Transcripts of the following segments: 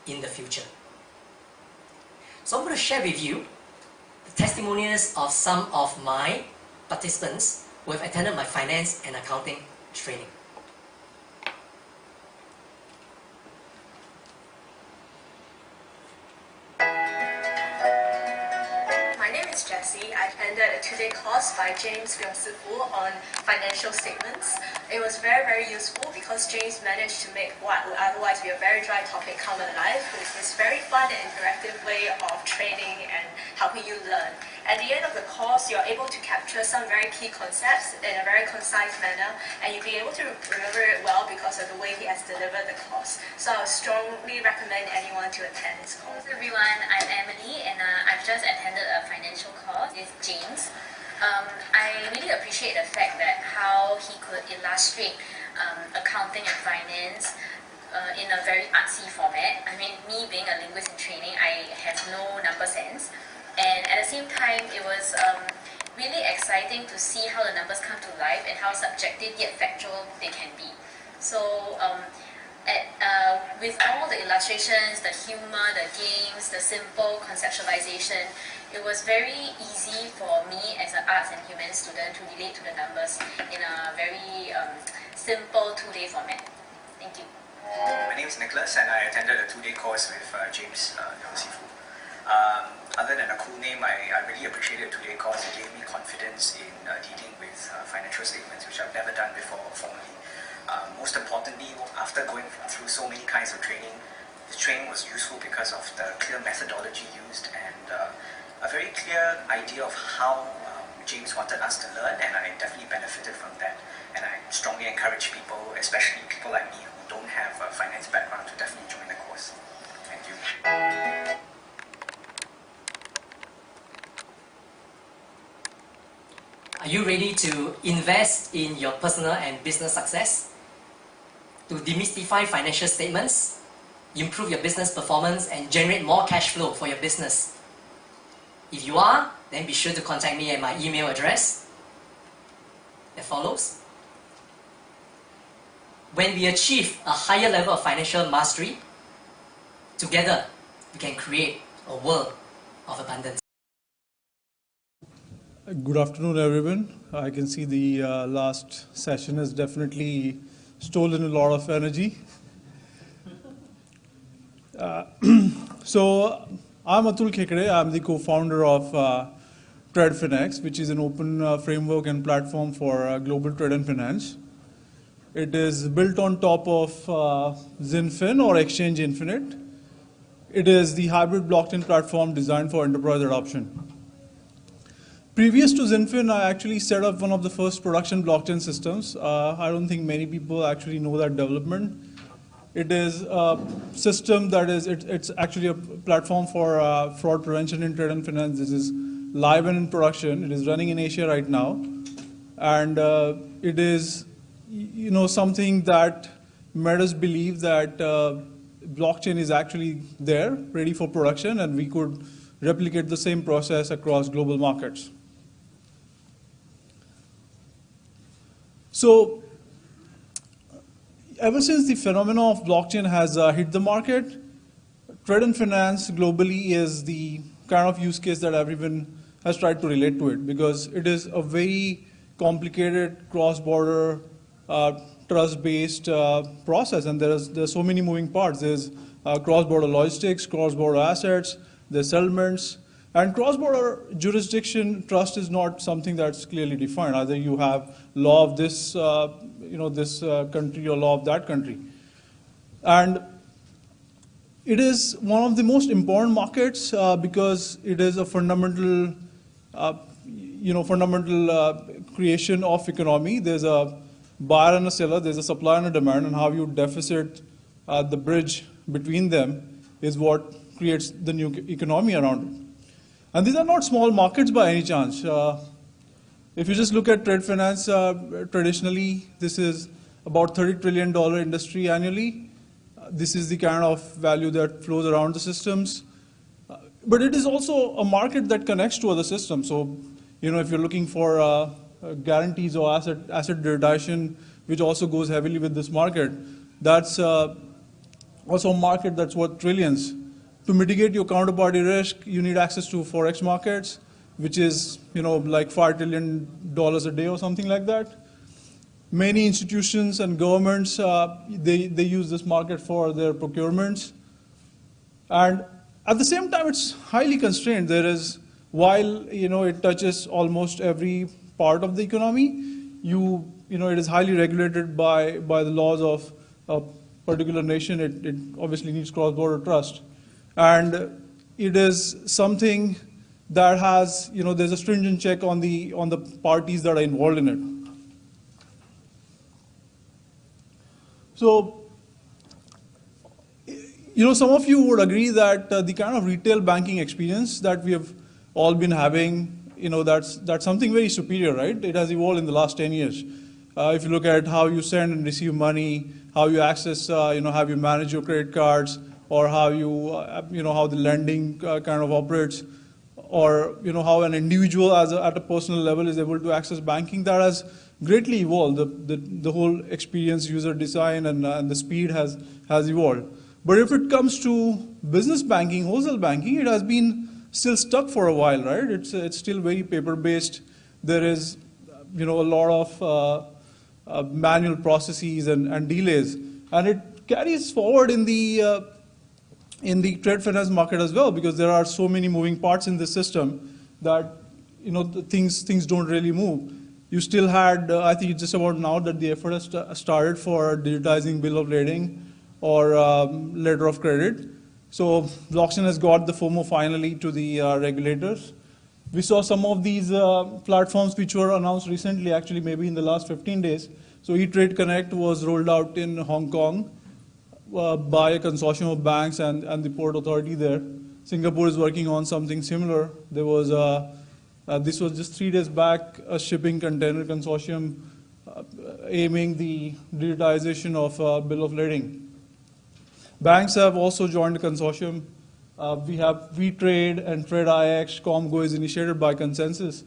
in the future. So I'm going to share with you the testimonials of some of my participants who have attended my finance and accounting training. Jessie. I attended a 2-day course by James on financial statements. It was very, very useful because James managed to make what would otherwise be a very dry topic come alive with this very fun and interactive way of training and helping you learn. At the end of the course, you're able to capture some very key concepts in a very concise manner, and you'll be able to remember it well because of the way he has delivered the course. So I would strongly recommend anyone to attend his course. Hello everyone, I'm Emily, and I've just attended a financial course with James. I really appreciate the fact that how he could illustrate accounting and finance in a very artsy format. I mean, me being a linguist in training, I have no number sense. And at the same time, it was really exciting to see how the numbers come to life and how subjective yet factual they can be. So with all the illustrations, the humor, the games, the simple conceptualization, it was very easy for me as an arts and humanities student to relate to the numbers in a very simple 2-day format. Thank you. My name is Nicholas, and I attended a 2-day course with James Yongsifu. Other than a cool name, I really appreciated today's course. It gave me confidence in dealing with financial statements, which I've never done before formally. Most importantly, after going through so many kinds of training, the training was useful because of the clear methodology used and a very clear idea of how James wanted us to learn, and I definitely benefited from that. And I strongly encourage people, especially people like me who don't have a finance background, to definitely join the course. Thank you. Are you ready to invest in your personal and business success? To demystify financial statements, improve your business performance, and generate more cash flow for your business? If you are, then be sure to contact me at my email address that follows. When we achieve a higher level of financial mastery, together we can create a world of abundance. Good afternoon, everyone. I can see the last session has definitely stolen a lot of energy. So I'm Atul Khekde. I'm the co-founder of TradeFinex, which is an open framework and platform for global trade and finance. It is built on top of XinFin or Exchange Infinite. It is the hybrid blockchain platform designed for enterprise adoption. Previous to XinFin, I actually set up one of the first production blockchain systems. I don't think many people actually know that development. It is a system that is, it's actually a platform for fraud prevention in trade and finance. This is live and in production. It is running in Asia right now. And it is, something that made us believe that blockchain is actually there, ready for production, and we could replicate the same process across global markets. So ever since the phenomenon of blockchain has hit the market, trade and finance globally is the kind of use case that everyone has tried to relate to it, because it is a very complicated cross-border trust-based process, and there's so many moving parts. There's cross-border logistics, cross-border assets, there's settlements, and cross-border jurisdiction trust is not something that's clearly defined. Either you have law of this, this country or law of that country. And it is one of the most important markets because it is a fundamental, creation of economy. There's a buyer and a seller, there's a supply and a demand, and how you deficit the bridge between them is what creates the new economy around it. And these are not small markets by any chance. If you just look at trade finance, traditionally, this is about $30 trillion industry annually. This is the kind of value that flows around the systems. But it is also a market that connects to other systems. So, if you're looking for guarantees or asset derivation, which also goes heavily with this market, that's also a market that's worth trillions. To mitigate your counterparty risk, you need access to forex markets, which is like $5 trillion a day or something like that. Many institutions and governments, they use this market for their procurements. And at the same time, it's highly constrained. There is, while it touches almost every part of the economy, it is highly regulated by the laws of a particular nation. It obviously needs cross-border trust. And it is something that has, there's a stringent check on the parties that are involved in it. So, some of you would agree that the kind of retail banking experience that we have all been having, that's something very superior, right? It has evolved in the last 10 years. If you look at how you send and receive money, how you access, how you manage your credit cards, or how how the lending kind of operates, or how an individual at a personal level is able to access banking, that has greatly evolved. The whole experience, user design, and the speed has evolved. But if it comes to business banking, wholesale banking, it has been still stuck for a while, right? It's still very paper-based. There is a lot of manual processes and delays, and it carries forward in the trade finance market as well, because there are so many moving parts in the system that things don't really move. You still had, I think it's just about now that the effort has started for digitizing bill of lading or letter of credit. So blockchain has got the FOMO finally to the regulators. We saw some of these platforms which were announced recently, actually maybe in the last 15 days. So eTrade Connect was rolled out in Hong Kong by a consortium of banks and the port authority there. Singapore is working on something similar. There was this was just 3 days back, a shipping container consortium aiming the digitization of bill of lading. Banks have also joined the consortium. We have VTrade and TradeIX. ComGo is initiated by consensus.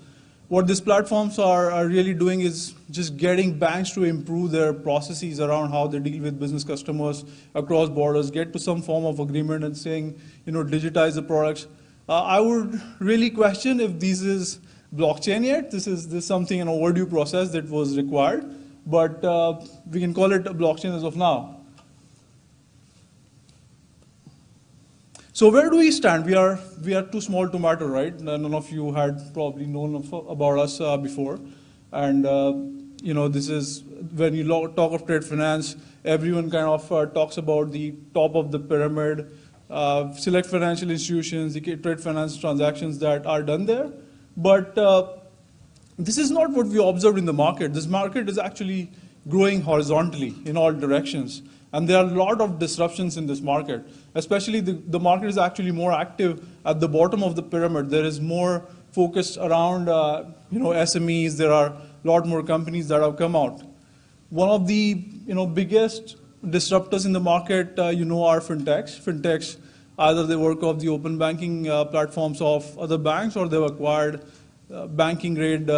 What these platforms are really doing is just getting banks to improve their processes around how they deal with business customers across borders, get to some form of agreement and saying, digitize the products. I would really question if this is blockchain yet. This is something, an overdue process that was required, but we can call it a blockchain as of now. So where do we stand? We are too small to matter, right? None of you had probably known about us before, and this is when you talk of trade finance, everyone kind of talks about the top of the pyramid, select financial institutions, the trade finance transactions that are done there. But this is not what we observed in the market. This market is actually growing horizontally in all directions. And there are a lot of disruptions in this market. Especially the market is actually more active at the bottom of the pyramid. There is more focused around SMEs. There are a lot more companies that have come out. One of the biggest disruptors in the market are fintechs. Fintechs, either they work off the open banking platforms of other banks, or they've acquired banking grade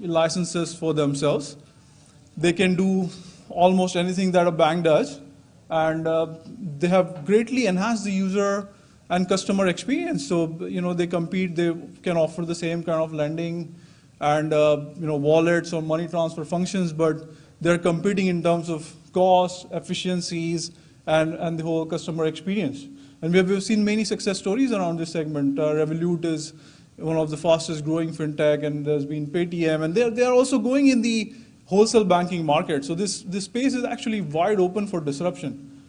licenses for themselves. They can do almost anything that a bank does, and they have greatly enhanced the user and customer experience. So they compete. They can offer the same kind of lending and wallets or money transfer functions, but they're competing in terms of cost, efficiencies, and the whole customer experience. And we've seen many success stories around this segment. Revolut is one of the fastest growing fintech, and there's been Paytm, and they are also going in the wholesale banking market. So this space is actually wide open for disruption.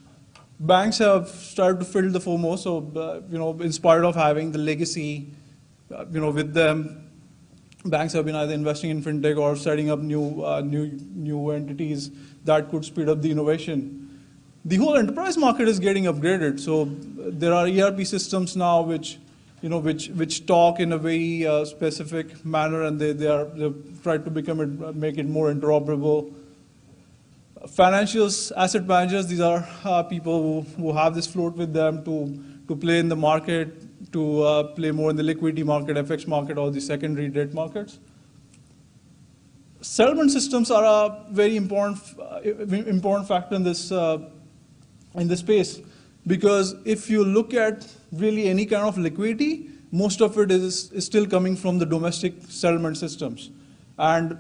Banks have started to fill the FOMO. So in spite of having the legacy, with them, banks have been either investing in fintech or setting up new entities that could speed up the innovation. The whole enterprise market is getting upgraded. So there are ERP systems now which talk in a very specific manner, and they've tried to make it more interoperable. Financials, asset managers, these are people who have this float with them to play in the market, to play more in the liquidity market, FX market, or the secondary debt markets. Settlement systems are a very important factor in this space. because if you look at really any kind of liquidity, most of it is still coming from the domestic settlement systems. And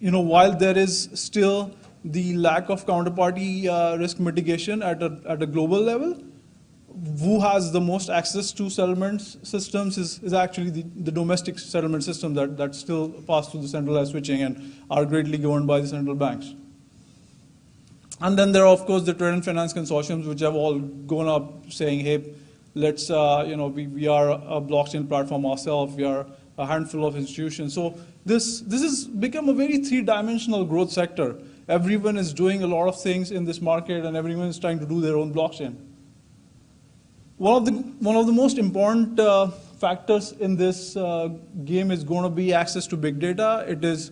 while there is still the lack of counterparty risk mitigation at a global level, who has the most access to settlement systems is actually the domestic settlement system that still pass through the centralized switching and are greatly governed by the central banks. And then there are, of course, the trade and finance consortiums, which have all gone up saying, hey, let's, we are a blockchain platform ourselves, we are a handful of institutions. So this has become a very three-dimensional growth sector. Everyone is doing a lot of things in this market, and everyone is trying to do their own blockchain. One of the most important factors in this game is going to be access to big data. It is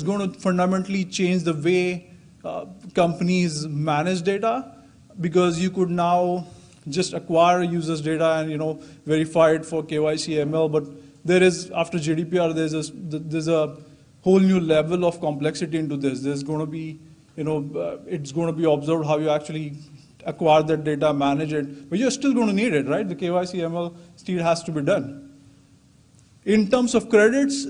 going to fundamentally change the way companies manage data, because you could now just acquire users' data and verify it for KYC, ML. But there is, after GDPR, there's a whole new level of complexity into this. There's going to be, it's going to be observed how you actually acquire that data, manage it, but you're still going to need it, right? The KYC, ML still has to be done. In terms of credits,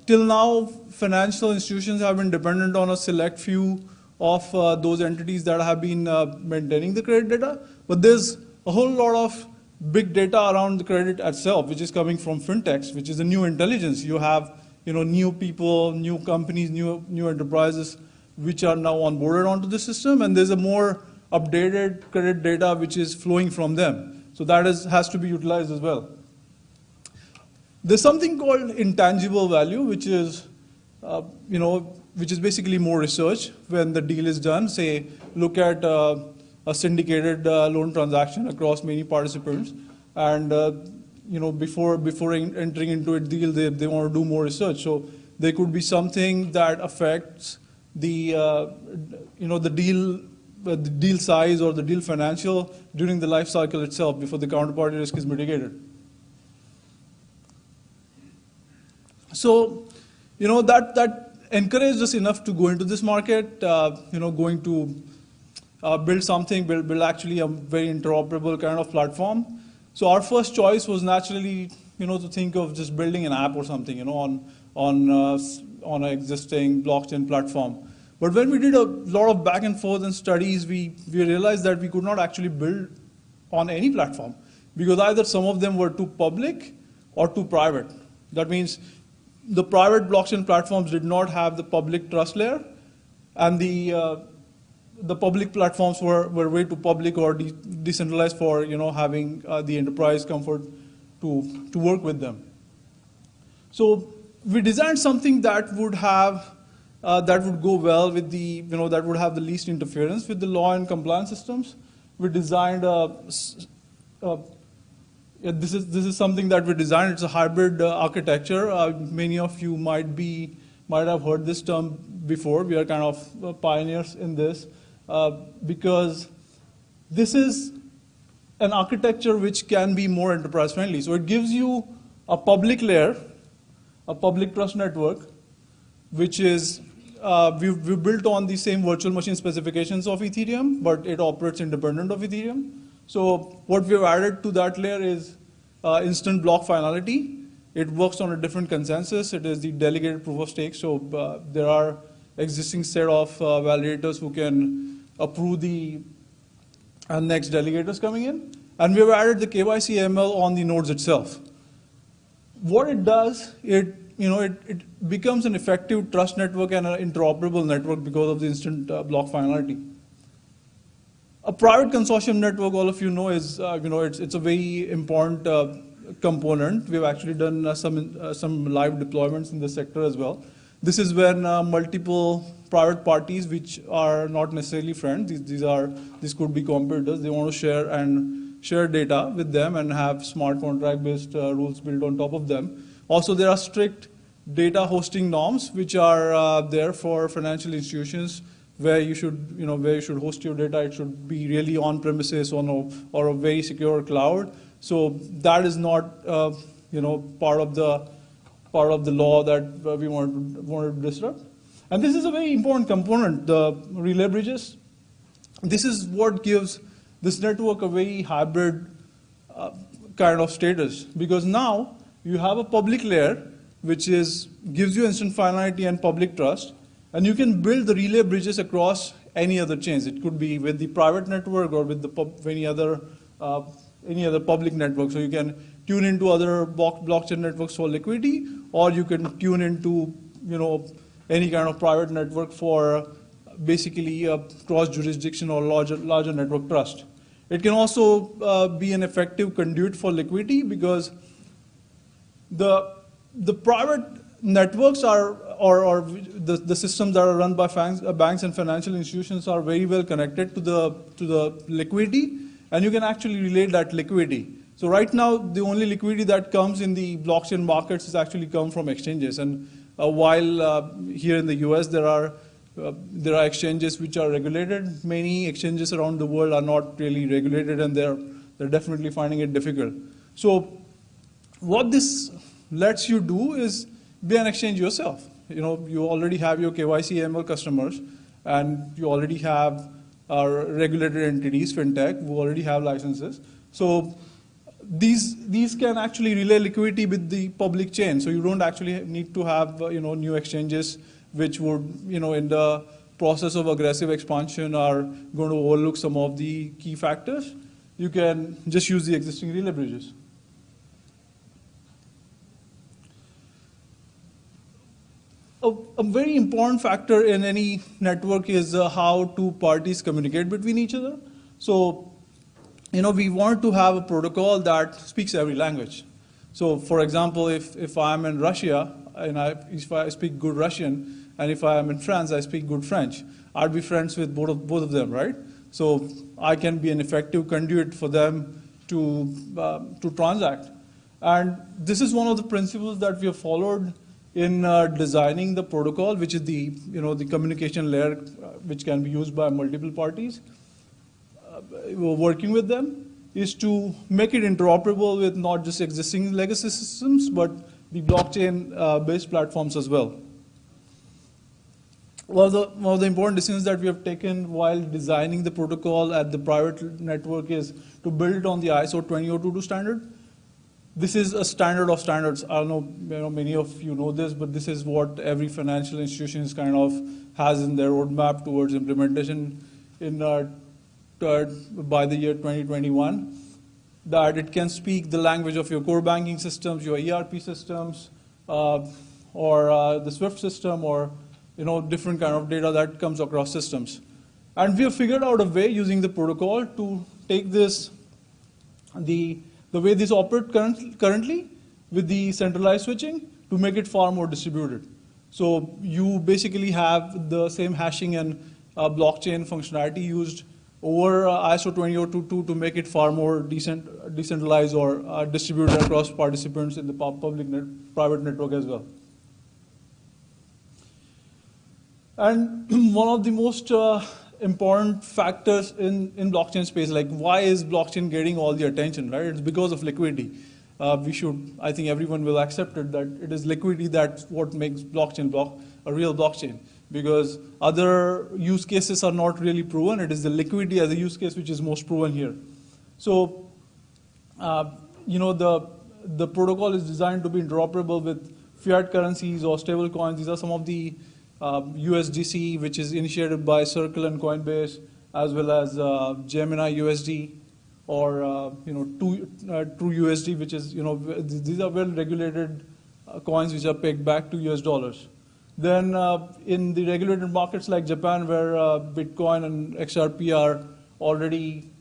till now, financial institutions have been dependent on a select few of those entities that have been maintaining the credit data, but there's a whole lot of big data around the credit itself, which is coming from fintechs, which is the new intelligence. You have new people, new companies, new enterprises, which are now onboarded onto the system, and there's a more updated credit data which is flowing from them. So that has to be utilized as well. There's something called intangible value, which is, which is basically more research when the deal is done. Say, look at a syndicated loan transaction across many participants, and before entering into a deal, they want to do more research. So there could be something that affects the deal size or the deal financial during the life cycle itself before the counterparty risk is mitigated. So, that encouraged us enough to go into this market, going to build something, build actually a very interoperable kind of platform. So our first choice was naturally, to think of just building an app or something, on an existing blockchain platform. But when we did a lot of back and forth and studies, we realized that we could not actually build on any platform, because either some of them were too public or too private. That means the private blockchain platforms did not have the public trust layer, and the public platforms were way too public or decentralized for having the enterprise comfort to work with them. So we designed something that would have that would go well with the that would have the least interference with the law and compliance systems. We designed this is something that we designed. It's a hybrid architecture. Many of you might have heard this term before. We are kind of pioneers in this because this is an architecture which can be more enterprise friendly. So it gives you a public layer, a public trust network, which is we've built on the same virtual machine specifications of Ethereum, but it operates independent of Ethereum. So what we've added to that layer is instant block finality. It works on a different consensus. It is the delegated proof of stake. So there are existing set of validators who can approve the next delegators coming in. And we've added the KYC ML on the nodes itself. What it does, it becomes an effective trust network and an interoperable network because of the instant block finality. A private consortium network, all of you know, is it's a very important component. We've actually done some live deployments in this sector as well. This is when multiple private parties, which are not necessarily friends, these could be competitors. They want to share data with them and have smart contract-based rules built on top of them. Also, there are strict data hosting norms which are there for financial institutions, where you should host your data. It should be really on premises or a very secure cloud. So that is not part of the law that we wanted to disrupt. And this is a very important component, the relay bridges. This is what gives this network a very hybrid kind of status, because now you have a public layer which gives you instant finality and public trust, and you can build the relay bridges across any other chains. It could be with the private network or with any other public network. So you can tune into other blockchain networks for liquidity, or you can tune into any kind of private network for basically a cross-jurisdiction or larger network trust. It can also be an effective conduit for liquidity, because the private networks or the systems that are run by banks and financial institutions are very well connected to the liquidity, and you can actually relate that liquidity. So right now, the only liquidity that comes in the blockchain markets is actually come from exchanges. And while here in the US there are exchanges which are regulated, many exchanges around the world are not really regulated, and they're definitely finding it difficult. So what this lets you do is be an exchange yourself. You already have your KYC AML customers, and you already have regulated entities, fintech, who already have licenses. So these can actually relay liquidity with the public chain. So you don't actually need to have new exchanges which would in the process of aggressive expansion are going to overlook some of the key factors. You can just use the existing relay bridges. A very important factor in any network is how two parties communicate between each other. So, we want to have a protocol that speaks every language. So, for example, if I'm in Russia and if I speak good Russian, and if I am in France, I speak good French, I'd be friends with both of them, right? So I can be an effective conduit for them to transact. And this is one of the principles that we have followed in designing the protocol, which is the communication layer, which can be used by multiple parties. Working with them is to make it interoperable with not just existing legacy systems, but the blockchain-based platforms as well. One of the important decisions that we have taken while designing the protocol at the private network is to build on the ISO 20022 standard. This is a standard of standards. I don't know, many of you know this, but this is what every financial institution is kind of has in their roadmap towards implementation by the year 2021. That it can speak the language of your core banking systems, your ERP systems, or the SWIFT system, or different kind of data that comes across systems. And we have figured out a way using the protocol to take this, the way this operates currently with the centralized switching, to make it far more distributed. So you basically have the same hashing and blockchain functionality used over ISO 20022 to make it far more decentralized or distributed across participants in the private network as well. And one of the most important factors in blockchain space, like why is blockchain getting all the attention, right? It's because of liquidity. I think everyone will accept it, that it is liquidity that's what makes blockchain a real blockchain. Because other use cases are not really proven. It is the liquidity as a use case which is most proven here. So, the protocol is designed to be interoperable with fiat currencies or stable coins. These are some of the USDC, which is initiated by Circle and Coinbase, as well as Gemini USD, or True USD, which is these are well-regulated coins which are pegged back to US dollars. Then in the regulated markets like Japan, where Bitcoin and XRP are already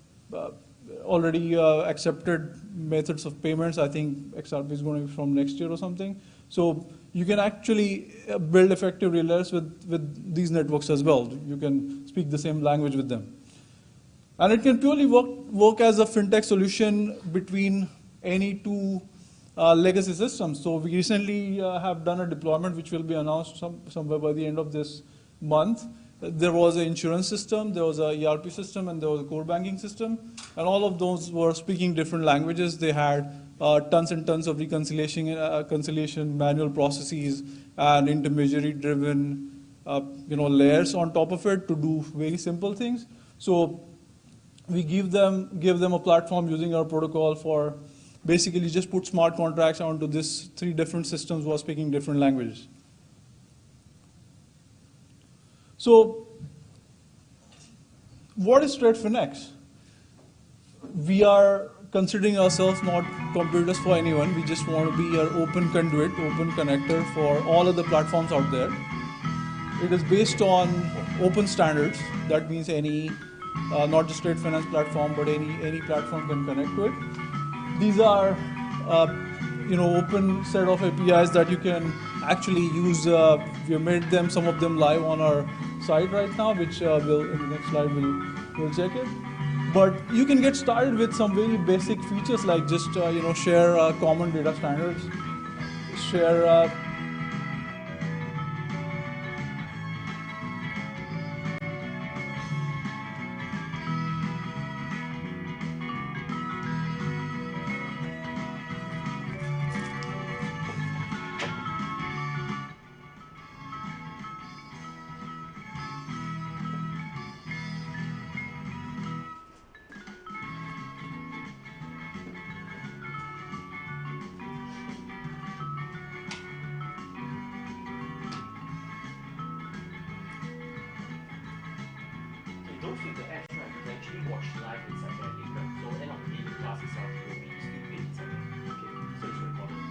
accepted methods of payments. I think XRP is going to be from next year or something. So you can actually build effective relays with these networks as well. You can speak the same language with them. And it can purely work as a fintech solution between any two legacy systems. So we recently have done a deployment which will be announced somewhere by the end of this month. There was an insurance system, there was an ERP system, and there was a core banking system. And all of those were speaking different languages. They had tons and tons of reconciliation manual processes and intermediary-driven layers on top of it to do very simple things. So we give them a platform using our protocol for basically just put smart contracts onto this 3 different systems who are speaking different languages. So what is TradeFinX? We are considering ourselves not computers for anyone. We just want to be an open conduit, open connector for all of the platforms out there. It is based on open standards. That means any, not just trade finance platform, but any platform can connect to it. These are, open set of APIs that you can actually use. We have made them, some of them live on our site right now, which we'll, in the next slide we'll check it. But you can get started with some very basic features like just share common data standards, share. Those with the apps, right, you can actually watch live inside there later. So end of the day, the class itself will be still played inside there. Okay, so it's recorded.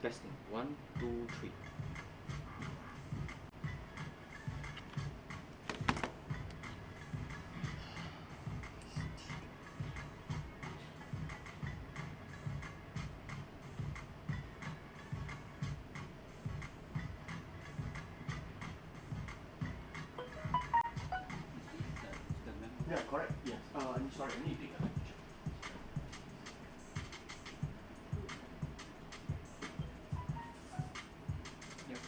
Testing. 1, 2, 3. Yeah, correct. Yes. Sorry, I need to take a picture. Yep.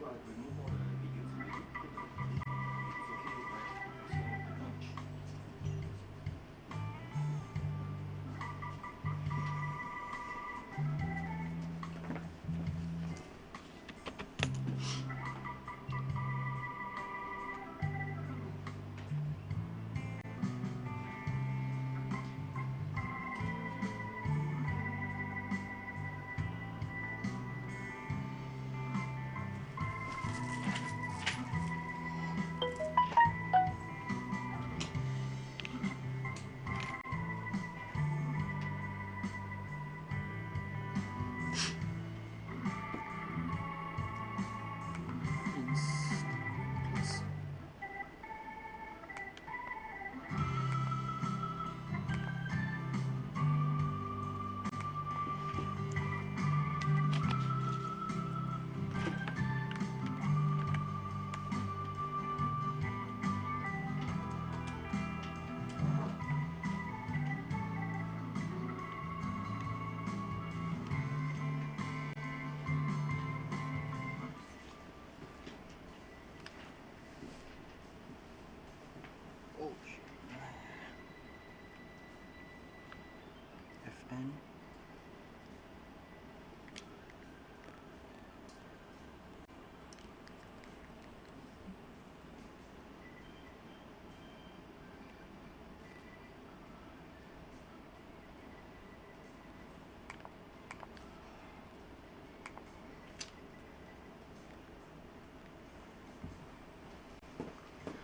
Well, I've removed all the videos already. It's okay, right? As long as the launch. Oh shit. FN.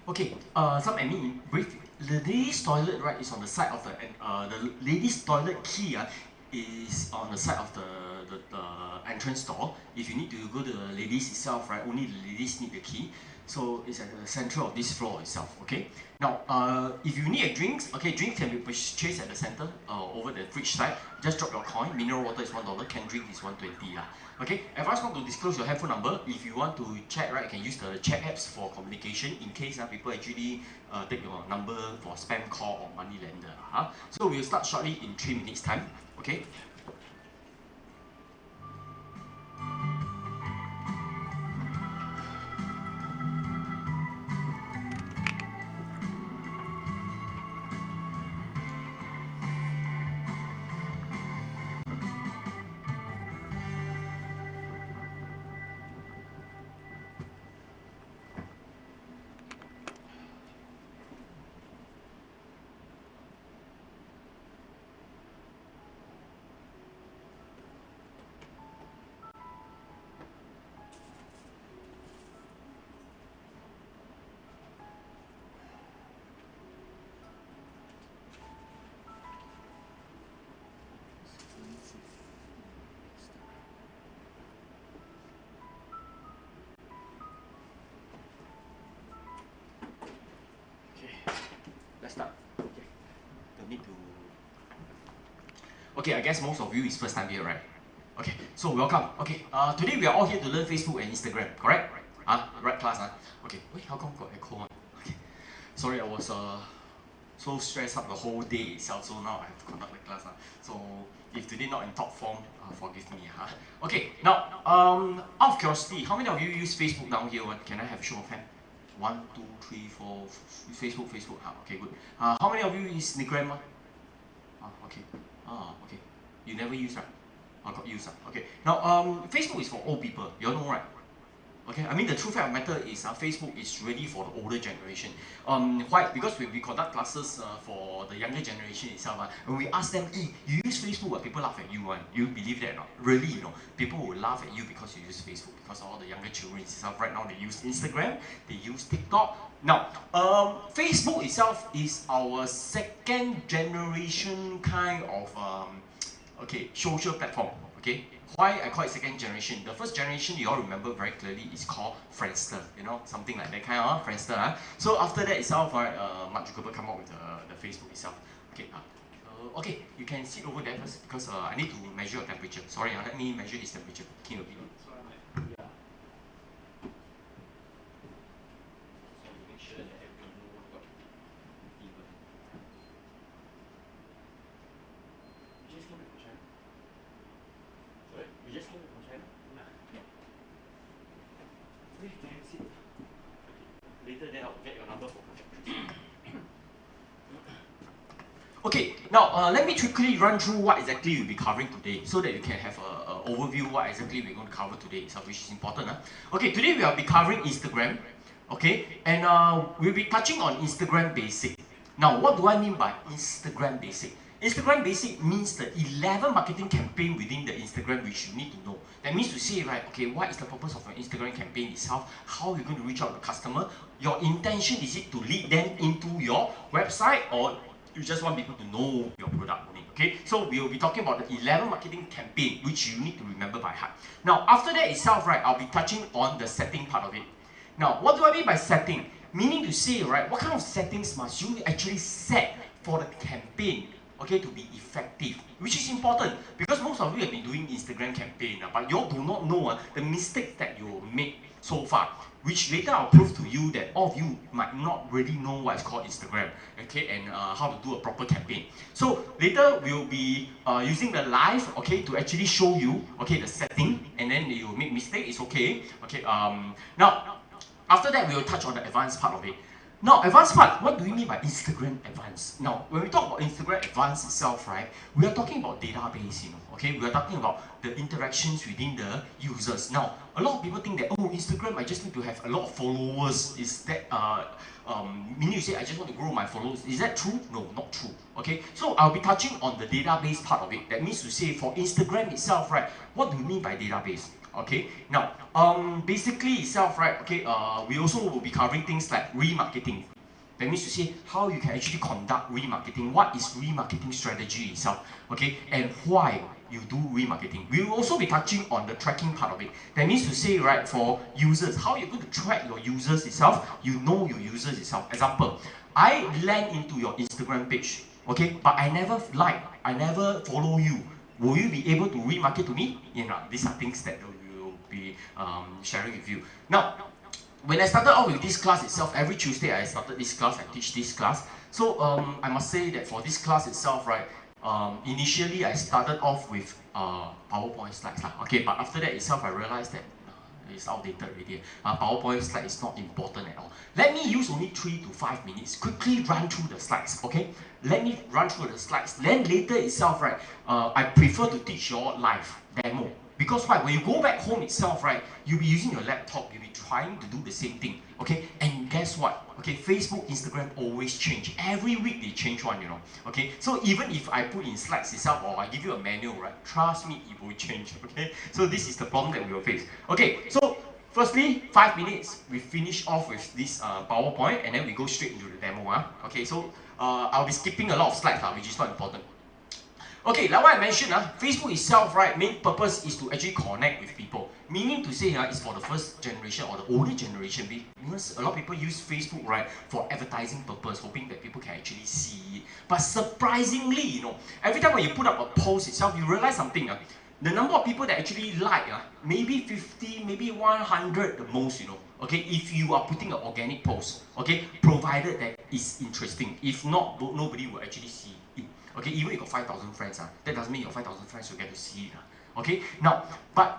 Okay, some admin brief. The ladies' toilet, right, is on the side of the ladies' toilet key is on the side of the entrance door. If you need to go to the ladies itself, right, only the ladies need the key. So it's at the center of this floor itself, okay? Now, if you need a drinks, okay, drinks can be purchased at the center, over the fridge side. Just drop your coin. Mineral water is $1, canned drink is 120 lah. Okay, advise not to disclose your handphone number. If you want to chat, right, you can use the chat apps for communication in case people actually take your number for spam call or money lender. So we'll start shortly in 3 minutes time. Okay. Okay, I guess most of you is first time here, right? Okay, so welcome. Okay, today we are all here to learn Facebook and Instagram, correct? Right class, Okay, wait, how come got echo on? Okay, sorry, I was so stressed out the whole day itself, so now I have to conduct the class. So if today not in top form, forgive me. Okay, now, out of curiosity, how many of you use Facebook down here? Can I have a show of hand? 1, 2, 3, 4, Facebook. Okay, good. How many of you use Instagram? Okay. Okay. You never use that? Got used. Okay. Now, Facebook is for old people. You all know, right? Okay, I mean the true fact of the matter is Facebook is really for the older generation. Why? Because when we conduct classes for the younger generation itself, when we ask them, hey, you use Facebook, people laugh at you. You believe that or not? Really, people will laugh at you because you use Facebook. Because all the younger children itself right now, they use Instagram, they use TikTok. Now, Facebook itself is our second generation kind of social platform. Okay, why I call it second generation? The first generation you all remember very clearly is called Friendster, something like that kind of Friendster. So after that itself, Mark Zuckerberg come up with the Facebook itself. Okay, okay, you can sit over there first because I need to measure your temperature. Sorry, let me measure his temperature. King of Later then I'll get your number for Okay, now let me quickly run through what exactly we'll be covering today so that you can have an overview what exactly we're going to cover today, which is important. Okay, today we'll be covering Instagram, okay, and we'll be touching on Instagram basic. Now, what do I mean by Instagram basic? Instagram basic means the 11 marketing campaign within the Instagram which you need to know. That means to say, right, okay, what is the purpose of your Instagram campaign itself? How are you going to reach out to the customer? Your intention, is it to lead them into your website or you just want people to know your product only, okay? So we will be talking about the 11 marketing campaign which you need to remember by heart. Now, after that itself, right, I'll be touching on the setting part of it. Now, what do I mean by setting? Meaning to say, right, what kind of settings must you actually set for the campaign, okay, to be effective, which is important because most of you have been doing Instagram campaign, but you all do not know the mistakes that you made so far, which later I'll prove to you that all of you might not really know what is called Instagram, okay, and how to do a proper campaign. So later we'll be using the live, okay, to actually show you, okay, the setting, and then you make mistake, it's okay, okay. Now, after that we'll touch on the advanced part of it. Now, advanced part, what do we mean by Instagram advanced? Now, when we talk about Instagram advanced itself, right, we are talking about database, okay? We are talking about the interactions within the users. Now, a lot of people think that, oh, Instagram, I just need to have a lot of followers. Is that, meaning you say, I just want to grow my followers. Is that true? No, not true, okay? So, I'll be touching on the database part of it. That means to say, for Instagram itself, right, what do we mean by database? Okay, now, basically itself, right, okay, we also will be covering things like remarketing. That means to say how you can actually conduct remarketing, what is remarketing strategy itself, okay, and why you do remarketing. We will also be touching on the tracking part of it. That means to say, right, for users, how you're going to track your users itself, you know your users itself. Example, I land into your Instagram page, okay, but I never like, I never follow you. Will you be able to remarket to me? These are things that be sharing with you. Now, when I started off with this class itself, every Tuesday I started this class, I teach this class. So I must say that for this class itself, right, initially I started off with PowerPoint slides, okay, but after that itself I realized that it's outdated already. PowerPoint slide is not important at all. Let me use only 3 to 5 minutes, quickly run through the slides, okay? Let me run through the slides. Then later itself, right, I prefer to teach your live demo. Because why? When you go back home itself, right, you'll be using your laptop, you'll be trying to do the same thing, okay? And guess what? Okay, Facebook, Instagram always change. Every week they change one, okay? So even if I put in slides itself or I give you a manual, right, trust me, it will change, okay? So this is the problem that we will face. Okay, so firstly, 5 minutes, we finish off with this PowerPoint and then we go straight into the demo, okay? So I'll be skipping a lot of slides, which is not important. Okay, like what I mentioned, Facebook itself, right, main purpose is to actually connect with people. Meaning to say, it's for the first generation or the older generation. Because a lot of people use Facebook, right, for advertising purpose, hoping that people can actually see it. But surprisingly, you know, every time when you put up a post itself, you realize something. The number of people that actually like, maybe 50, maybe 100 the most, you know. Okay, if you are putting an organic post, okay, provided that it's interesting. If not, nobody will actually see it. Okay, even if you got 5,000 friends, that doesn't mean your 5,000 friends will get to see it. Okay, now, but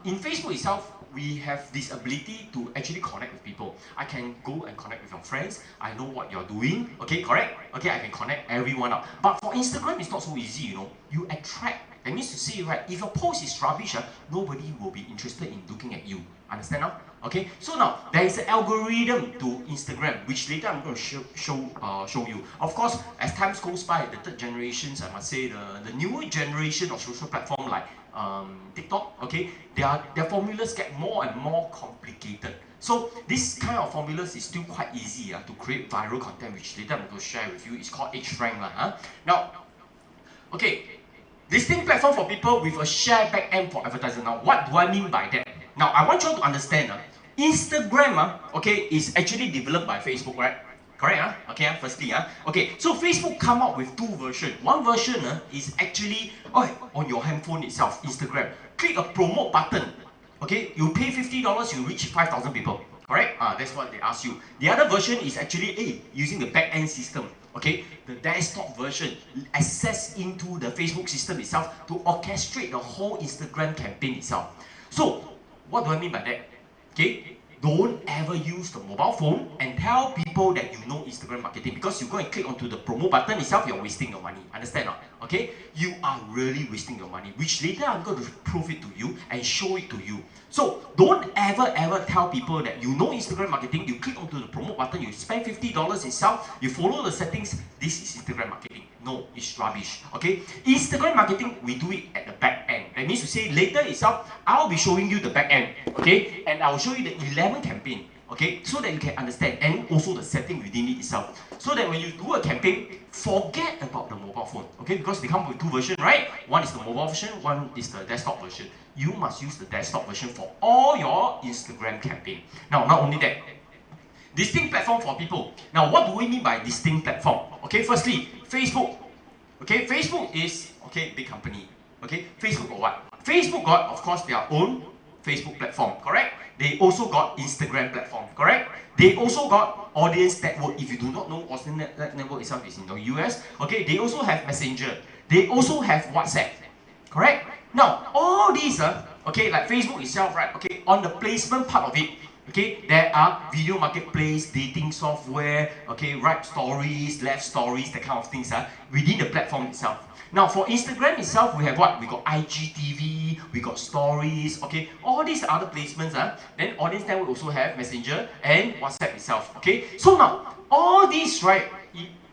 in Facebook itself, we have this ability to actually connect with people. I can go and connect with your friends. I know what you're doing. Okay, correct? Okay, I can connect everyone up. But for Instagram, it's not so easy, you know. You attract. That means to say, right, if your post is rubbish, nobody will be interested in looking at you. Understand now? Okay, so now there is an algorithm to Instagram, which later I'm going to show you. Of course, as time goes by, the third generations, I must say, the newer generation of social platform like TikTok, okay, their formulas get more and more complicated. So this kind of formulas is still quite easy to create viral content, which later I'm going to share with you. It's called H-rank. Now, okay, distinct platform for people with a share backend for advertising. Now, what do I mean by that? Now, I want you to understand, Instagram, okay, is actually developed by Facebook, right? Correct, okay, firstly, okay, so Facebook come up with two versions. One version is actually on your handphone itself, Instagram. Click a promote button, okay, you pay $50, you reach 5,000 people, correct? That's what they ask you. The other version is actually, using the back-end system, okay, the desktop version, access into the Facebook system itself to orchestrate the whole Instagram campaign itself. So, what do I mean by that? Okay, don't ever use the mobile phone and tell people that you know Instagram marketing, because you go and click onto the promo button itself, you're wasting your money. Understand not? Okay, you are really wasting your money, which later I'm going to prove it to you and show it to you. So don't ever tell people that you know Instagram marketing, you click onto the promo button, you spend $50 itself, you follow the settings, this is Instagram marketing. No, it's rubbish. Okay, Instagram marketing, we do it at the back end. That means to say later itself, I'll be showing you the back end, okay, and I will show you the 11 campaign, okay, so that you can understand, and also the setting within it itself, so that when you do a campaign, forget about the mobile phone, okay, because they come with two versions, right? One is the mobile version, one is the desktop version. You must use the desktop version for all your Instagram campaign. Now, not only that, distinct platform for people. Now, what do we mean by distinct platform? Okay, firstly, Facebook. Okay, Facebook is, okay, big company. Okay, Facebook got what? Facebook got, of course, their own Facebook platform, correct? They also got Instagram platform, correct? They also got audience network. If you do not know, audience network itself is in the US. Okay, they also have Messenger. They also have WhatsApp, correct? Now, all these, okay, like Facebook itself, right? Okay, on the placement part of it, okay, there are video marketplace, dating software, okay, right stories, left stories, that kind of things within the platform itself. Now for Instagram itself, we have what? We got IGTV, we got stories, okay, all these other placements, then audience network also have Messenger and WhatsApp itself, okay. So now, all these, right,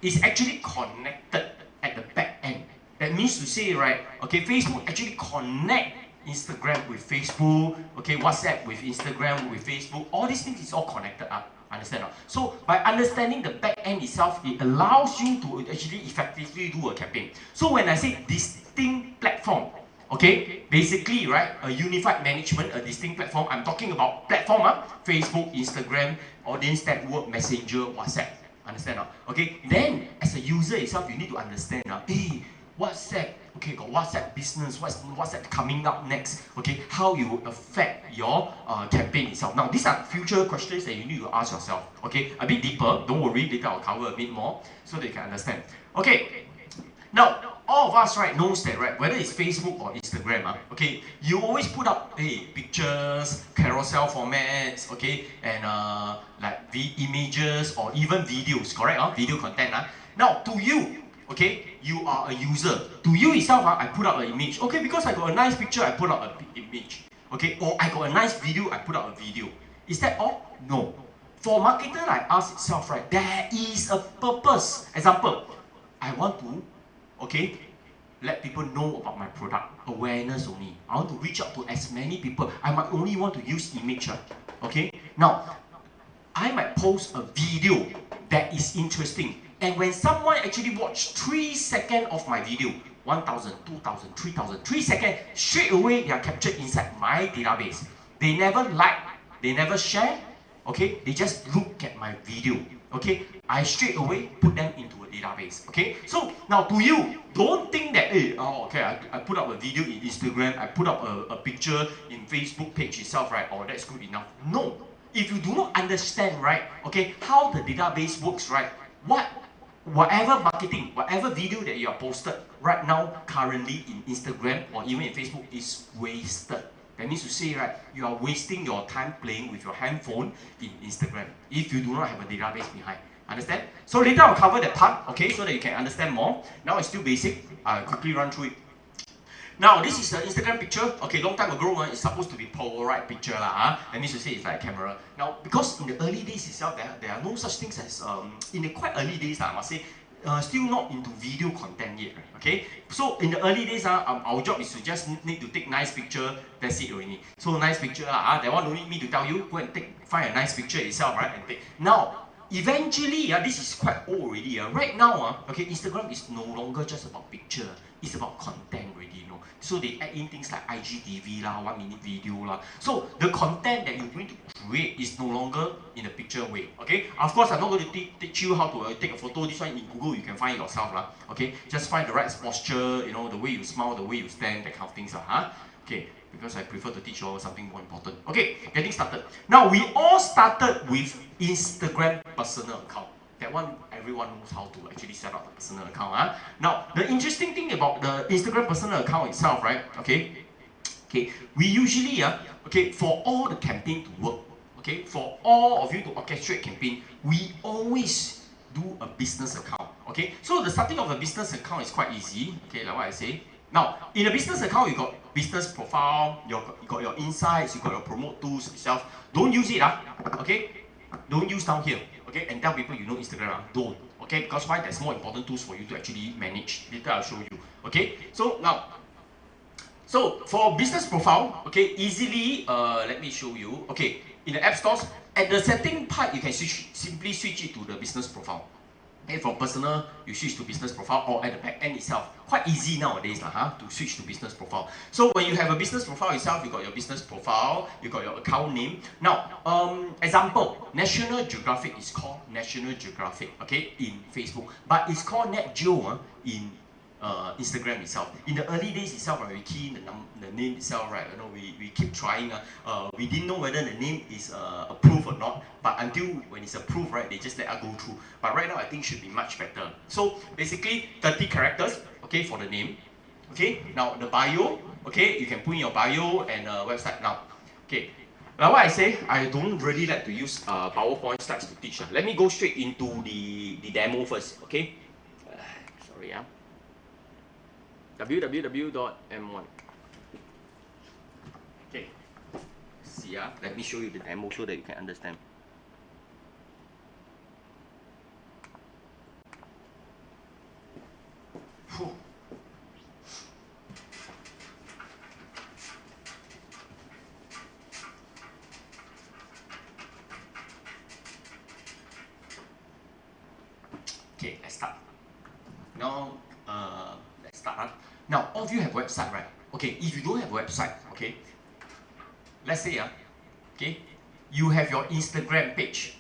is actually connected at the back end. That means to say, right, okay, Facebook actually connect Instagram with Facebook, okay, WhatsApp with Instagram with Facebook, all these things is all connected up. Understand? So by understanding the back end itself, it allows you to actually effectively do a campaign. So when I say distinct platform, okay, basically, right, a unified management, a distinct platform, I'm talking about platform, Facebook, Instagram, audience network, Messenger, WhatsApp. Understand? Okay, then as a user itself, you need to understand, hey, WhatsApp, okay, got WhatsApp business, what's WhatsApp coming up next, okay, how you will affect your campaign itself. Now, these are future questions that you need to ask yourself, okay, a bit deeper, don't worry, later I'll cover a bit more, so that you can understand. Okay, now, all of us, right, knows that, right, whether it's Facebook or Instagram, okay, you always put up, hey, pictures, carousel formats, okay, and like images or even videos, correct, video content, Now, to you, okay, you are a user. To you itself, I put up an image. Okay, because I got a nice picture, I put up an image. Okay, or I got a nice video, I put up a video. Is that all? No. For marketer like us itself, right, there is a purpose. Example, I want to, okay, let people know about my product. Awareness only. I want to reach out to as many people. I might only want to use image. Okay, now, I might post a video that is interesting. And when someone actually watch 3 seconds of my video, 1,000, 2,000, 3,000, 3 seconds, straight away they are captured inside my database. They never like, they never share, okay? They just look at my video, okay? I straight away put them into a database, okay? So now to you, don't think that, hey, oh, okay, I put up a video in Instagram, I put up a picture in Facebook page itself, right? Oh, that's good enough. No. If you do not understand, right, okay, how the database works, right, whatever marketing, whatever video that you are posted right now, currently in Instagram or even in Facebook is wasted. That means to say, right, you are wasting your time playing with your handphone in Instagram if you do not have a database behind. Understand? So later I'll cover that part, okay, so that you can understand more. Now it's still basic. I'll quickly run through it. Now, this is the Instagram picture. Okay, long time ago, it's supposed to be Polaroid picture lah. That means to say it's like a camera. Now, because in the early days itself, there are no such things as in the quite early days, I must say, still not into video content yet. Okay, so in the early days, our job is to just need to take nice picture. That's it already. So nice picture that one don't need me to tell you. Go and find a nice picture itself, right? And take. Now, eventually, this is quite old already. Right now, okay, Instagram is no longer just about picture. It's about content already. So they add in things like IGTV lah, 1 minute video lah. So the content that you're going to create is no longer in a picture way. Okay. Of course, I'm not going to teach you how to take a photo. This one in Google you can find it yourself lah. Okay. Just find the right posture. You know, the way you smile, the way you stand, that kind of things lah. Huh? Okay. Because I prefer to teach you all something more important. Okay. Getting started. Now we all started with Instagram personal account. That one, everyone knows how to actually set up a personal account. Now, the interesting thing about the Instagram personal account itself, right? Okay, we usually, okay, for all the campaign to work, okay, for all of you to orchestrate campaign, we always do a business account. Okay, so the starting of a business account is quite easy. Okay, like what I say. Now, in a business account, you got business profile, you got your insights, you got your promote tools itself. Don't use it, okay? Don't use down here. Okay, and tell people you know Instagram. Don't. Okay, because why? There's more important tools for you to actually manage. Later I'll show you. Okay, so now, so for business profile, okay, easily, let me show you. Okay, in the app stores, at the setting part, you can simply switch it to the business profile. Okay, from personal, you switch to business profile, or at the back end itself. Quite easy nowadays to switch to business profile. So when you have a business profile itself, you got your business profile, you got your account name. Now, example, National Geographic is called National Geographic, okay, in Facebook, but it's called Nat Geo in Instagram itself. In the early days itself, right, we key in the name itself, right? You know, we keep trying. We didn't know whether the name is approved or not, but until when it's approved, right, they just let us go through. But right now, I think should be much better. So basically, 30 characters, okay, for the name. Okay, now the bio, okay, you can put in your bio and website now. Okay, like what I say, I don't really like to use PowerPoint slides to teach. Let me go straight into the demo first, okay? Sorry, www.m1. Okay, see, let me show you the demo so that you can understand. Whew. Okay, let's start. Now, let's start. Now, all of you have website, right? Okay, if you don't have website, okay, let's say, okay, you have your Instagram page.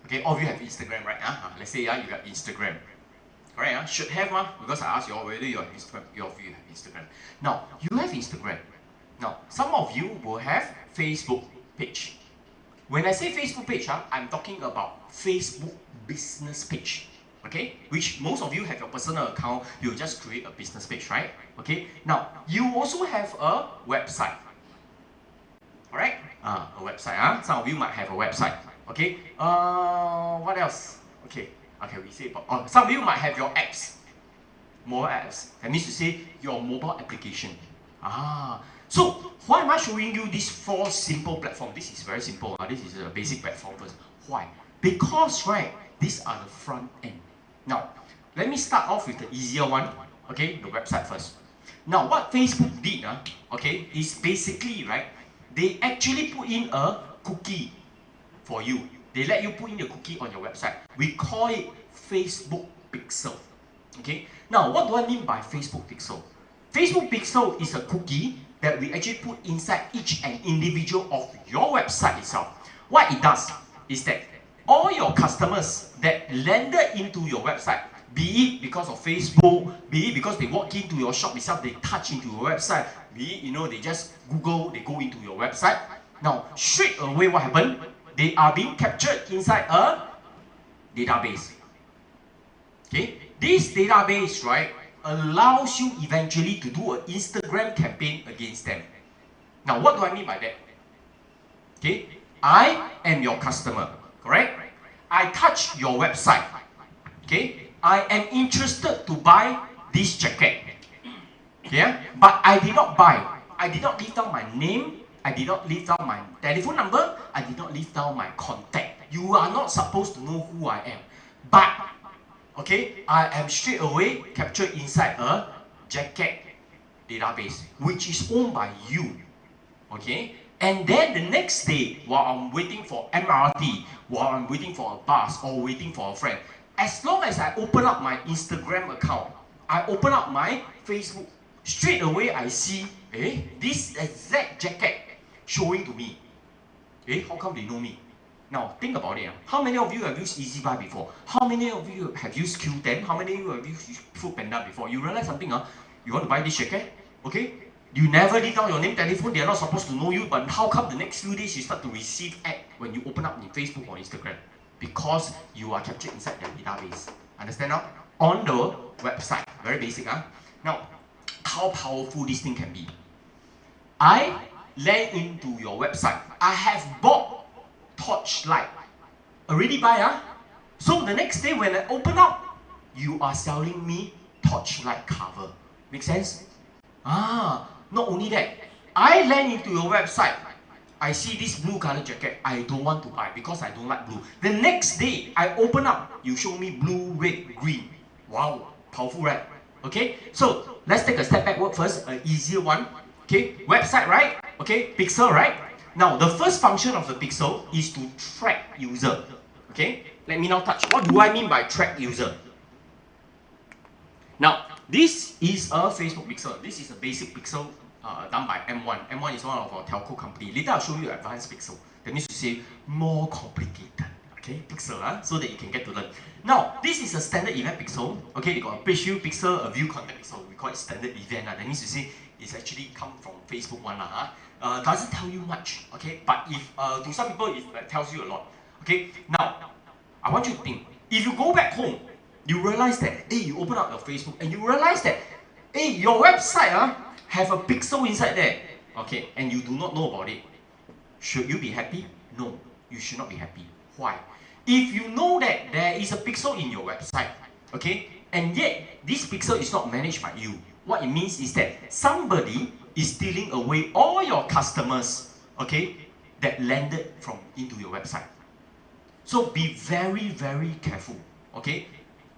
Okay, all of you have Instagram, right? Let's say, you got Instagram. Correct? Should have, because I asked you all whether you have Instagram. All of you have Instagram. Now, you have Instagram. Now, some of you will have Facebook page. When I say Facebook page, I'm talking about Facebook business page. Okay, which most of you have your personal account, you just create a business page, right? Okay, now you also have a website. Alright? A website, some of you might have a website. Okay, what else? Okay, we say about, some of you might have your apps, mobile apps. That means to say your mobile application. So why am I showing you these 4 simple platforms? This is very simple. This is a basic platform first. Why? Because, right, these are the front end. Now, let me start off with the easier one, okay, the website first. Now, what Facebook did, okay, is basically, right, they actually put in a cookie for you. They let you put in the cookie on your website. We call it Facebook Pixel. Okay. Now, what do I mean by Facebook Pixel? Facebook Pixel is a cookie that we actually put inside each and individual of your website itself. What it does is that all your customers that landed into your website, be it because of Facebook, be it because they walk into your shop itself, they touch into your website, be it, they just Google, they go into your website. Now, straight away what happened? They are being captured inside a database. Okay, this database, right, allows you eventually to do an Instagram campaign against them. Now, what do I mean by that? Okay, I am your customer, correct? I touch your website. Okay, I am interested to buy this jacket. Yeah, but I did not buy. I did not leave down my name. I did not leave down my telephone number. I did not leave down my contact. You are not supposed to know who I am. But, okay, I am straight away captured inside a jacket database, which is owned by you. Okay, and then the next day, while I'm waiting for MRT, while I'm waiting for a bus or waiting for a friend, as long as I open up my Instagram account, I open up my Facebook, straight away I see, this exact jacket showing to me. How come they know me? Now, think about it. How many of you have used EasyBuy before? How many of you have used Q10? How many of you have used Foodpanda before? You realize something, you want to buy this jacket, okay? You never leave down your name, telephone, they are not supposed to know you, but how come the next few days you start to receive ad when you open up in Facebook or Instagram? Because you are captured inside their database. Understand now? On the website. Very basic, Now, how powerful this thing can be. I land into your website. I have bought torchlight. Already buy, So the next day when I open up, you are selling me torchlight cover. Make sense? Not only that, I land into your website. I see this blue color jacket. I don't want to buy because I don't like blue. The next day, I open up. You show me blue, red, green. Wow, powerful, right? Okay, so let's take a step backward first. An easier one. Okay, website, right? Okay, pixel, right? Now, the first function of the pixel is to track user. Okay, let me now touch. What do I mean by track user? Now, this is a Facebook pixel. This is a basic pixel done by M1. M1 is one of our telco company. Later I'll show you advanced pixel. That means to say more complicated. Okay, pixel, so that you can get to learn. Now, this is a standard event pixel. Okay, they got a page view pixel, a view content pixel. We call it standard event. That means to say it's actually come from Facebook one. Doesn't tell you much. Okay, but if to some people it tells you a lot. Okay, now I want you to think. If you go back home, you realize that, you open up your Facebook and you realize that, your website have a pixel inside there, okay, and you do not know about it. Should you be happy? No, you should not be happy. Why? If you know that there is a pixel in your website, okay, and yet this pixel is not managed by you, what it means is that somebody is stealing away all your customers, okay, that landed into your website. So be very, very careful, okay?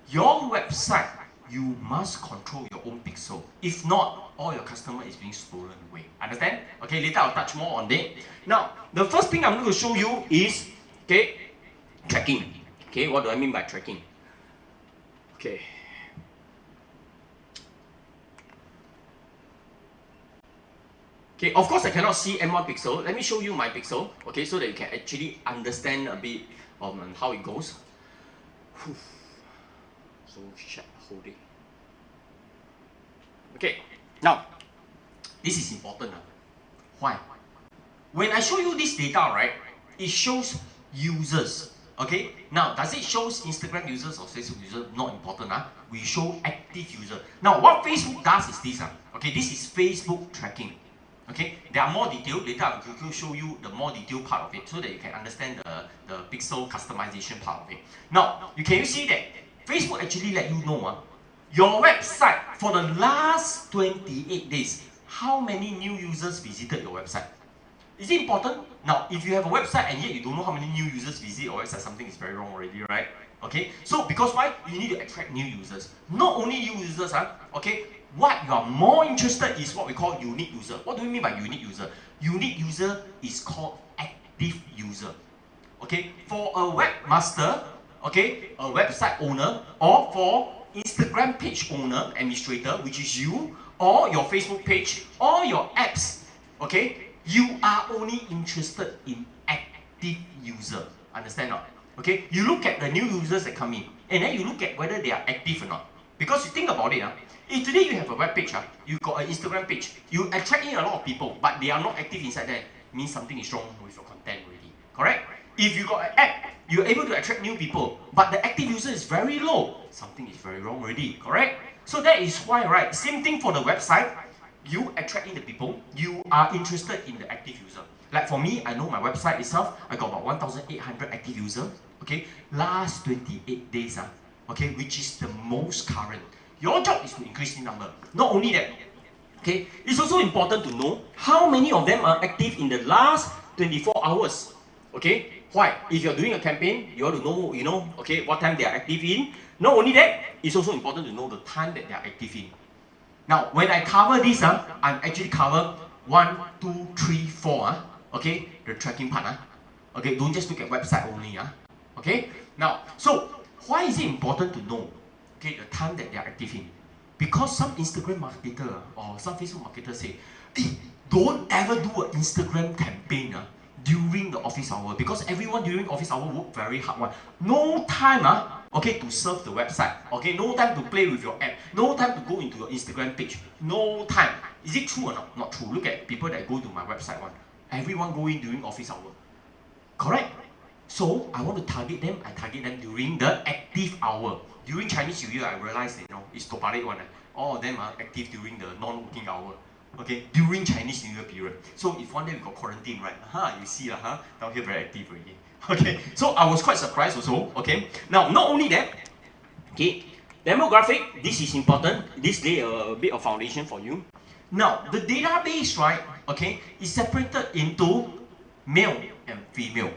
Your website, you must control your own pixel. If not, all your customer is being stolen away. Understand? Okay, later I'll touch more on that. Now, the first thing I'm going to show you is, okay, tracking. Okay, what do I mean by tracking? Okay. Okay, of course I cannot see M1 pixel. Let me show you my pixel, okay, so that you can actually understand a bit of how it goes. Whew. So shut, hold it. Okay, now, this is important. Why? When I show you this data, right, it shows users. Okay, now does it show Instagram users or Facebook users? Not important. We show active users. Now, what Facebook does is this. Okay, this is Facebook tracking. Okay, there are more details. Later I will show you the more detailed part of it so that you can understand the pixel customization part of it. Now, you can see that Facebook actually let you know your website for the last 28 days, how many new users visited your website. Is it important? Now, if you have a website and yet you don't know how many new users visit your website, something is very wrong already, right? Okay, so because why? You need to attract new users. Not only new users, okay, what you are more interested is what we call unique user. What do we mean by unique user? Unique user is called active user. Okay, for a webmaster, okay, a website owner, or for Instagram page owner, administrator, which is you, or your Facebook page, or your apps, okay, you are only interested in active user. Understand not? Okay, you look at the new users that come in, and then you look at whether they are active or not. Because you think about it, if today you have a web page, you got an Instagram page, you attract in a lot of people, but they are not active inside there, means something is wrong with your content already. Correct? If you got an app, you're able to attract new people, but the active user is very low, something is very wrong already. Correct? So that is why, right? Same thing for the website. You attract in the people, you are interested in the active user. Like for me, I know my website itself, I got about 1,800 active users. Okay, last 28 days, okay, which is the most current. Your job is to increase the number. Not only that, okay, it's also important to know how many of them are active in the last 24 hours. Okay, why? If you're doing a campaign, you want to know, okay, what time they are active in. Not only that, it's also important to know the time that they are active in. Now, when I cover this, I'm actually cover 1, 2, 3, 4, okay, the tracking part, okay, don't just look at website only, okay. Now, so why is it important to know, okay, the time that they are active in? Because some Instagram marketer or some Facebook marketer say, hey, don't ever do an Instagram campaign during the office hour, because everyone during office hour work very hard. No time, okay, to surf the website, okay, no time to play with your app, no time to go into your Instagram page, no time. Is it true or not? Not true. Look at people that go to my website everyone go in during office hour. Correct? So I want to target them. I target them during the active hour. During Chinese New Year, I realized it's topalik one. All of them are active during the non-working hour. Okay, during Chinese New Year period. So if one day we got quarantine, right? You see down here very active already. Okay, so I was quite surprised also. Okay, now not only that, okay, demographic, this is important. This lay a bit of foundation for you. Now the database, right? Okay, is separated into male and female.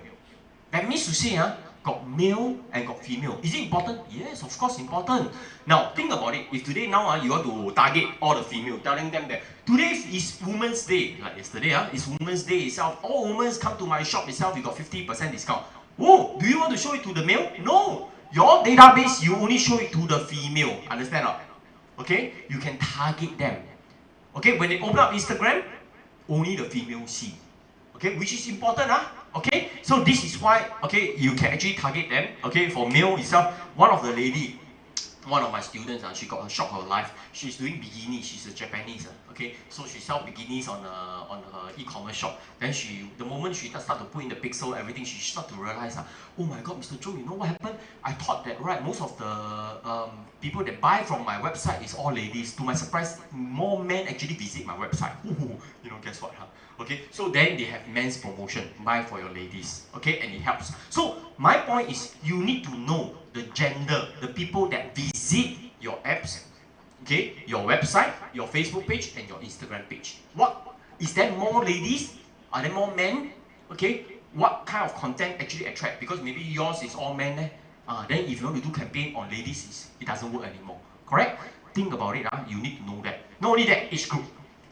That means to say, got male and got female. Is it important? Yes, of course important. Now, think about it. If today now you want to target all the female, telling them that today is Women's Day, like yesterday, it's Women's Day itself. All women come to my shop itself, you got 50% discount. Oh, do you want to show it to the male? No. Your database, you only show it to the female. Understand or not? Okay? You can target them. Okay? When they open up Instagram, only the female see. Okay? Which is important, Okay, so this is why, okay, you can actually target them. Okay, for male itself, one of my students, she got a shock of her life. She's doing bikini. She's a Japanese. Okay, so she sells bikinis on her e-commerce shop. Then the moment she start to put in the pixel, everything, she start to realize, oh my God, Mr. Joe, you know what happened? I thought that most of the people that buy from my website is all ladies. To my surprise, more men actually visit my website. Guess what? Okay, so then they have men's promotion, buy for your ladies, okay, and it helps. So my point is, you need to know the gender, the people that visit your apps, okay, your website, your Facebook page, and your Instagram page. What is there more ladies? Are there more men? Okay, what kind of content actually attract? Because maybe yours is all men. Then if you want to do campaign on ladies, it doesn't work anymore. Correct? Think about it. You need to know that. Not only that, age group.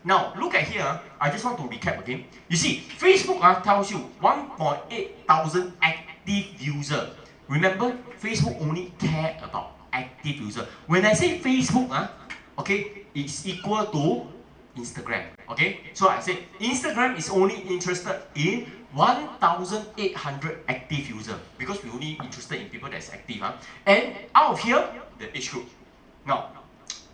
Now, look at here, I just want to recap again. You see, Facebook tells you 1.8 thousand active users. Remember, Facebook only care about active users. When I say Facebook, okay, it's equal to Instagram. Okay, so I say Instagram is only interested in 1,800 active users because we're only interested in people that's active. And out of here, the age group. Now,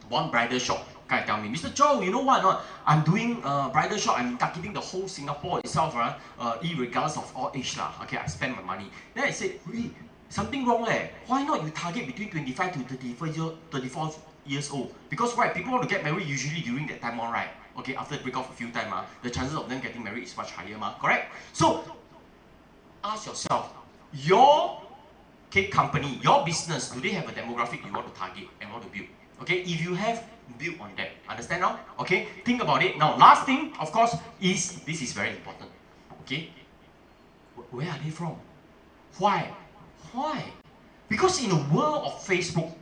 one bridal shop guy tell me, Mr. Joe, you know what? I'm doing bridal shop. I'm targeting the whole Singapore itself, irregardless of all age lah. Okay, I spend my money. Then I said, really, something wrong leh. Why not you target between 25 to 34 years old? Because right, people want to get married usually during that time on, right? Okay, after they break off a few times, the chances of them getting married is much higher, correct? So ask yourself, your company, your business, do they have a demographic you want to target and want to build? Okay, if you have, build on that. Understand now? Okay, think about it. Now, last thing, of course, is this is very important. Okay, where are they from? Why? Why? Because in the world of Facebook,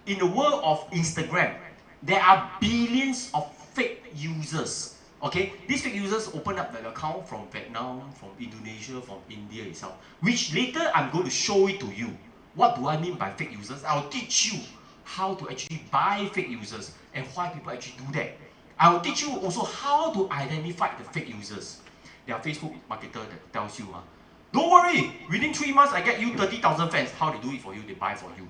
in the world of Instagram, there are billions of fake users. Okay, these fake users open up an account from Vietnam, from Indonesia, from India itself, which later I'm going to show it to you. What do I mean by fake users? I'll teach you how to actually buy fake users and why people actually do that. I will teach you also how to identify the fake users. There are Facebook marketer that tells you, don't worry, within 3 months I get you 30,000 fans. How they do it for you? They buy for you.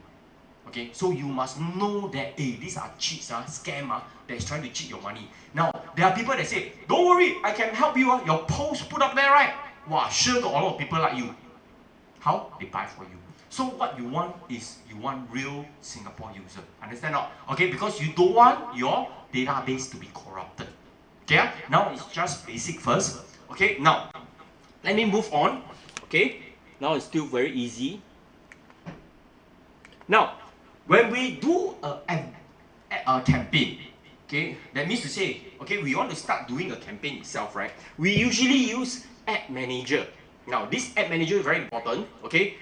Okay, so you must know that, hey, these are cheats, scam, that is trying to cheat your money. Now, there are people that say, don't worry, I can help you, your post put up there, right? Wow, sure got a lot of people like you. How? They buy for you. So what you want is, you want real Singapore user. Understand not? Okay, because you don't want your database to be corrupted. Okay, now it's just basic first. Okay, now, let me move on. Okay, now it's still very easy. Now, when we do a campaign, okay, that means to say, okay, we want to start doing a campaign itself, right? We usually use ad manager. Now, this ad manager is very important, okay?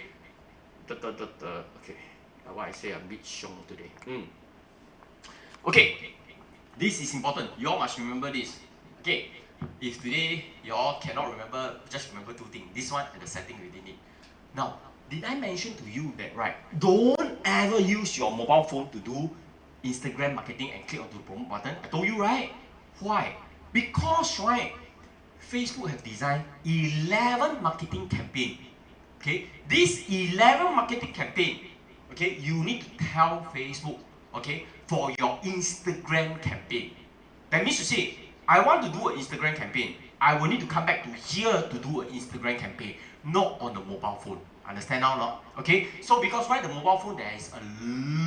Okay, what I say, I'm a bit strong today. Okay, this is important. You all must remember this. Okay, if today you all cannot remember, just remember 2 things. This one and the setting within it. Now, did I mention to you that, right, don't ever use your mobile phone to do Instagram marketing and click onto the promote button? I told you, right? Why? Because, right, Facebook have designed 11 marketing campaign. Okay, this 11 marketing campaign, okay, you need to tell Facebook, okay, for your Instagram campaign. That means to say, I want to do an Instagram campaign. I will need to come back to here to do an Instagram campaign, not on the mobile phone. Understand now, not? Okay, so because why the mobile phone, there is a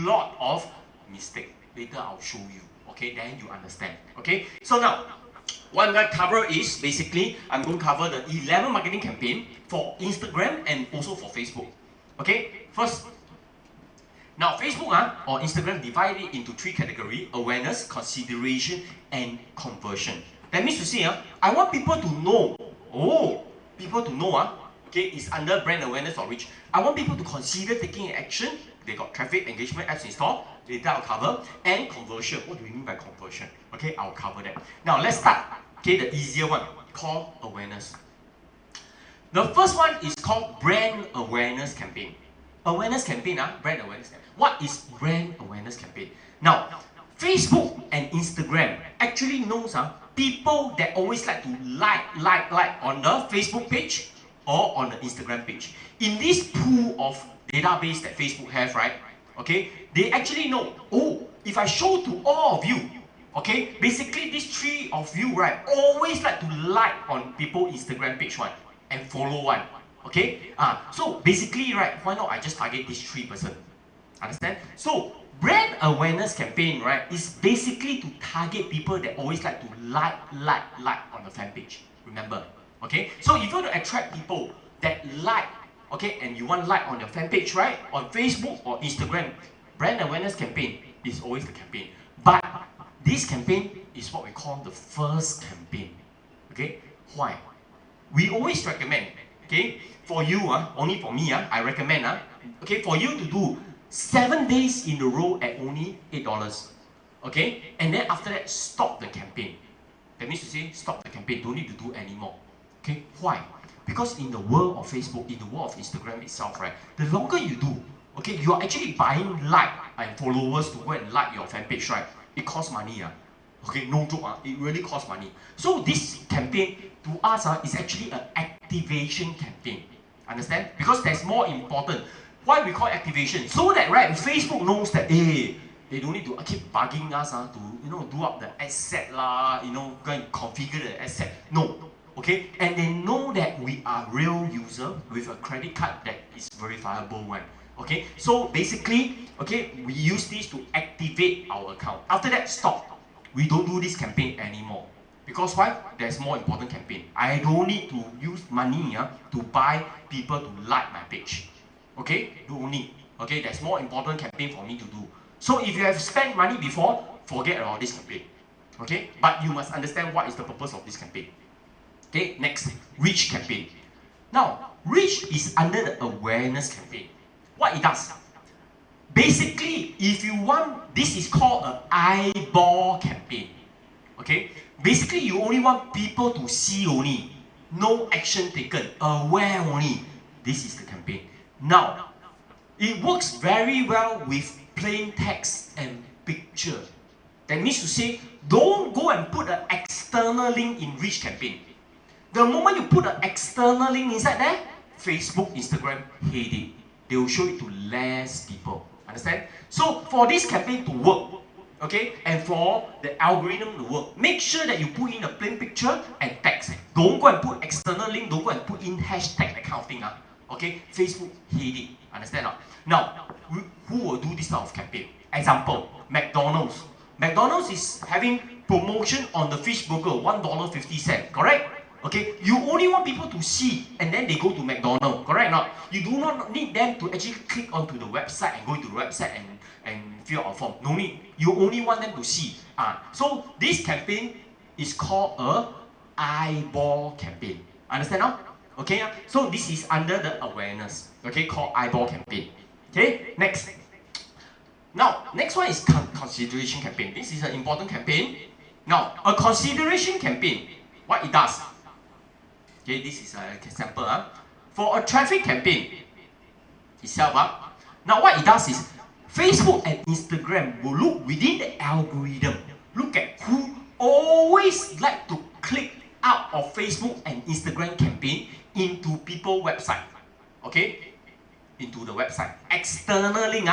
lot of mistake. Later I'll show you. Okay, then you understand. Okay, so now, what I'm going to cover is, basically, I'm going to cover the 11 marketing campaign for Instagram and also for Facebook. Okay, first, now Facebook or Instagram divide it into 3 categories: awareness, consideration, and conversion. That means to say, I want people to know, okay, it's under brand awareness or reach. I want people to consider taking action. They got traffic, engagement, apps installed. Later I'll cover. And conversion. What do we mean by conversion? Okay, I'll cover that. Now let's start. Okay, the easier one, called awareness. The first one is called brand awareness campaign. Awareness campaign, brand awareness campaign. What is brand awareness campaign? Now, Facebook and Instagram actually knows people that always like to like on the Facebook page or on the Instagram page. In this pool of database that Facebook have, right? Okay, they actually know, oh, if I show to all of you, okay, basically these 3 of you, right, always like to like on people Instagram page one and follow one. Okay, so basically, right, why not I just target these 3 person? Understand? So brand awareness campaign, right, is basically to target people that always like to like on the fan page. Remember, okay? So if you want to attract people that like, okay, and you want like on your fan page, right, on Facebook or Instagram, brand awareness campaign is always the campaign. But this campaign is what we call the first campaign. Okay, why? We always recommend, okay, for you, only for me, I recommend, okay, for you to do 7 days in a row at only $8. Okay, and then after that, stop the campaign. That means to say, stop the campaign, don't need to do anymore. Okay, why? Because in the world of Facebook, in the world of Instagram itself, right, the longer you do, okay, you are actually buying like and followers to go and like your fan page, right? It costs money, okay, no joke, it really costs money. So this campaign to us is actually an activation campaign. Understand? Because that's more important. Why we call activation? So that, right, Facebook knows that, hey, they don't need to keep bugging us to, do up the asset lah, go and configure the asset. No. Okay, and they know that we are real user with a credit card that is verifiable one. Okay, so basically, okay, we use this to activate our account. After that, stop. We don't do this campaign anymore. Because why? There's more important campaign. I don't need to use money to buy people to like my page. Okay, don't need. Okay, there's more important campaign for me to do. So if you have spent money before, forget about this campaign. Okay, but you must understand what is the purpose of this campaign. Okay, next, reach campaign. Now, reach is under the awareness campaign. What it does? Basically, if you want, this is called an eyeball campaign. Okay, basically you only want people to see only, no action taken, aware only. This is the campaign. Now, it works very well with plain text and picture. That means to say, don't go and put an external link in rich campaign. The moment you put an external link inside there, Facebook, Instagram hate it. They will show it to less people. Understand? So for this campaign to work, okay, and for the algorithm to work, make sure that you put in a plain picture and text. Don't go and put external link, don't go and put in hashtag, that kind of thing. Okay, Facebook hate it. Understand? Now, who will do this type of campaign? Example, McDonald's. McDonald's is having promotion on the fish burger, $1.50, correct? Okay, you only want people to see and then they go to McDonald's, correct or not? You do not need them to actually click onto the website and go into the website and fill out a form. No need. You only want them to see. So this campaign is called a eyeball campaign. Understand now? Okay, so this is under the awareness, okay, called eyeball campaign. Okay, next. Now, next one is consideration campaign. This is an important campaign. Now, a consideration campaign, what it does. Okay, this is a example. For a traffic campaign itself, now what it does is Facebook and Instagram will look within the algorithm. Look at who always like to click out of Facebook and Instagram campaign into people's website. Okay, into the website. External link,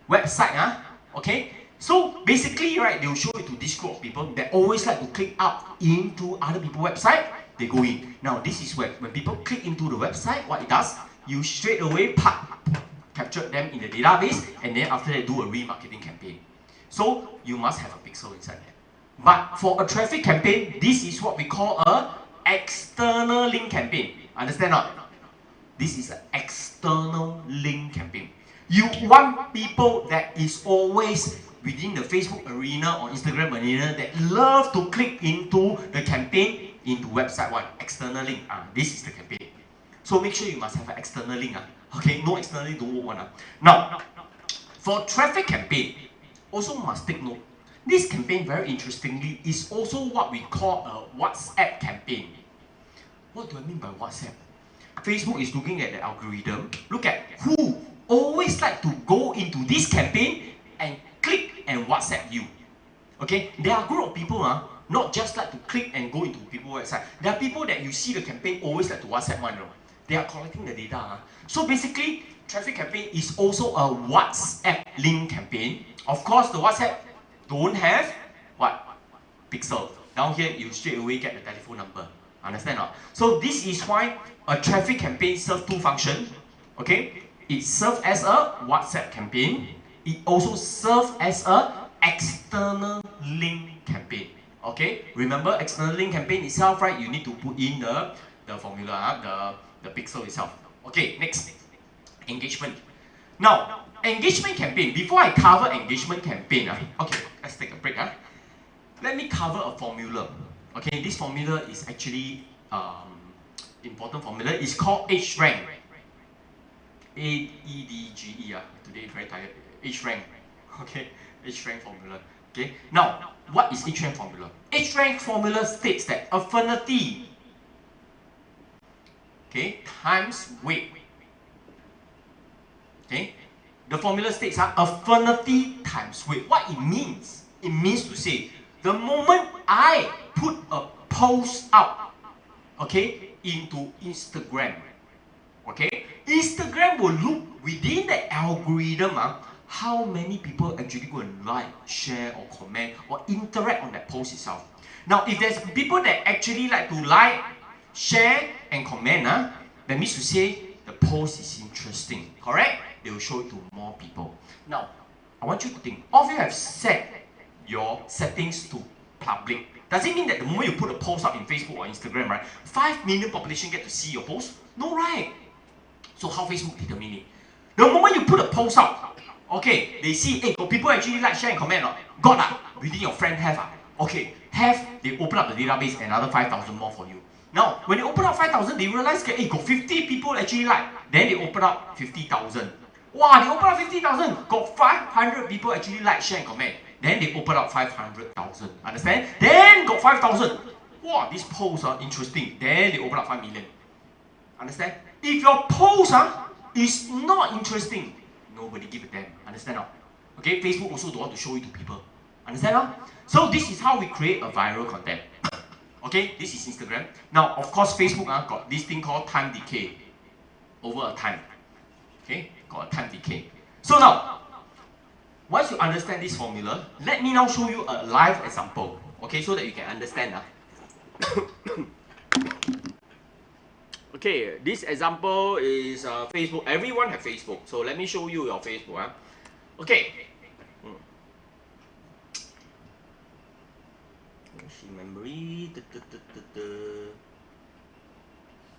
website, okay. So basically, right, they will show it to this group of people that always like to click out into other people's website. They go in. Now this is where when people click into the website, what it does, you straight away capture them in the database, and then after that do a remarketing campaign. So you must have a pixel inside there. But for a traffic campaign, this is what we call a external link campaign. Understand not? This is an external link campaign. You want people that is always within the Facebook arena or Instagram arena that love to click into the campaign into website one, external link. This is the campaign. So make sure you must have an external link. Okay, no external link, don't work one. Now, for traffic campaign, also must take note. This campaign, very interestingly, is also what we call a WhatsApp campaign. What do I mean by WhatsApp? Facebook is looking at the algorithm. Look at who always like to go into this campaign and click and WhatsApp you. Okay, there are a group of people not just like to click and go into people's website. There are people that you see the campaign always like to WhatsApp one. They are collecting the data. So basically, traffic campaign is also a WhatsApp link campaign. Of course, the WhatsApp don't have what? Pixel. Down here, you straight away get the telephone number. Understand not? So this is why a traffic campaign serves two functions. Okay, it serves as a WhatsApp campaign. It also serves as a external link campaign. Okay, remember external link campaign itself, right? You need to put in the formula, the pixel itself. Okay, next, engagement. Now, engagement campaign. Before I cover engagement campaign, okay, let's take a break. Let me cover a formula. Okay, this formula is actually important formula. It's called H rank. AEDGE. Today very tired. H rank. Okay, H rank formula. Okay, now what is H rank formula? H rank formula states that affinity, okay, times weight. Okay, the formula states affinity times weight. What it means? It means to say the moment I put a post out, okay, into Instagram, okay, Instagram will look within the algorithm how many people actually go and like, share or comment or interact on that post itself. Now, if there's people that actually like to like, share and comment, that means to say the post is interesting, correct? They will show it to more people. Now, I want you to think, all of you have set your settings to public. Does it mean that the moment you put a post up in Facebook or Instagram, right, 5 million population get to see your post? No, right? So how Facebook determine it? The moment you put a post up, okay, they see, hey, got people actually like, share and comment, got within your friend have, okay, have, they open up the database, another 5,000 more for you. Now, when they open up 5,000, they realize, hey, got 50 people actually like, then they open up 50,000. Wow, they open up 50,000, got 500 people actually like, share and comment. Then they open up 500,000, understand? Then got 5,000. Wow, this post are interesting. Then they open up 5 million. Understand? If your post is not interesting, nobody give a damn. Understand not? Okay, Facebook also don't want to show it to people. Understand? Huh? So this is how we create a viral content. Okay, this is Instagram. Now, of course, Facebook got this thing called time decay over a time. Okay, got a time decay. So now, once you understand this formula, let me now show you a live example. Okay, so that you can understand. Okay, this example is Facebook. Everyone have Facebook. So let me show you your Facebook. Okay. Let's see, memory.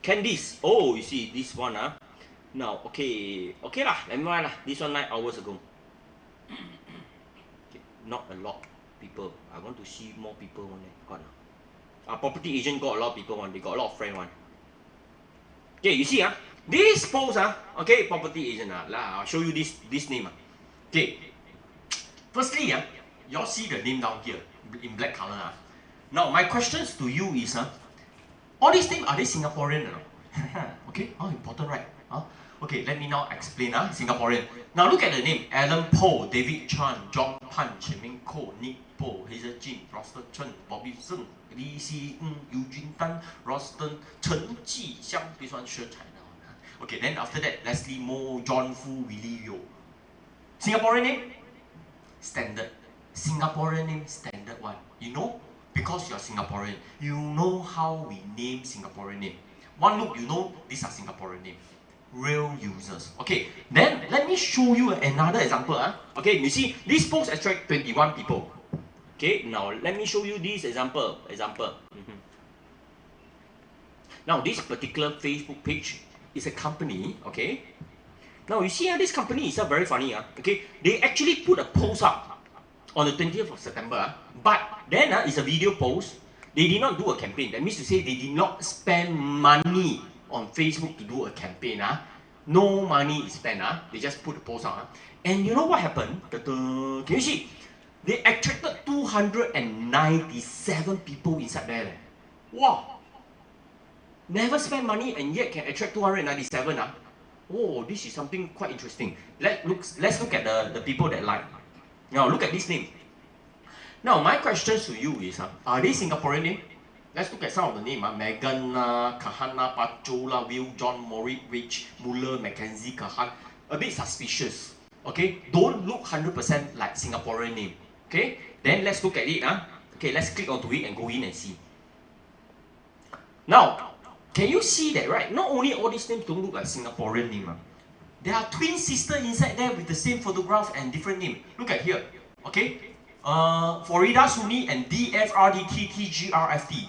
Candice. Oh, you see this one. Now, okay lah. Never mind lah. This one 9 hours ago. Okay, not a lot people. I want to see more people on there. Got property agent got a lot of people on. They got a lot of friends on. Okay, you see this post okay, property agent I'll show you this name Okay, firstly you all see the name down here in black color Now my questions to you is all these names, are they Singaporean or not? Okay, important, right? Okay, let me now explain Singaporean. Now look at the name: Alan Poe, David Chan, John Pan, Chen Ming Koh, Nick Poe, Hazel Jin, Roston Chen, Bobby Seng, Lee Si Ng, Eugene Tan, Roston, Chen Ji Xiang. This one sure China one. Okay, then after that, Leslie Mo, John Fu, Willie Yo. Singaporean name? Standard. Singaporean name, standard one. You know? Because you're Singaporean, you know how we name Singaporean name. One look, you know these are Singaporean name. Real users. Okay, then let me show you another example. Okay, you see, this post attract 21 people. Okay, now let me show you this example. Now, this particular Facebook page is a company. Okay, now you see, this company is very funny. Okay, they actually put a post up on the 20th of September, but then it's a video post. They did not do a campaign. That means to say they did not spend money on Facebook to do a campaign. No money is spent. They just put the post out. And you know what happened? Can you see? They attracted 297 people inside there. Wow! Never spend money and yet can attract 297. Oh, this is something quite interesting. Let's look at the people that like. Now look at this name. Now my question to you is, are they Singaporean name? Let's look at some of the name. Megan, Kahana, Pachola, Will, John, Maury, Rich, Muller, Mackenzie, Kahan. A bit suspicious. Okay, don't look 100% like Singaporean name. Okay, then let's look at it. Okay, let's click onto it and go in and see. Now, can you see that, right? Not only all these names don't look like Singaporean name. There are twin sisters inside there with the same photograph and different name. Look at here. Okay, Florida Suni and DFRDTTGRFT.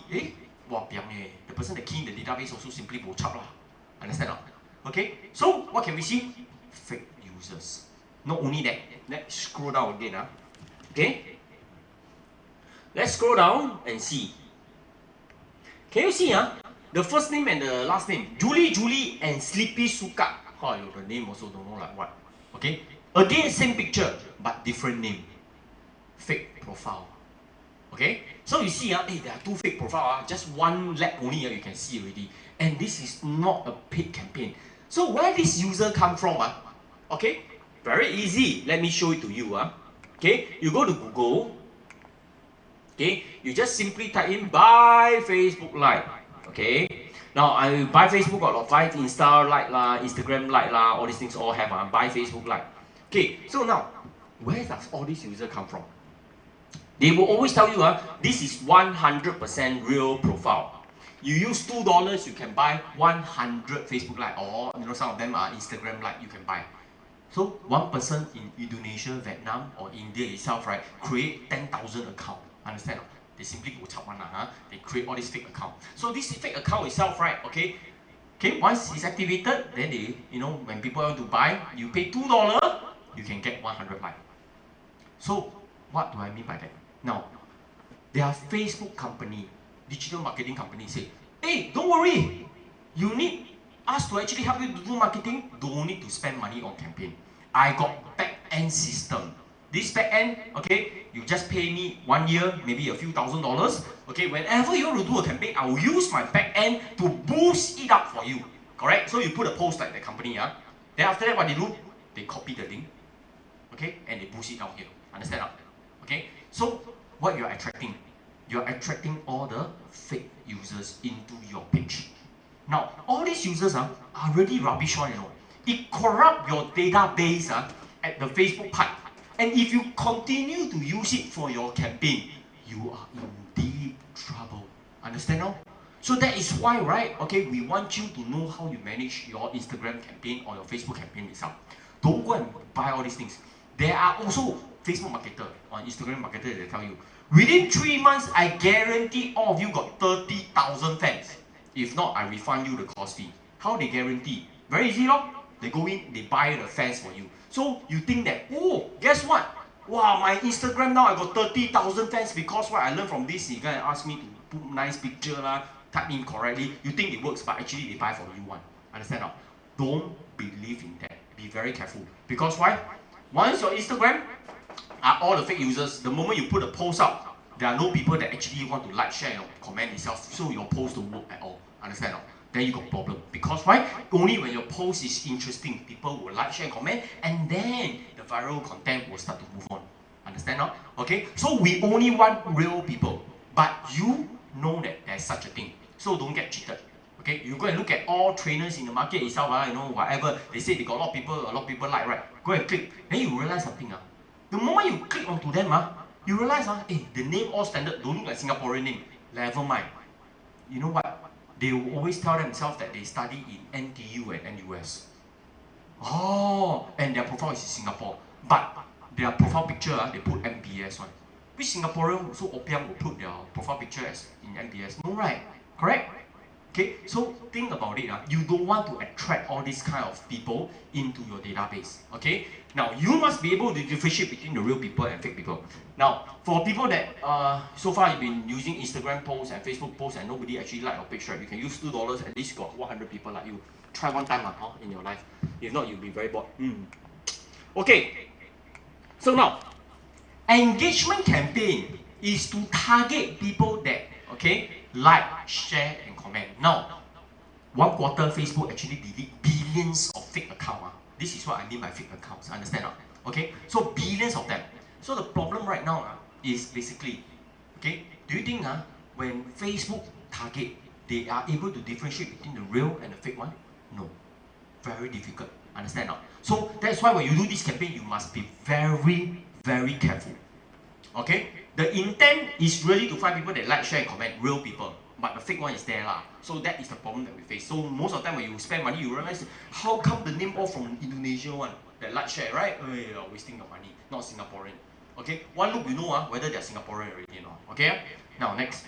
The person that key in the database also simply bo chap lah. Understand? Okay, so what can we see? Fake users. Not only that, let's scroll down again. Okay, let's scroll down and see. Can you see the first name and the last name? Julie and Sleepy Suka. Oh, the name also don't know like what. Okay, again same picture but different name. Fake profile. Okay, so you see, there are two fake profiles. Just one lap only you can see already. And this is not a paid campaign. So where this user come from? Okay, very easy. Let me show it to you. Okay, you go to Google. Okay, you just simply type in buy Facebook Live. Okay, now I buy Facebook got 5 Insta Lite lah, Instagram Lite lah, all these things all have buy Facebook Live. Okay, so now where does all these users come from? They will always tell you this is 100% real profile. You use $2, you can buy 100 Facebook Lite, or some of them are Instagram Lite you can buy. So one person in Indonesia, Vietnam, or India itself, right, create 10,000 accounts. Understand? They simply go chop one. They create all this fake account. So this fake account itself, right? Okay, once it's activated, then they, when people want to buy, you pay $2, you can get 100 likes. So what do I mean by that? Now, there are Facebook company, digital marketing company say, hey, don't worry, you need us to actually help you to do marketing, don't need to spend money on campaign. I got back-end system. This back-end, okay, you just pay me 1 year, maybe a few $1,000s. Okay, whenever you want to do a campaign, I will use my back-end to boost it up for you. Correct? So you put a post like the company, then after that, what they do? They copy the link, okay, and they boost it down here. Understand? Okay, so what you're attracting all the fake users into your page. Now, all these users are really rubbish one, you know. It corrupt your database at the Facebook part. And if you continue to use it for your campaign, you are in deep trouble. Understand now? So that is why, right, okay, we want you to know how you manage your Instagram campaign or your Facebook campaign itself. Don't go and buy all these things. There are also Facebook marketer or Instagram marketer that tell you, within 3 months, I guarantee all of you got 30,000 fans. If not, I refund you the cost fee. How they guarantee? Very easy, lor. They go in, they buy the fans for you. So you think that, oh, guess what? Wow, my Instagram now I got 30,000 fans because what I learned from this, you guys ask me to put nice picture lah, type in correctly. You think it works, but actually they buy for you one. Understand now? Don't believe in that. Be very careful. Because why? Once your Instagram are all the fake users, the moment you put a post up, there are no people that actually want to like, share, and comment itself, so your post don't work at all. Understand? No? Then you got problem. Because why? Only when your post is interesting, people will like, share, and comment, and then the viral content will start to move on. Understand? No? Okay? So we only want real people. But you know that there's such a thing. So don't get cheated. Okay? You go and look at all trainers in the market itself, you know, whatever. They say they got a lot of people like, right? Go and click. Then you realize something. The moment you click onto them, you realize, the name all standard, don't look like Singaporean name. Never mind. You know what? They will always tell themselves that they study in NTU and NUS. Oh, and their profile is in Singapore. But their profile picture, they put MBS one. Which Singaporean so opium will put their profile picture as in MBS? No, right? Correct? Okay, so think about it. You don't want to attract all these kind of people into your database. Okay, now you must be able to differentiate between the real people and fake people. Now, for people that so far you've been using Instagram posts and Facebook posts and nobody actually like your page, right? You can use $2, at least got 100 people like you. Try one time in your life. If not, you'll be very bored. Okay, so now, engagement campaign is to target people that, okay, like, share, and comment. Now, one quarter Facebook actually delete billions of fake accounts. This is what I mean by fake accounts. Understand? Okay, so billions of them. So the problem right now is basically, okay, do you think when Facebook target, they are able to differentiate between the real and the fake one? No, very difficult. Understand? So that's why when you do this campaign, you must be very, very careful. Okay, the intent is really to find people that like, share, and comment, real people. But the fake one is there lah. So that is the problem that we face. So most of the time when you spend money, you realize how come the name all from Indonesia one that like, share, right? You're wasting your money, not Singaporean. Okay, one look you know whether they're Singaporean already or not. Okay, now next,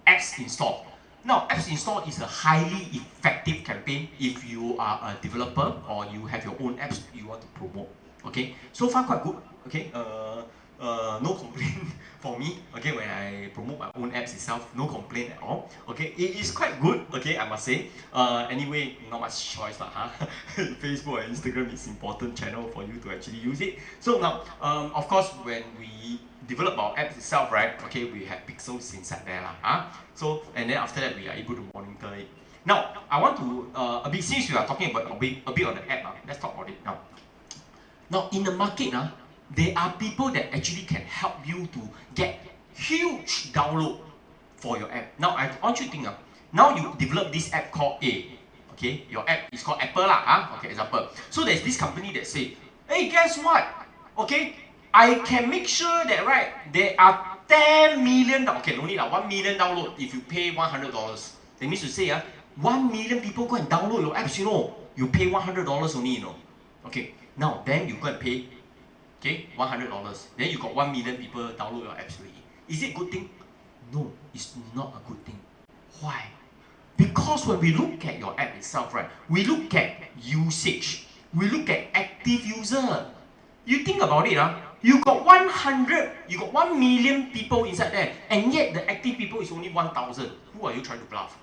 apps install. Now apps install is a highly effective campaign if you are a developer or you have your own apps you want to promote. Okay, so far quite good. Okay, no complaint for me. Okay, when I promote my own apps itself, no complaint at all. Okay, it is quite good. Okay, I must say. Anyway, not much choice lah. Facebook and Instagram is important channel for you to actually use it. So now, of course, when we develop our apps itself, right? Okay, we have pixels inside there lah. So and then after that, we are able to monitor it. Now, I want to since we are talking about a bit on the app, let's talk about it now. Now, in the market, there are people that actually can help you to get huge download for your app. Now, I want you to think, now you develop this app called A. Okay, your app is called Apple lah. Okay, example. So there's this company that say, hey, guess what? Okay, I can make sure that, right, there are 10 million, okay, no need 1 million download if you pay $100. That means to say, 1 million people go and download your apps, you know. You pay $100 only, you know. Okay, now then you go and pay, okay, $100. Then you got 1 million people download your apps already. Is it a good thing? No, it's not a good thing. Why? Because when we look at your app itself, right, we look at usage. We look at active user. You think about it, you got 1 million people inside there, and yet the active people is only 1,000. Who are you trying to bluff?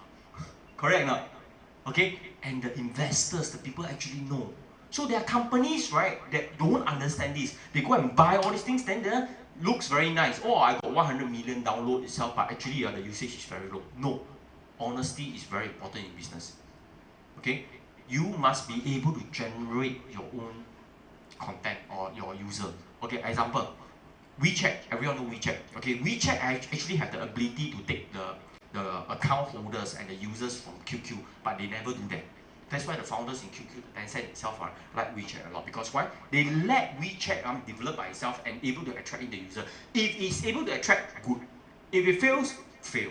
Correct or not? Okay, and the investors, the people actually know. So there are companies, right, that don't understand this. They go and buy all these things, then they looks very nice. Oh, I got 100 million download itself, but actually the usage is very low. No, honesty is very important in business. Okay, you must be able to generate your own content or your user. Okay, example, WeChat, everyone know WeChat. Okay, WeChat actually have the ability to take the account holders and the users from QQ, but they never do that. That's why the founders in QQ, Tencent itself, like WeChat a lot. Because why? They let WeChat develop by itself and able to attract in the user. If it's able to attract, good. If it fails, fail.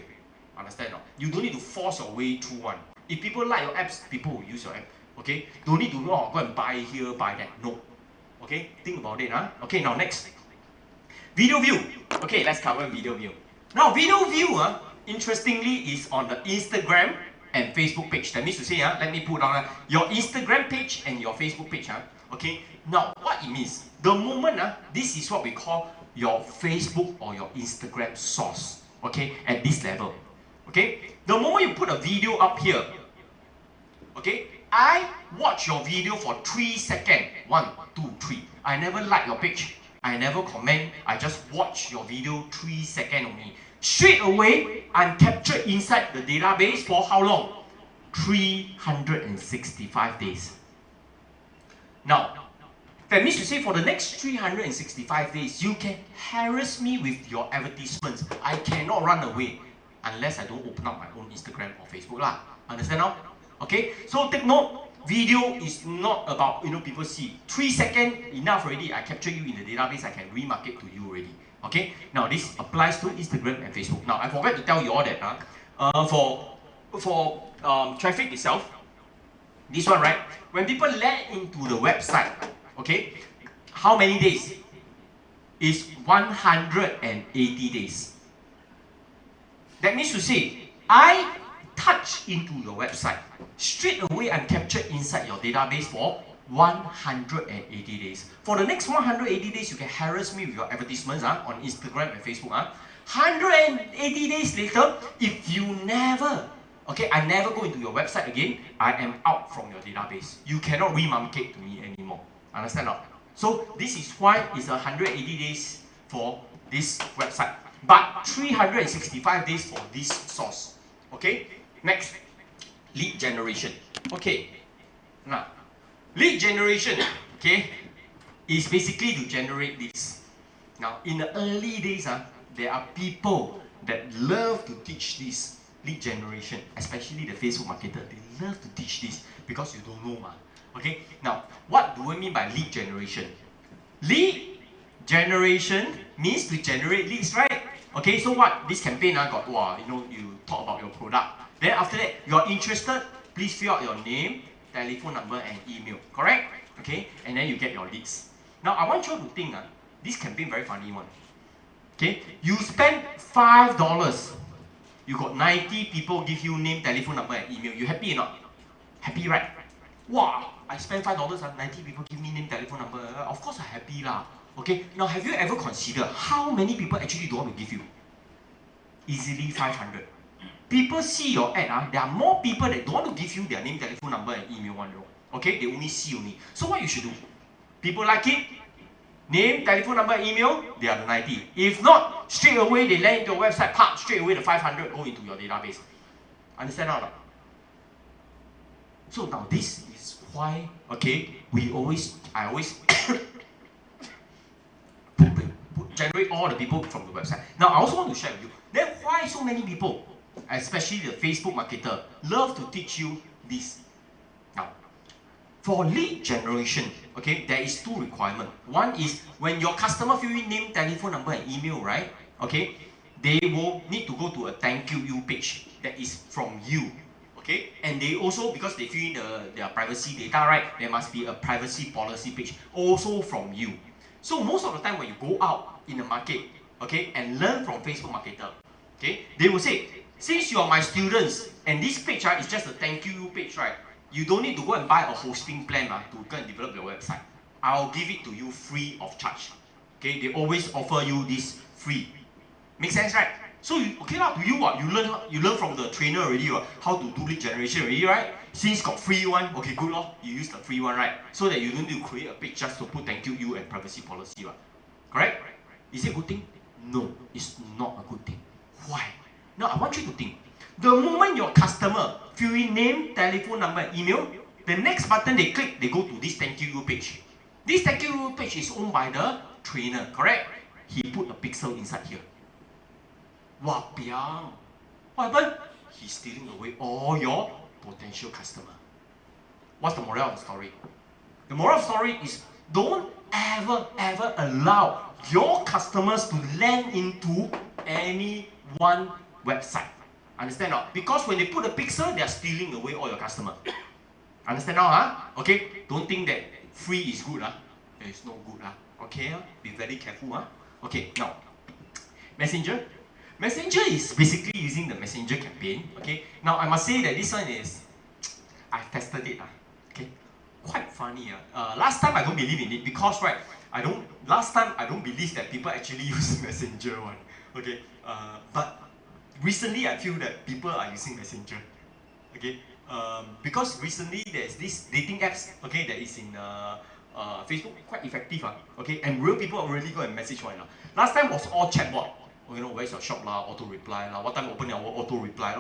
Understand or not? You don't need to force your way through one. If people like your apps, people will use your app. Okay? Don't need to go and buy here, buy that. No. Okay? Think about it. Okay, now next. Video view. Okay, let's cover video view. Now, video view, interestingly, is on the Instagram and Facebook page. That means to say, let me put on your Instagram page and your Facebook page. Okay, now what it means, the moment, this is what we call your Facebook or your Instagram source. Okay, at this level. Okay, the moment you put a video up here, okay, I watch your video for 3 seconds. 1, 2, 3. I never like your page. I never comment. I just watch your video 3 seconds only. Straight away, I'm captured inside the database for how long? 365 days. Now, that means to say for the next 365 days, you can harass me with your advertisements. I cannot run away unless I don't open up my own Instagram or Facebook lah. Understand now? Okay, so take note, video is not about, people see. 3 seconds, enough already. I capture you in the database, I can remarket to you already. Okay, now this applies to Instagram and Facebook. Now, I forgot to tell you all that for traffic itself, this one, right? When people land into the website, okay, how many days? Is 180 days. That means to say, I touch into your website. Straight away, I'm captured inside your database for 180 days. For the next 180 days, you can harass me with your advertisements on Instagram and Facebook. 180 days later, if you never, I never go into your website again, I am out from your database. You cannot remarket to me anymore. Understand or not? So this is why it's 180 days for this website, but 365 days for this source. Okay, next, lead generation. Okay, now lead generation, is basically to generate leads. Now, in the early days, there are people that love to teach this lead generation, especially the Facebook marketer. They love to teach this because you don't know. Okay, now, what do I mean by lead generation? Lead generation means to generate leads, right? Okay, so what? This campaign got, you talk about your product. Then after that, you're interested, please fill out your name, telephone number and email, correct? Okay, and then you get your leads. Now, I want you to think, this campaign very funny one. Okay, you spend $5, you got 90 people give you name, telephone number and email. You happy or not? Happy, right? Wow, I spend $5, 90 people give me name, telephone number. Of course I'm happy lah. Okay, now have you ever considered how many people actually don't want to give you? Easily 500. People see your ad, there are more people that don't want to give you their name, telephone number and email one. Okay, they only see only. So what you should do? People like it, name, telephone number, email, they are the 90. If not, straight away they land into your website, straight away the 500 go into your database. Understand or not? So now this is why, I always generate all the people from the website. Now I also want to share with you, then why so many people, especially the Facebook marketer, love to teach you this. Now, for lead generation, there is 2 requirements. One is when your customer fill in name, telephone number and email, right? They will need to go to a thank you page that is from you. And they also, because they fill in their privacy data, right? There must be a privacy policy page also from you. So most of the time when you go out in the market, and learn from Facebook marketer, they will say, since you are my students and this page is just a thank you page, right? You don't need to go and buy a hosting plan to go and develop your website. I'll give it to you free of charge. They always offer you this free. Make sense, right? So to you learn from the trainer already, how to do lead generation already, right? Since got free one, good lor, you use the free one, right? So that you don't need to create a page just to put thank you and privacy policy, correct? Is it a good thing? No, it's not a good thing. Why? Now I want you to think. The moment your customer fill in name, telephone number, email, the next button they click, they go to this thank you page. This thank you page is owned by the trainer, correct? He put a pixel inside here. Wah piang. What happened? He's stealing away all your potential customer. What's the moral of the story? The moral of the story is don't ever allow your customers to land into any one website. Understand now? Because when they put a pixel, they are stealing away all your customer. Understand now? Huh? Okay? Don't think that free is good. There is no good. Okay? Be very careful. Okay, now Messenger. Messenger is basically using the Messenger campaign. Okay? Now I must say that this one is I've tested it. Okay? Quite funny. Last time I don't believe in it because last time I don't believe that people actually use Messenger one. Okay? But recently I feel that people are using Messenger. Okay? Because recently there's this dating apps, okay, that is in Facebook, quite effective, okay, and real people really go and message one. Last time was all chatbot. Where's your shop auto reply what time open your auto reply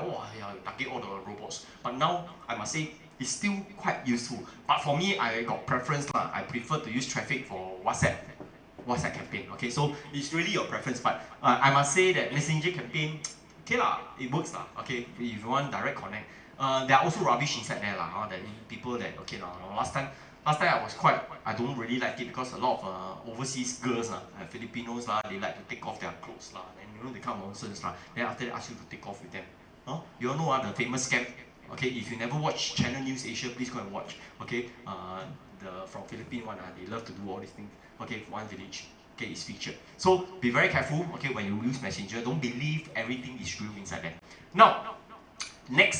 target all the robots. But now I must say it's still quite useful. But for me, I got preference I prefer to use traffic for WhatsApp campaign. Okay, so it's really your preference. But I must say that Messenger campaign, okay it works okay, if you want direct connect. There are also rubbish inside there that people that last time I don't really like it because a lot of overseas girls Filipinos they like to take off their clothes and they kind of nonsense then after they ask you to take off with them. You all know the famous scam. Okay, if you never watch Channel News Asia, please go and watch. Okay, from Philippine one they love to do all these things. Okay, one village. Okay, is featured. So be very careful. Okay, when you use Messenger, don't believe everything is real inside there. Now,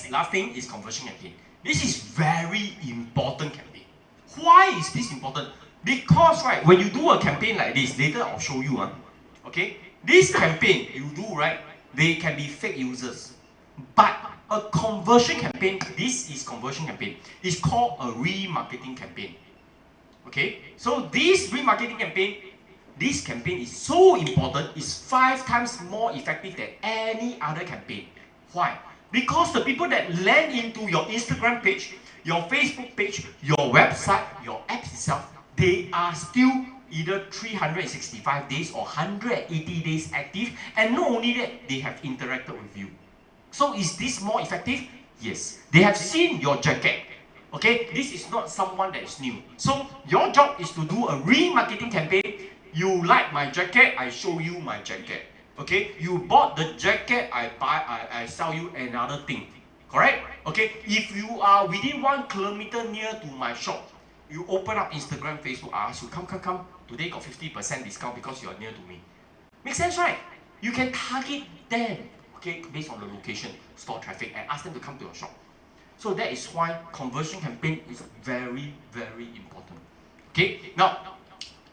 last thing is conversion campaign. This is very important campaign. Why is this important? Because when you do a campaign like this, later I'll show you. Okay, this campaign you do they can be fake users, but a conversion campaign. This is conversion campaign. It's called a remarketing campaign. Okay, so this remarketing campaign. This campaign is so important. It's 5 times more effective than any other campaign. Why? Because the people that land into your Instagram page, your Facebook page, your website, your apps itself, they are still either 365 days or 180 days active, and not only that, they have interacted with you. So is this more effective? Yes. They have seen your jacket. Okay, this is not someone that is new. So your job is to do a remarketing campaign. You like my jacket, I show you my jacket. Okay, you bought the jacket, I sell you another thing. Correct? Okay, if you are within 1 kilometer near to my shop, you open up Instagram, Facebook, I ask you, come. Today got 50% discount because you are near to me. Make sense, right? You can target them, okay, based on the location, store traffic, and ask them to come to your shop. So that is why conversion campaign is very, very important. Okay, now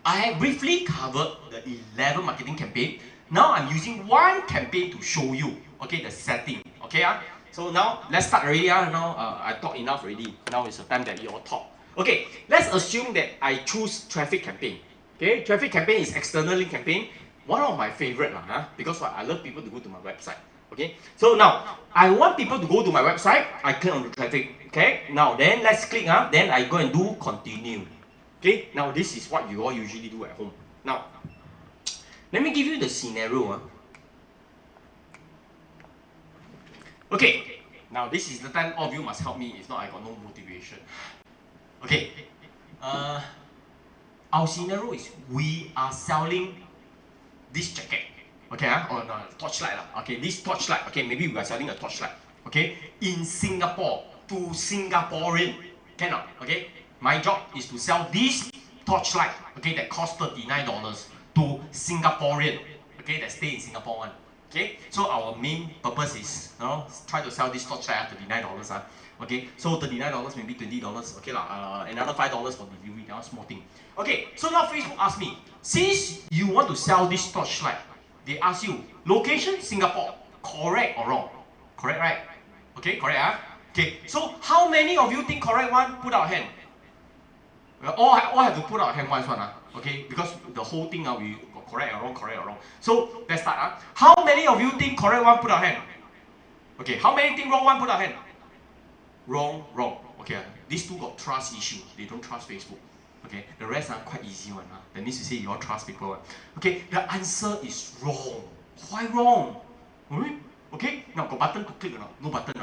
I have briefly covered the 11 marketing campaign. Now I'm using one campaign to show you, okay, the setting. Okay, so now let's start already. Now I talked enough already. Now is the time that you all talk. Okay, let's assume that I choose traffic campaign. Okay, traffic campaign is external link campaign. One of my favorite because I love people to go to my website. Okay, so now I want people to go to my website. I click on the traffic. Okay, now then let's click. Then I go and do continue. Okay, now this is what you all usually do at home. Now, let me give you the scenario. Okay, now this is the time all of you must help me. If not, I got no motivation. Okay, our scenario is we are selling this jacket. Okay, or no, torchlight. Okay, this torchlight. Okay, maybe we are selling a torchlight. Okay, in Singapore to Singaporean. Cannot. Okay, my job is to sell this torchlight. Okay, that costs $39 to Singaporean. Okay, that stay in Singapore one. Okay, so our main purpose is try to sell this torchlight at $39. Okay, so $39 maybe $20. Okay another $5 for delivery. That one small thing. Okay, so now Facebook asked me, since you want to sell this torchlight, they ask you location Singapore, correct or wrong? Correct, right? Okay, correct. Okay, so how many of you think correct one? Put out hand. All have to put out hand once one. Okay, because the whole thing we got correct or wrong. So let's start. How many of you think correct one? Put out hand. Okay, how many think wrong one? Put out hand. Wrong. Okay, these two got trust issue. They don't trust Facebook. Okay, the rest are quite easy one. That means to say you all trust people. Okay, the answer is wrong. Why wrong? Okay, now got button to click or not? No button.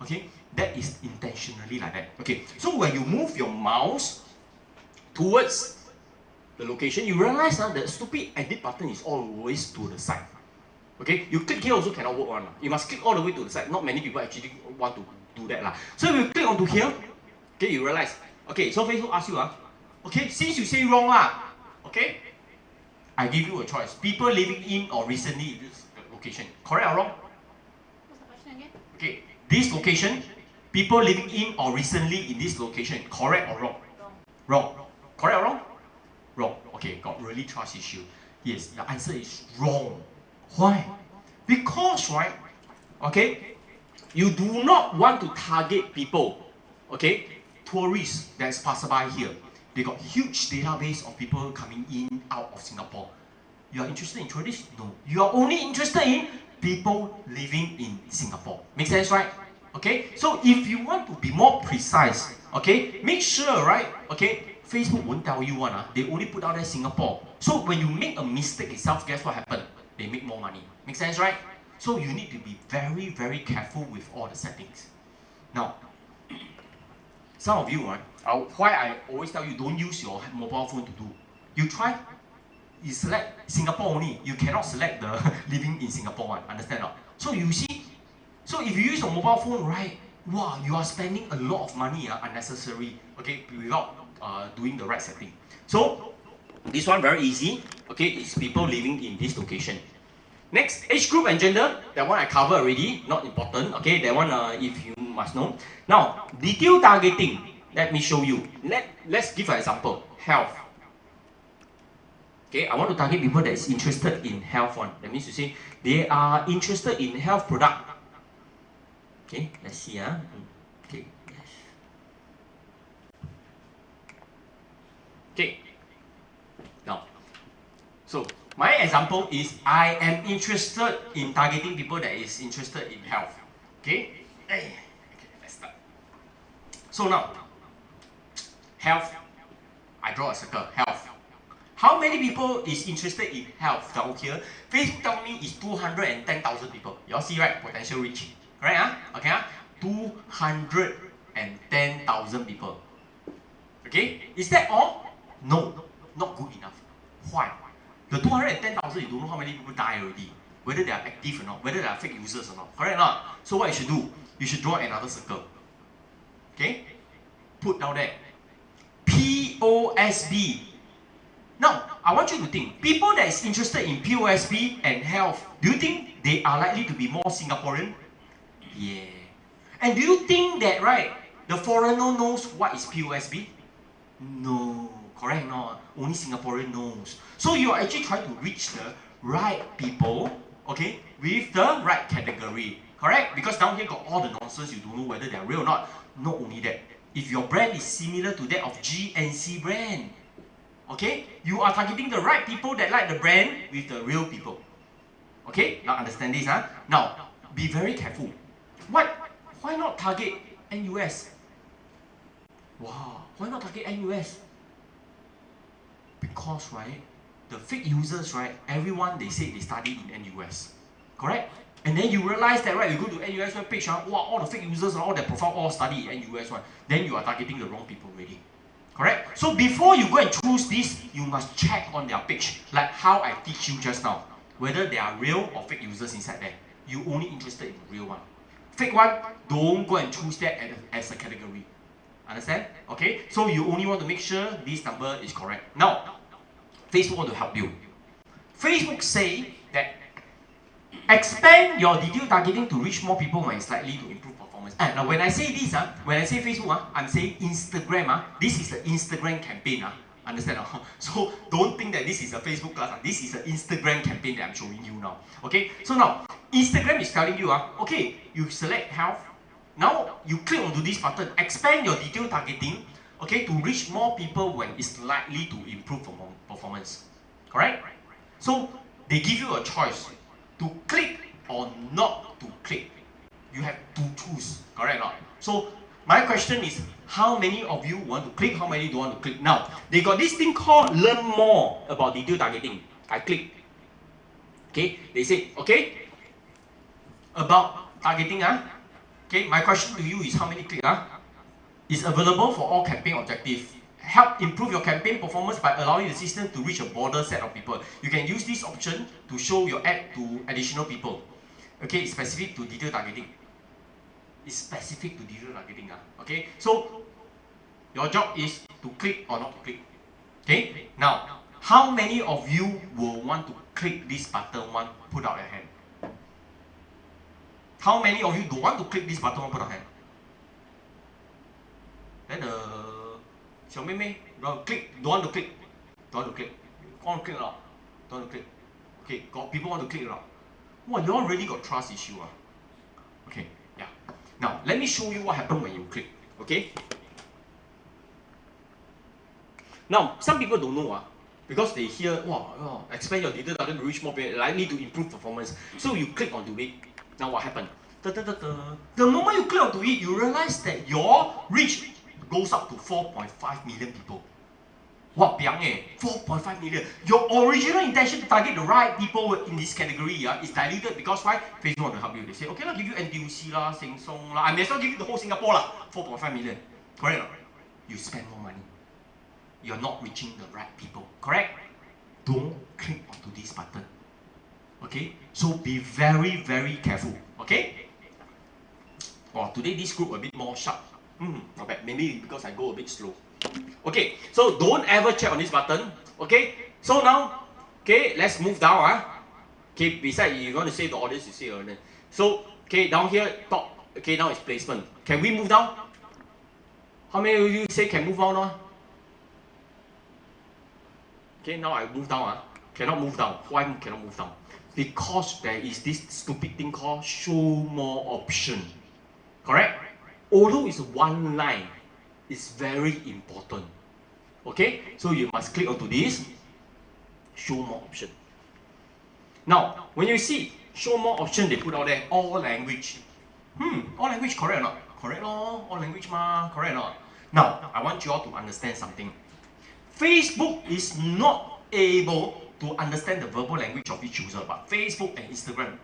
Okay, that is intentionally like that. Okay, so when you move your mouse towards the location, you realize the stupid edit button is always to the side. Okay, you click here also cannot work one. You must click all the way to the side. Not many people actually want to do that lah. So if you click onto here, okay, you realize. Okay, so Facebook asks you okay, since you say wrong okay, I give you a choice. People living in or recently in this location, correct or wrong? What's the question again? Okay, this location, people living in or recently in this location, correct or wrong? Wrong. Wrong. Correct or wrong? Wrong. Okay, got really trust issue. Yes, the answer is wrong. Why? Because, right, okay, you do not want to target people, okay, tourists that's passerby here. They got huge database of people coming in, out of Singapore. You are interested in tourists? No. You are only interested in people living in Singapore. Make sense, right? Okay, so if you want to be more precise, okay, make sure, right, okay, Facebook won't tell you one, they only put out there Singapore. So when you make a mistake itself, guess what happened? They make more money. Make sense, right? So you need to be very, very careful with all the settings. Now, some of you, why I always tell you don't use your mobile phone to do. You try, you select Singapore only. You cannot select the living in Singapore one. Understand not? So you see, so if you use your mobile phone, right, wow, you are spending a lot of money unnecessary, okay, without doing the right setting. So this one very easy, okay, it's people living in this location. Next, age group and gender, that one I cover already, not important, okay, that one if you must know. Now, detail targeting, let me show you. Let's give an example, health. Okay, I want to target people that is interested in health one. That means to say, they are interested in health product. Okay, let's see. Okay, yes. Okay, now, so my example is I am interested in targeting people that is interested in health. Okay, okay, let's start. So now, health, I draw a circle, health. How many people is interested in health down here? Facebook tell me is 210,000 people. You all see, right? Potential reach. Correct? Okay? 210,000 people. Okay? Is that all? No, not good enough. Why? The 210,000, you don't know how many people die already. Whether they are active or not, whether they are fake users or not. Correct or not? So what you should do? You should draw another circle. Okay? Put down there. POSB. Now, I want you to think, people that is interested in POSB and health, do you think they are likely to be more Singaporean? Yeah. And do you think that, right, the foreigner knows what is POSB? No. Correct or not? Only Singaporean knows. So you are actually trying to reach the right people, okay, with the right category. Correct? Because down here got all the nonsense, you don't know whether they're real or not. Not only that, if your brand is similar to that of GNC brand, okay, you are targeting the right people that like the brand with the real people. Okay, now understand this, Now, be very careful. Why not target NUS? Wow, why not target NUS? Because, right, the fake users, right, everyone they say they study in NUS. Correct? And then you realize that, right, you go to NUS webpage, wow, all the fake users and all their profile all study in NUS one. Then you are targeting the wrong people already. Correct? So before you go and choose this, you must check on their page, like how I teach you just now, whether they are real or fake users inside there. You only interested in the real one. Fake one, don't go and choose that as a category. Understand? Okay? So you only want to make sure this number is correct. Now, Facebook want to help you. Facebook say that expand your detail targeting to reach more people when it's likely to improve performance. Now when I say this, when I say Facebook, I'm saying Instagram. This is the Instagram campaign. Understand? So don't think that this is a Facebook class. This is an Instagram campaign that I'm showing you now. Okay? So now, Instagram is telling you, okay, you select health. Now you click onto this button, expand your detail targeting, okay, to reach more people when it's likely to improve performance. Correct? So they give you a choice to click or not to click. You have to choose. Correct or not? So my question is, how many of you want to click, how many don't want to click? Now, they got this thing called learn more about detailed targeting. I click. Okay, they say, okay, about targeting, okay, my question to you is how many click, is available for all campaign objectives. Help improve your campaign performance by allowing the system to reach a broader set of people. You can use this option to show your ad to additional people. Okay, it's specific to detailed targeting. It's specific to detailed targeting. Okay, so your job is to click or not to click. Okay, now, how many of you will want to click this button one? Put out your hand. How many of you don't want to click this button one? Put out your hand. Then the 小妹妹 don't click, don't want to click, don't want to click. Want to click or not? Don't want to click. Okay, got people want to click or not? Wow, you all really got trust issue. Okay, yeah. Now let me show you what happens when you click. Okay. Now some people don't know because they hear, wow, expand your data to reach more people, likely to improve performance. So you click onto it. Now what happened? The moment you click onto it, you realize that your reach goes up to 4.5 million people. What 4.5 million. Your original intention to target the right people in this category is diluted because why? Facebook want to help you. They say, okay, I'll give you NTUC lah, Sheng Siong lah. I may as well give you the whole Singapore lah. 4.5 million. Correct or not? You spend more money. You're not reaching the right people. Correct? Don't click onto this button. Okay? So be very, very careful. Okay? Today this group a bit more sharp. Not bad. Maybe because I go a bit slow. Okay, so don't ever check on this button. Okay, so now, okay, let's move down. Okay, besides you want to say the audience, you say audience. So, okay, down here, top. Okay, now it's placement. Can we move down? How many of you say can move down now? Okay, now I move down. Cannot move down. Why cannot move down? Because there is this stupid thing called show more option. Correct? Although it's one line, it's very important. Okay, so you must click onto this, show more option. Now, when you see show more option, they put out there all language. All language correct or not? Correct lor, all language ma, correct or not? Now, I want you all to understand something. Facebook is not able to understand the verbal language of each user, but Facebook and Instagram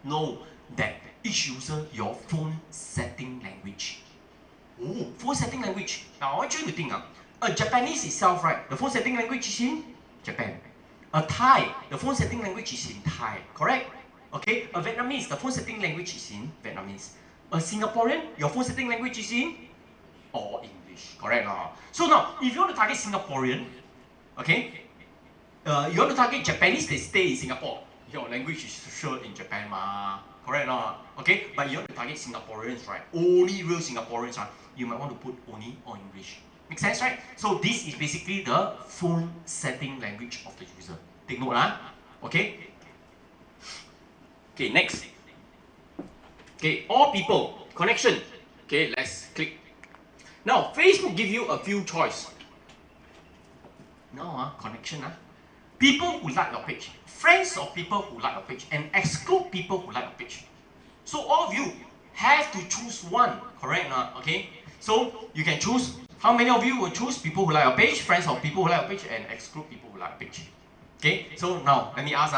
know that each user your phone setting language. Oh, phone setting language. Now I want you to think a Japanese itself, right? The phone setting language is in Japan. A Thai, the phone setting language is in Thai, correct? Okay, a Vietnamese, the phone setting language is in Vietnamese. A Singaporean, your phone setting language is in all English, correct? So now, if you want to target Singaporean, okay, you want to target Japanese, they stay in Singapore. Your language is sure in Japan, correct? Okay, but you want to target Singaporeans, right? Only real Singaporeans, you might want to put only all English. Make sense, right? So this is basically the phone setting language of the user. Take note, okay? Okay, next. Okay, all people, connection. Okay, let's click. Now, Facebook give you a few choice. Now, connection, people who like your page, friends of people who like your page, and exclude people who like your page. So all of you have to choose one, correct? Okay, so you can choose. How many of you will choose people who like your page, friends of people who like your page, and exclude people who like your page? Okay, so now let me ask,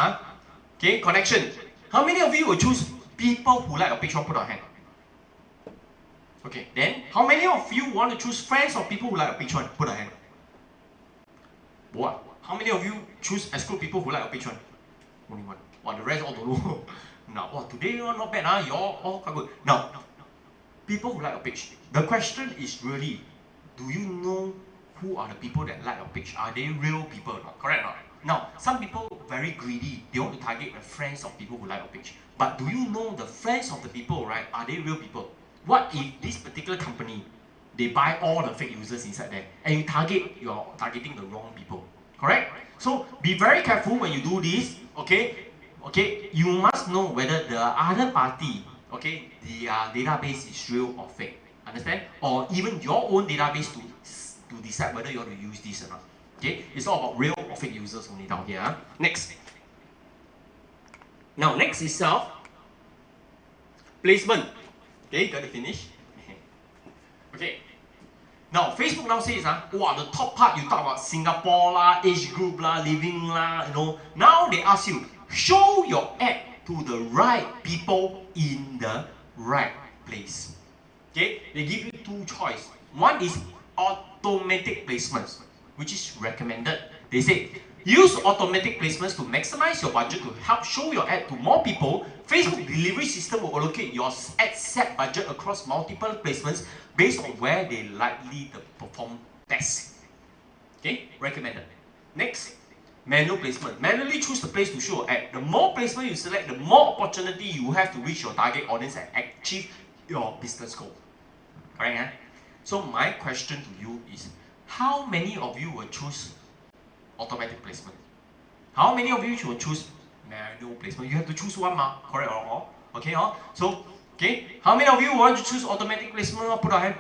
okay, connection. How many of you will choose people who like your page? Put your hand. Okay, then how many of you want to choose friends of people who like your page? Put your hand. What? How many of you choose exclude people who like your page? Only one. The rest all don't know. Now, today not bad, you all quite good. Now, people who like your page. The question is really, do you know who are the people that like your page? Are they real people or not? Correct or not? Now, some people very greedy. They want to target the friends of people who like your page. But do you know the friends of the people, right? Are they real people? What if this particular company, they buy all the fake users inside there, and you're targeting the wrong people? Correct? So be very careful when you do this, okay? Okay, you must know whether the other party, okay, their database is real or fake. Understand? Or even your own database to decide whether you want to use this or not. Okay, it's all about real or fake users only down here. Next. Now, next itself, placement. Okay, got to finish. Okay. Now, Facebook now says, wow, the top part you talk about Singapore lah, age group lah, living lah, you know. Now they ask you, show your ad to the right people in the right place. Okay, they give you two choices. One is automatic placements, which is recommended. They say, use automatic placements to maximize your budget to help show your ad to more people. Facebook delivery system will allocate your ad set budget across multiple placements based on where they likely to perform best. Okay, recommended. Next, manual placement. Manually choose the place to show your ad. The more placement you select, the more opportunity you have to reach your target audience and achieve your business goal. Correct? Eh? So my question to you is, how many of you will choose automatic placement? How many of you should choose manual placement? You have to choose one, correct or wrong? Okay, so, okay, how many of you want to choose automatic placement? Put a hand.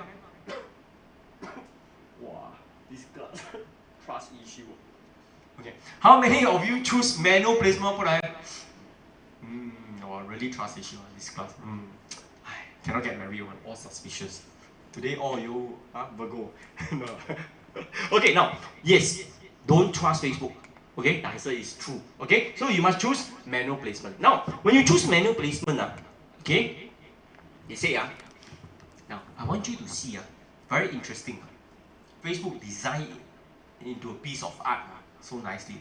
Wow, this class, trust issue. Okay, how many of you choose manual placement? Put a hand. Really trust issue this class. Cannot get married one, all suspicious. Today all you, Virgo. No. Okay, now, yes, don't trust Facebook. Okay, the answer is true. Okay, so you must choose manual placement. Now, when you choose manual placement, okay, they say, now I want you to see, very interesting. Facebook designed it into a piece of art so nicely.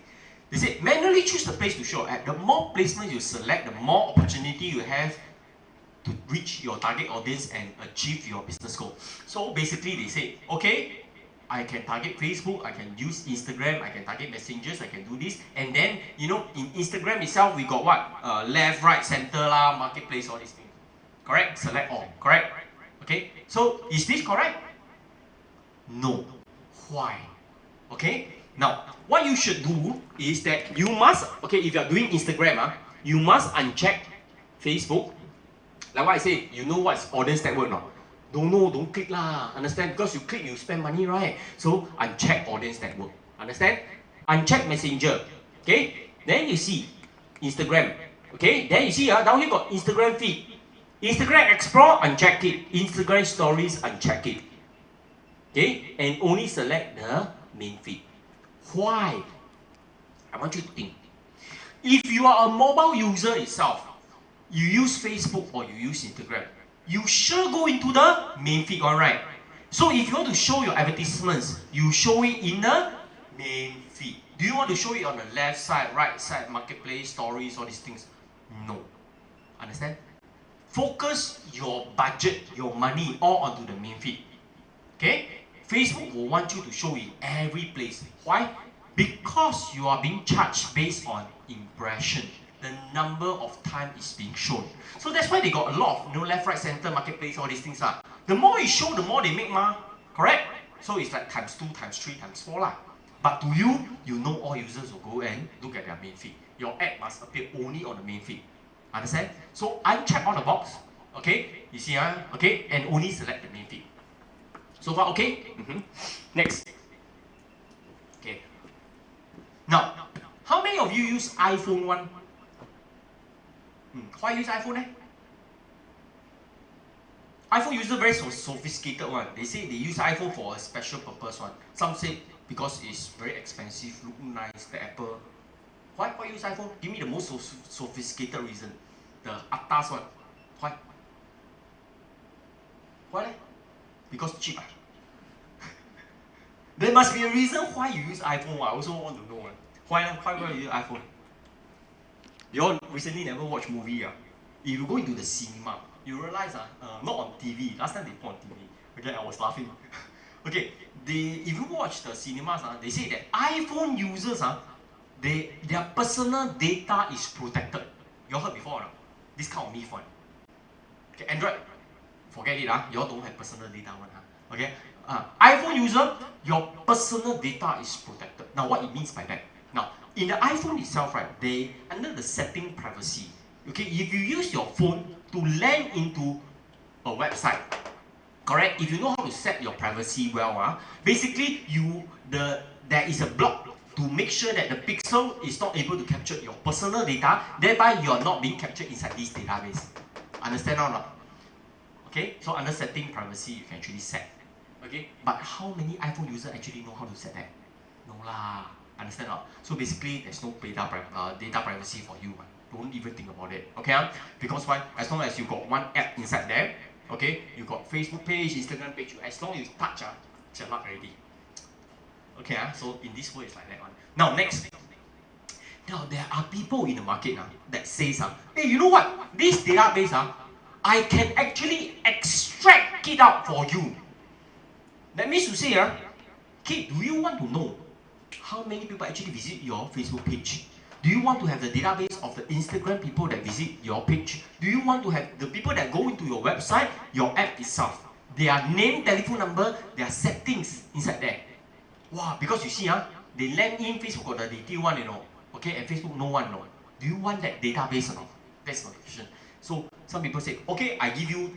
They say, manually choose the place to show ad. The more placement you select, the more opportunity you have to reach your target audience and achieve your business goal. So basically, they say, okay, I can target Facebook, I can use Instagram, I can target messengers, I can do this. And then, you know, in Instagram itself, we got what? Left, right, center, marketplace, all these things. Correct? Select all. Correct? Okay? So, is this correct? No. Why? Okay? Now, what you should do is that you must, okay, if you are doing Instagram, you must uncheck Facebook. Like what I say, you know what's audience network now? Don't know, don't click lah. Understand? Because you click, you spend money, right? So uncheck audience network. Understand? Uncheck messenger. Okay? Then you see Instagram. Okay? Then you see down here got Instagram feed. Instagram explore, uncheck it. Instagram stories, uncheck it. Okay? And only select the main feed. Why? I want you to think. If you are a mobile user itself, you use Facebook or you use Instagram, you sure go into the main feed, alright? So if you want to show your advertisements, you show it in the main feed. Do you want to show it on the left side, right side, marketplace, stories, all these things? No. Understand? Focus your budget, your money all onto the main feed. Okay? Facebook will want you to show in every place. Why? Because you are being charged based on impression. The number of time is being shown. So that's why they got a lot of left, right, center, marketplace, all these things. The more you show, the more they make, correct? So it's like times 2, times 3, times 4 . But to you, you know all users will go and look at their main feed. Your ad must appear only on the main feed. Understand? So uncheck all the box. Okay? You see, okay? And only select the main feed. So far, okay? Next. Okay. Now, how many of you use iPhone 1? Why use iPhone? iPhone user very sophisticated one. They say they use iPhone for a special purpose one. Some say because it's very expensive, look nice, the Apple. Why use iPhone? Give me the most sophisticated reason. The atas one. Why? Why? Because cheap. There must be a reason why you use iPhone. I also want to know. Why you use iPhone? You all recently never watch movie. If you go into the cinema, you realize not on TV. Last time they put on TV. Okay, I was laughing. Okay, if you watch the cinemas, they say that iPhone users, their personal data is protected. You all heard before, this kind of myth one. Okay, Android, forget it. You all don't have personal data one. Okay, iPhone user, your personal data is protected. Now, what it means by that? Now, in the iPhone itself, right, they under the setting privacy. Okay, if you use your phone to land into a website, correct? If you know how to set your privacy well, basically there is a block to make sure that the pixel is not able to capture your personal data, thereby you are not being captured inside this database. Understand or not? Okay, so under setting privacy, you can actually set. Okay, but how many iPhone users actually know how to set that? No lah, understand not? So basically, there's no data privacy for you. Don't even think about it. Okay, because why? As long as you got one app inside there, okay, you got Facebook page, Instagram page. As long as you touch, jialat already. Okay, so in this way, it's like that one. Now next. Now there are people in the market that says, hey, you know what? This database, I can actually extract it out for you. That means to say, okay, do you want to know how many people actually visit your Facebook page? Do you want to have the database of the Instagram people that visit your page? Do you want to have the people that go into your website, your app itself? Their name, telephone number, their settings inside there. Wow, because you see, they land in Facebook got the detail one, okay, and Facebook no one, Do you want that database or not? That's the question. So some people say, okay, I give you,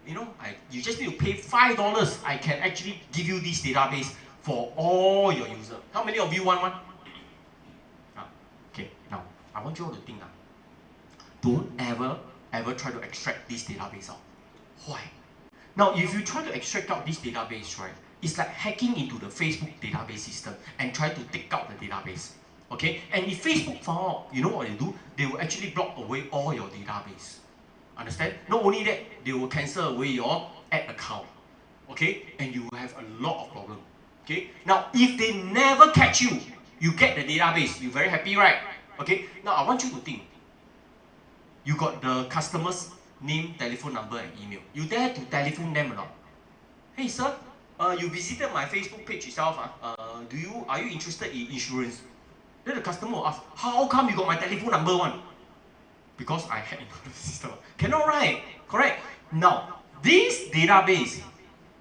you just need to pay $5. I can actually give you this database for all your users. How many of you want one? Okay, now I want you all to think, don't ever try to extract this database out. Why? Now, if you try to extract out this database, right, it's like hacking into the Facebook database system and try to take out the database. Okay, and if Facebook found out, you know what they do? They will actually block away all your database. Understand? Not only that, they will cancel away your ad account. Okay, and you will have a lot of problems. Okay, now if they never catch you, you get the database. You're very happy, right? Okay, now I want you to think. You got the customer's name, telephone number, and email. You dare to telephone them or not? Hey, sir, you visited my Facebook page itself. Are you interested in insurance? Then the customer will ask, how come you got my telephone number one? Because I had into the system. Cannot, right? Correct. Now, this database,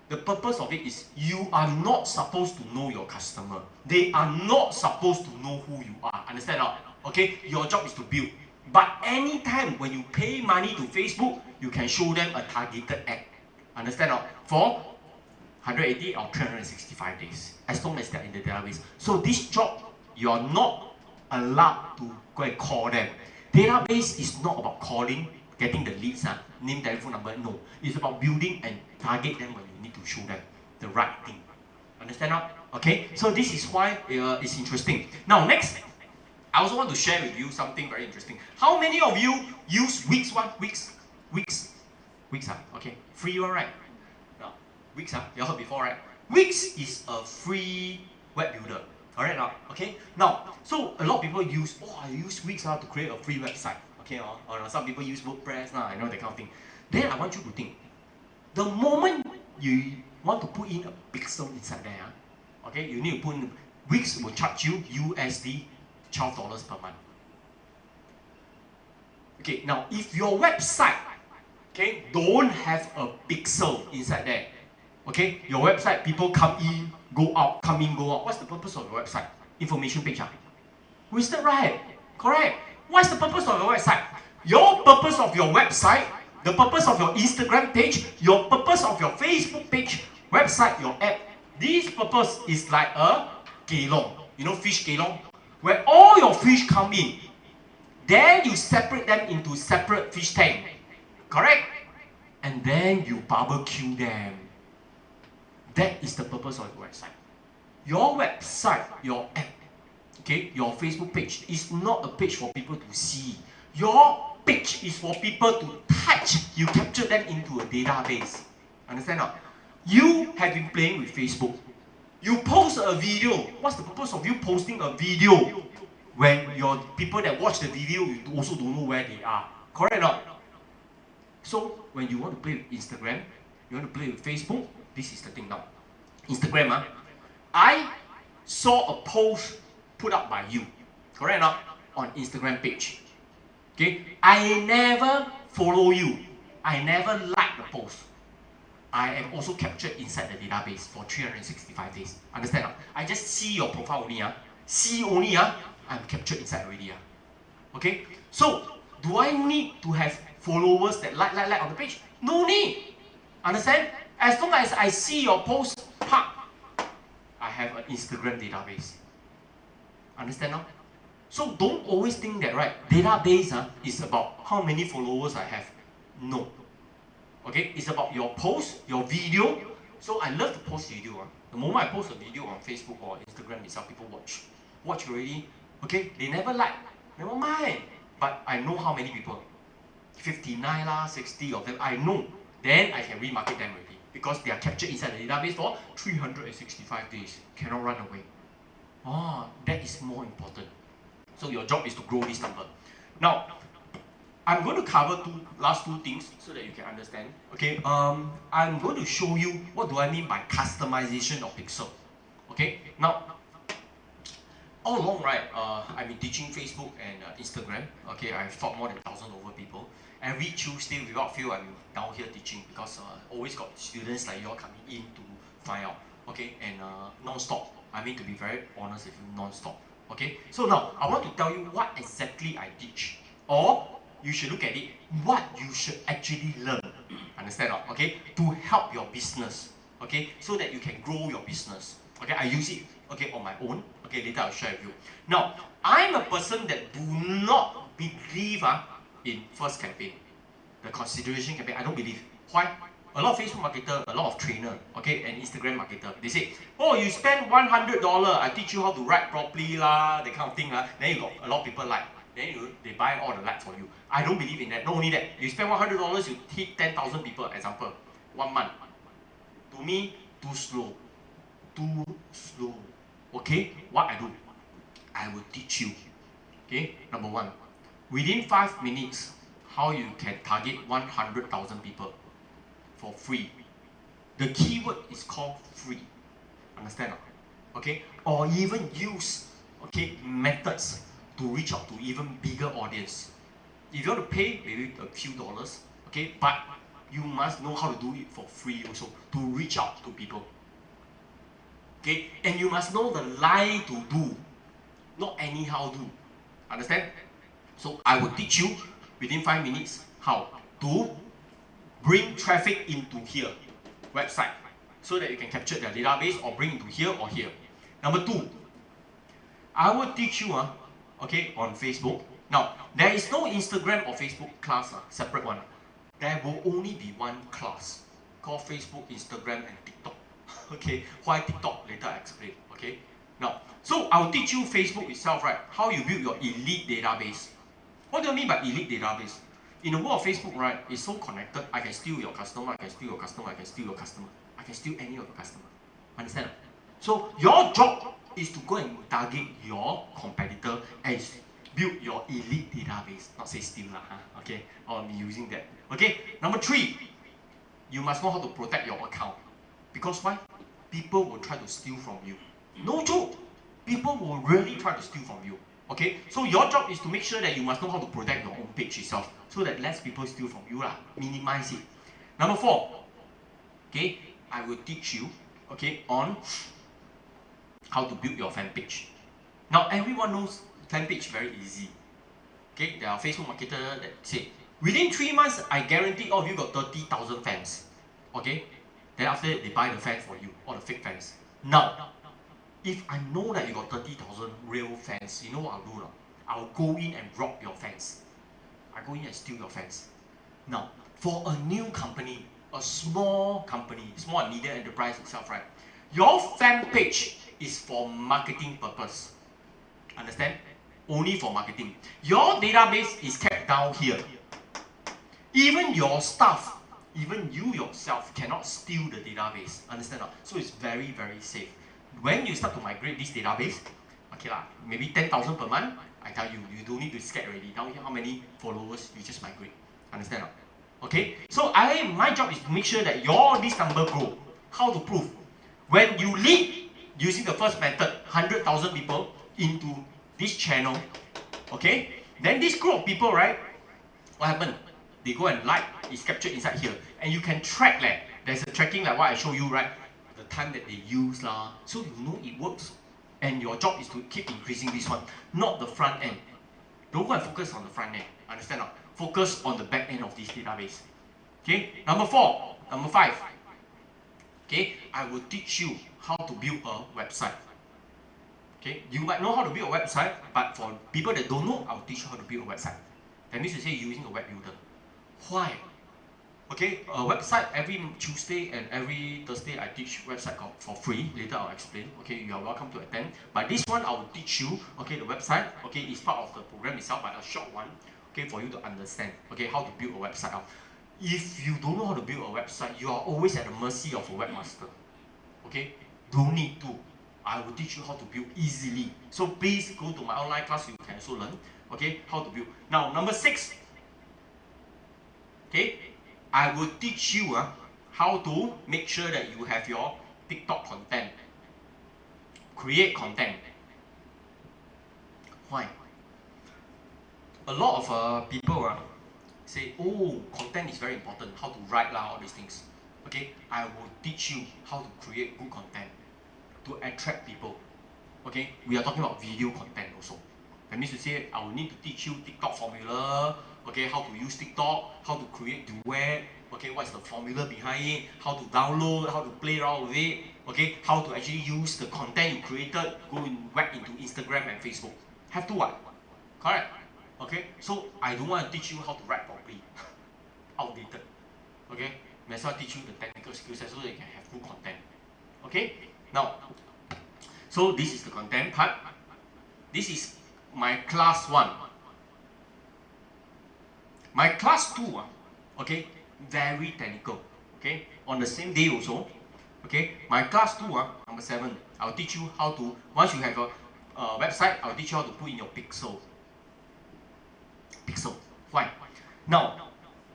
the purpose of it is you are not supposed to know your customer. They are not supposed to know who you are. Understand not? Okay? Your job is to build. But anytime when you pay money to Facebook, you can show them a targeted ad. Understand not? For 180 or 365 days. As long as they're in the database. So this job, you're not allowed to go and call them. Database is not about calling, getting the leads, name, telephone number. No. It's about building and target them when you need to show them the right thing. Understand now? Okay? So this is why it's interesting. Now next, I also want to share with you something very interesting. How many of you use Wix one? Wix? Okay. Free one, right? Now, Wix, you heard before, right? Wix is a free web builder. Alright now, okay? Now, so a lot of people use, I use Wix to create a free website. Okay, or some people use WordPress, I know that kind of thing. Then I want you to think, the moment you want to put in a pixel inside there, okay, you need to put in, Wix will charge you USD $12 per month. Okay, now if your website, okay, don't have a pixel inside there, okay, your website, people come in, go out, come in, go out. What's the purpose of your website? Information page. Wasted, right? Correct. What's the purpose of your website? Your purpose of your website, the purpose of your Instagram page, your purpose of your Facebook page, website, your app. This purpose is like a kelong. You know fish kelong? Where all your fish come in. Then you separate them into separate fish tank. Correct? And then you barbecue them. That is the purpose of your website. Your website, your app, okay, your Facebook page is not a page for people to see. Your page is for people to touch. You capture them into a database. Understand not? You have been playing with Facebook. You post a video. What's the purpose of you posting a video when your people that watch the video, you also don't know where they are? Correct or not? So when you want to play with Instagram, you want to play with Facebook, this is the thing now. Instagram, I saw a post put up by you, correct or not, on Instagram page. Okay, I never follow you. I never like the post. I am also captured inside the database for 365 days. Understand? I just see your profile only. See only. I'm captured inside already. Okay? So, do I need to have followers that like on the page? No need. Understand? As long as I see your post, I have an Instagram database. Understand now? So don't always think that, right, database is about how many followers I have. No. Okay? It's about your post, your video, So I love to post video. The moment I post a video on Facebook or Instagram itself, people watch already. Okay, they never like, never mind. But I know how many people, 59 lah, 60 of them, I know. Then I can remarket them already because they are captured inside the database for 365 days. Cannot run away. Oh, that is more important. So your job is to grow this number. Now, I'm going to cover last two things so that you can understand. Okay, I'm going to show you what do I mean by customization of pixel. Okay, now all along, right, I've been teaching Facebook and Instagram. Okay, I've taught more than 1,000 over people. Every Tuesday, without fail, I'm down here teaching because always got students like you all coming in to find out. Okay, and non-stop. I mean to be very honest with you, non-stop. Okay, so now I want to tell you what exactly I teach, or you should look at it, what you should actually learn. Understand? Okay, to help your business. Okay, so that you can grow your business. Okay, I use it. Okay, on my own. Okay, later I'll share with you. Now, I'm a person that do not believe in first campaign, the consideration campaign. I don't believe. Why? A lot of Facebook marketer, a lot of trainer, okay, and Instagram marketer, they say, oh, you spend $100, I teach you how to write properly lah, that kind of thing. Then you got a lot of people like, then they buy all the like for you. I don't believe in that. Not only that, you spend $100, you hit 10,000 people, example, 1 month. To me, too slow. Too slow. Okay, what I do? I will teach you. Okay, number one, within 5 minutes, how you can target 100,000 people for free. The keyword is called free. Understand? Okay, or even use methods to reach out to even bigger audience. If you want to pay, maybe a few dollars. Okay, but you must know how to do it for free also to reach out to people. Okay, and you must know the lie to do, not anyhow do. Understand? So I will teach you within 5 minutes how to bring traffic into here, website, so that you can capture their database or bring into here or here. Number two, I will teach you okay, on Facebook. Now, there is no Instagram or Facebook class, separate one. There will only be one class called Facebook, Instagram, and TikTok. Okay, why TikTok? Later I explain. Okay, now, so I'll teach you Facebook itself, right? How you build your elite database. What do I mean by elite database? In the world of Facebook, right, it's so connected. I can steal your customer, I can steal your customer, I can steal your customer. I can steal any of your customer. Understand? So your job is to go and target your competitor and build your elite database. Not say steal lah, okay? Or I'm using that. Okay, number three, you must know how to protect your account. Because why? People will try to steal from you. No joke. People will really try to steal from you. Okay, so your job is to make sure that you must know how to protect your own page itself, so that less people steal from you lah. Minimize it. Number four, okay, I will teach you, okay, on how to build your fan page. Now everyone knows fan page very easy. Okay, there are Facebook marketers that say within 3 months, I guarantee all of you got 30,000 fans. Okay, then after that they buy the fans for you, all the fake fans. Now, if I know that you got 30,000 real fans, you know what I'll do now? I'll go in and rob your fans. I go in and steal your fans. Now, for a new company, a small company, small and medium enterprise itself, right? Your fan page is for marketing purpose. Understand? Only for marketing. Your database is kept down here. Even your staff, even you yourself cannot steal the database. Understand? So it's very, very safe. When you start to migrate this database, okay lah, maybe 10,000 per month, I tell you, you don't need to scared already. Down here, how many followers you just migrate. Understand? Okay? So my job is to make sure that this number grow. How to prove? When you lead using the first method, 100,000 people into this channel, okay? Then this group of people, right? What happened? They go and like, it's captured inside here. And you can track that. There's a tracking like what I show you, right? The time that they use lah. So you know it works. And your job is to keep increasing this one, not the front end. Don't go and focus on the front end. Understand? Focus on the back end of this database. Okay? Number five. Okay? I will teach you how to build a website. Okay? You might know how to build a website, but for people that don't know, I'll teach you how to build a website. That means to say using a web builder. Why? Okay, a website every Tuesday and every Thursday I teach website for free. Later I'll explain. Okay, you are welcome to attend. But this one I will teach you. Okay, the website. Okay, is part of the program itself, but a short one. Okay, for you to understand. Okay, how to build a website out. If you don't know how to build a website, you are always at the mercy of a webmaster. Okay, don't need to. I will teach you how to build easily. So please go to my online class. You can also learn. Okay, how to build. Now number 6. Okay, I will teach you how to make sure that you have your TikTok content. Create content. Why? A lot of people say, oh, content is very important. How to write all these things. Okay, I will teach you how to create good content to attract people. Okay, we are talking about video content also. That means to say, I will need to teach you TikTok formula. Okay, how to use TikTok, how to create duet. Okay, what's the formula behind it? How to download, how to play around with it. Okay, how to actually use the content you created, go and whack into Instagram and Facebook. Have to what? Correct? Okay, so I don't want to teach you how to write properly. Outdated. Okay, may as well teach you the technical skills so that you can have good content. Okay, now, so this is the content part. This is my class 1. My class 2, okay, very technical. Okay, on the same day also. Okay, my class 2, number 7, I'll teach you how to, once you have a website, I'll teach you how to put in your pixel. Pixel. Why? Now,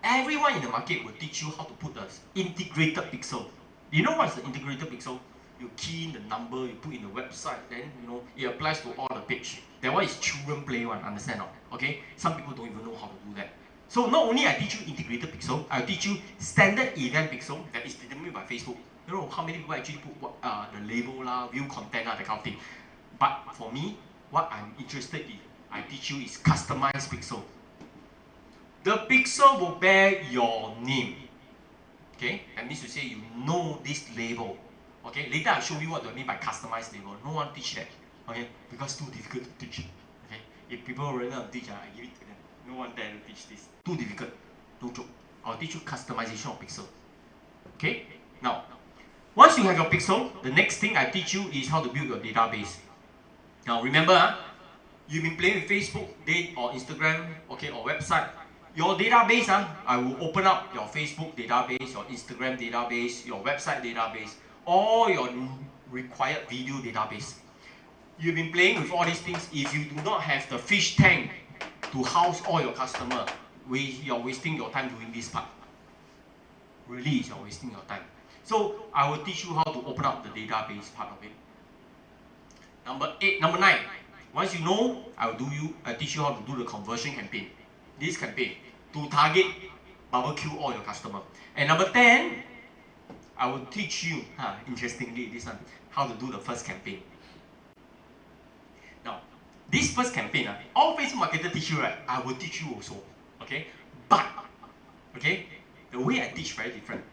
everyone in the market will teach you how to put an integrated pixel. You know what's the integrated pixel? You key in the number, you put in the website, then it applies to all the page. That one is children play one, understand or not? Okay? Some people don't even know how to do that. So not only I teach you integrated pixel, I'll teach you standard event pixel that is determined by Facebook. You know how many people actually put the label lah, view content that kind of thing. But for me, what I'm interested in, I teach you is customized pixel. The pixel will bear your name. Okay, that means to say you know this label. Okay, later I'll show you what do I mean by customized label. No one teach that. Okay, because too difficult to teach. Okay, if people really want to teach, I give it to them. No one dare to teach this. Too difficult. No joke. I'll teach you customization of pixel. Okay, now once you have your pixel, the next thing I teach you is how to build your database. Now remember, you've been playing with Facebook, or Instagram, okay, or website. Your database, I will open up your Facebook database, your Instagram database, your website database, all your required video database. You've been playing with all these things. If you do not have the fish tank to house all your customers, you're wasting your time doing this part. Really, you're wasting your time. So I will teach you how to open up the database part of it. Number 9. Once you know, I teach you how to do the conversion campaign. This campaign to target barbecue all your customer. And number 10, I will teach you, interestingly, this one, how to do the first campaign. Now, this first campaign, all Facebook marketer teach you, right? I will teach you also. Okay? But, okay, the way I teach very different.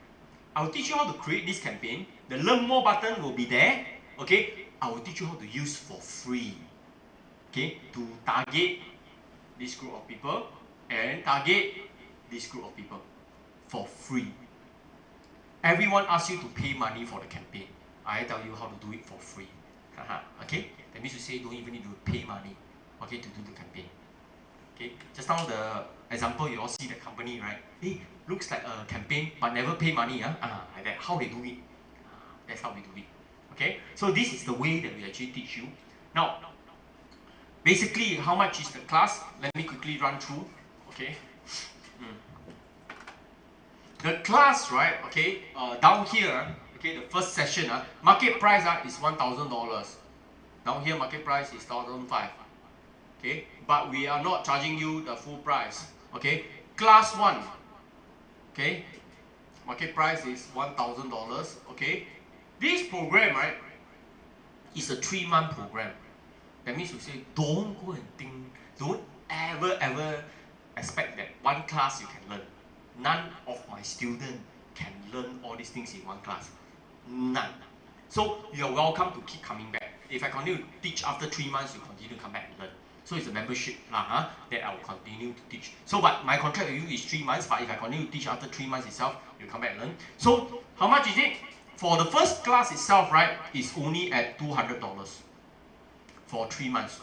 I will teach you how to create this campaign. The learn more button will be there. Okay? I will teach you how to use for free. Okay? To target this group of people and target this group of people for free. Everyone asks you to pay money for the campaign. I tell you how to do it for free. Okay? That means to say don't even need to pay money, okay, to do the campaign. Okay? Just now the example you all see the company, right? Hey, looks like a campaign but never pay money, like that. How they do it? That's how we do it. Okay? So this is the way that we actually teach you. Now, basically, how much is the class? Let me quickly run through. Okay. The class, right? Okay. Down here, okay, the first session, market price is $1,000. Down here, market price is $1,500. Okay. But we are not charging you the full price. Okay. Class 1. Okay. Market price is $1,000. Okay. This program, right, is a 3-month program. That means to say, don't go and think, don't ever expect that one class you can learn. None of my students can learn all these things in one class. None. So you're welcome to keep coming back. If I continue to teach after 3 months, you continue to come back and learn. So So it's a membership that I will continue to teach. So but my contract with you is 3 months, but if I continue to teach after 3 months itself, you come back and learn. So how much is it? For the first class itself, right, is only at $200 for 3 months.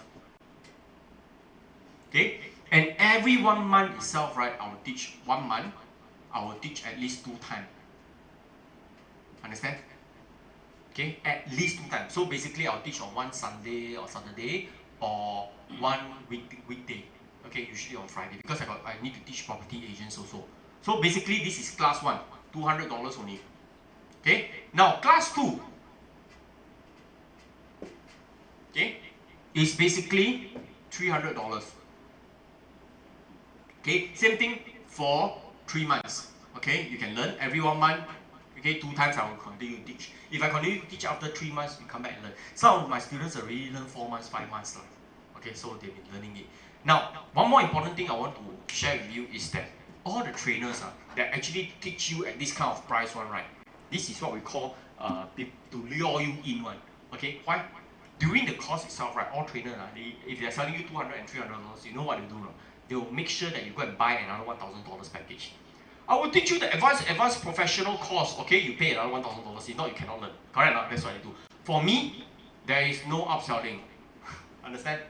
Okay? And every 1 month itself, right, I will teach 1 month, I will teach at least 2 times. Understand? Okay, at least 2 times. So basically, I'll teach on one Sunday or Saturday or one weekday. Okay, usually on Friday because I need to teach property agents also. So basically, this is class 1, $200 only. Okay, now class 2, okay, is basically $300. Okay, same thing for 3 months. Okay, you can learn every 1 month. Okay, 2 times I will continue to teach. If I continue to teach after 3 months, we come back and learn. Some of my students already learn 4 months, 5 months. Okay, so they've been learning it. Now, one more important thing I want to share with you is that all the trainers that actually teach you at this kind of price one, right? This is what we call to lure you in one. Okay, why? During the course itself, right, all trainers, if they're selling you $200 and $300, you know what they do? They will make sure that you go and buy another $1,000 package. I will teach you the advanced professional course. Okay, you pay another $1,000. If not, you cannot learn. Correct? That's what I do. For me, there is no upselling. Understand?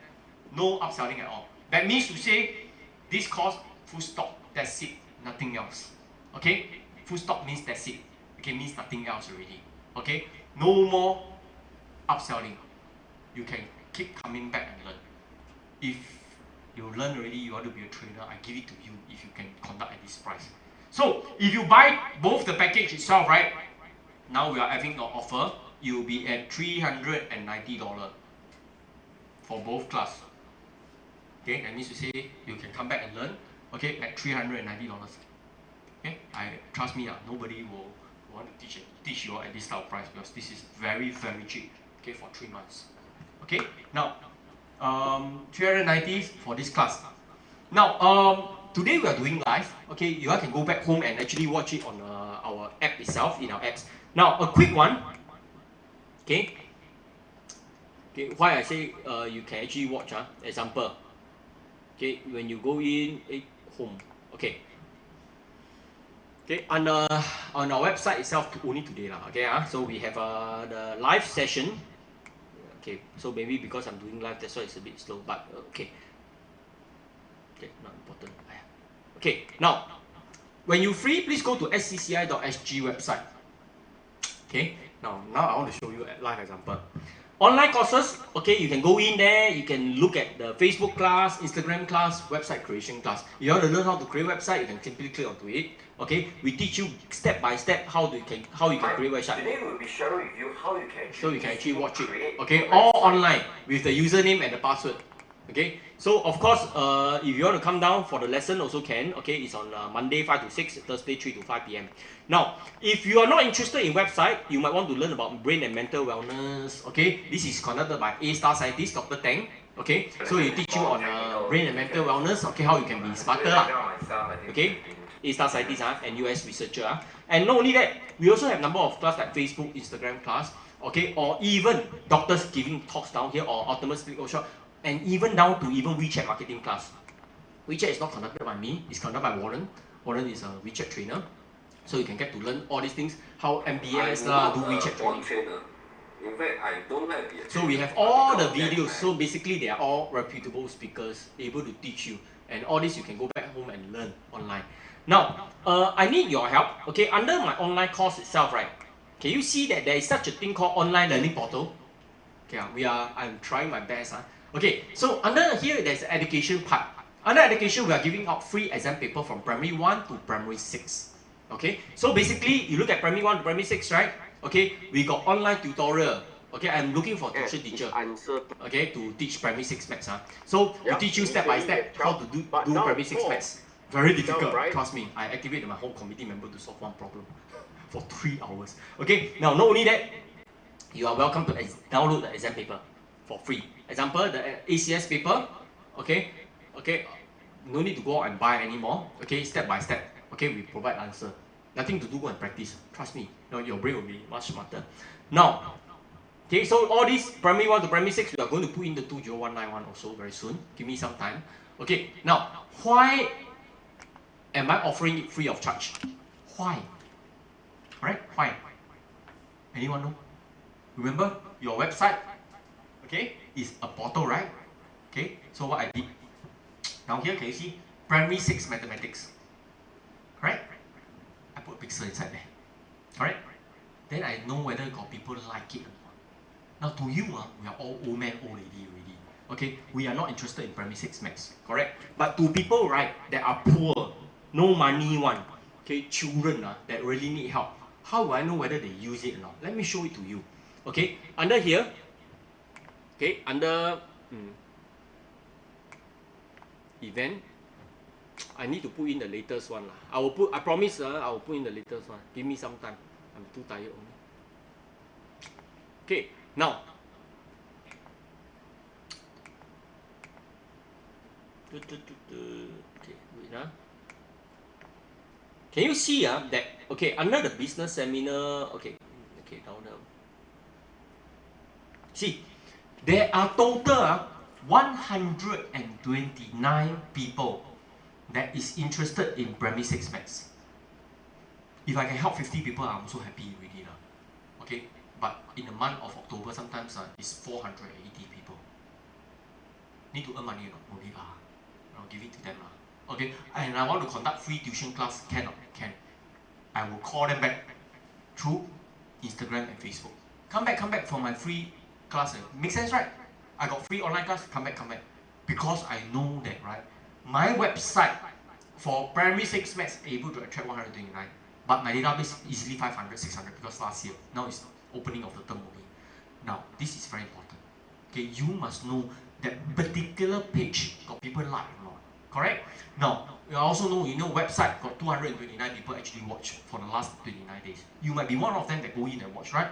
No upselling at all. That means to say, this course, full stop. That's it. Nothing else. Okay? Full stop means that's it. Okay, means nothing else already. Okay? No more upselling. You can keep coming back and learn. If you learn already, you want to be a trainer, I give it to you if you can conduct at this price. So, if you buy both the package itself, right, now we are having an offer, you'll be at $390 for both class. Okay, that means to say you can come back and learn, okay, at $390. Okay, trust me, nobody will want to teach you at this type of price because this is very, very cheap, okay, for 3 months. Okay, now, 390 for this class. Now, today we are doing live. Okay, you all can go back home and actually watch it on our app itself, in our apps. Now, a quick one. Okay. Okay. Why I say you can actually watch? Example. Okay, when you go in home. Okay. Okay, on our website itself only today lah. Okay, so we have the live session. Okay, so maybe because I'm doing live, that's why it's a bit slow. But okay. Okay, not important. Okay, now, when you're free, please go to scci.sg website. Okay, now I want to show you a live example. Online courses, okay, you can go in there, you can look at the Facebook class, Instagram class, website creation class. You want to learn how to create a website, you can simply click onto it. Okay, we teach you step by step how you can create a website. Today we'll be sharing with you how you can actually watch it. Okay, all online with the username and the password. Okay, so of course, if you want to come down for the lesson, also can. Okay, it's on Monday 5 to 6, Thursday 3 to 5 p.m. Now, if you are not interested in website, you might want to learn about brain and mental wellness. Okay, this is conducted by A-star scientist Dr. Tang. Okay, so he teach you on brain and mental wellness. Okay, how you can be smarter. Okay, A-star scientist and US researcher. And not only that, we also have number of class like Facebook, Instagram class. Okay, or even doctors giving talks down here or ultimate sleep workshop. And even down to even WeChat marketing class. WeChat is not conducted by me, it's conducted by Warren. Warren is a WeChat trainer. So you can get to learn all these things, how MBS do WeChat training. In fact, I don't like it. So we have all the videos, so basically they are all reputable speakers able to teach you. And all this you can go back home and learn online. Now, I need your help. Okay, under my online course itself, right? Can you see that there is such a thing called online learning portal? Okay, I'm trying my best. Okay, so under here there's the education part. Under education, we are giving out free exam paper from primary 1 to primary 6. Okay, so basically you look at primary 1 to primary 6, right? Okay, we got online tutorial. Okay, I'm looking for tuition teacher. Okay, to teach primary 6 maths. So we teach you step by step how to do primary 6 maths. Very difficult, trust me. I activated my whole committee member to solve one problem for 3 hours. Okay, now not only that, you are welcome to download the exam paper for free. Example, the ACS paper, okay, no need to go out and buy anymore, okay, step by step, okay, we provide answer. Nothing to do, go and practice, trust me, your brain will be much smarter. Now, Okay, so all these primary 1 to primary 6, we are going to put in the 20191 also very soon. Give me some time. Okay, now, why am I offering it free of charge? Why? Right? Why? Anyone know? Remember, your website, okay, is a portal, right? Okay, so what I did, down here, can you see? Primary 6 mathematics. Correct? I put a pixel inside there. Correct? Then I know whether got people like it or not. Now to you, we are all old man, old lady already. Okay, we are not interested in primary 6 maths, correct? But to people, right, that are poor, no money one, okay, children that really need help, how do I know whether they use it or not? Let me show it to you. Okay, under here, okay, under event, I need to put in the latest one. I promise I will put in the latest one. Give me some time. I'm too tired only. Okay, now, okay, wait, can you see that, okay, under the business seminar, okay, down there. See, there are total 129 people that is interested in primary 6 maths. If I can help 50 people, I'm so happy already. Okay, but in the month of October, sometimes it's 480 people. Need to earn money or not? No need. I'll give it to them. Okay, and I want to conduct free tuition class, can or can. I will call them back through Instagram and Facebook. Come back for my free class. Make sense, right? I got free online class, come back. Because I know that, right? My website for primary 6 maths able to attract 129. But my database easily 500, 600 because last year. Now it's opening of the term only. Now, this is very important. Okay, you must know that particular page got people like or not. Correct? Now, you also know, website got 229 people actually watch for the last 29 days. You might be one of them that go in and watch, right?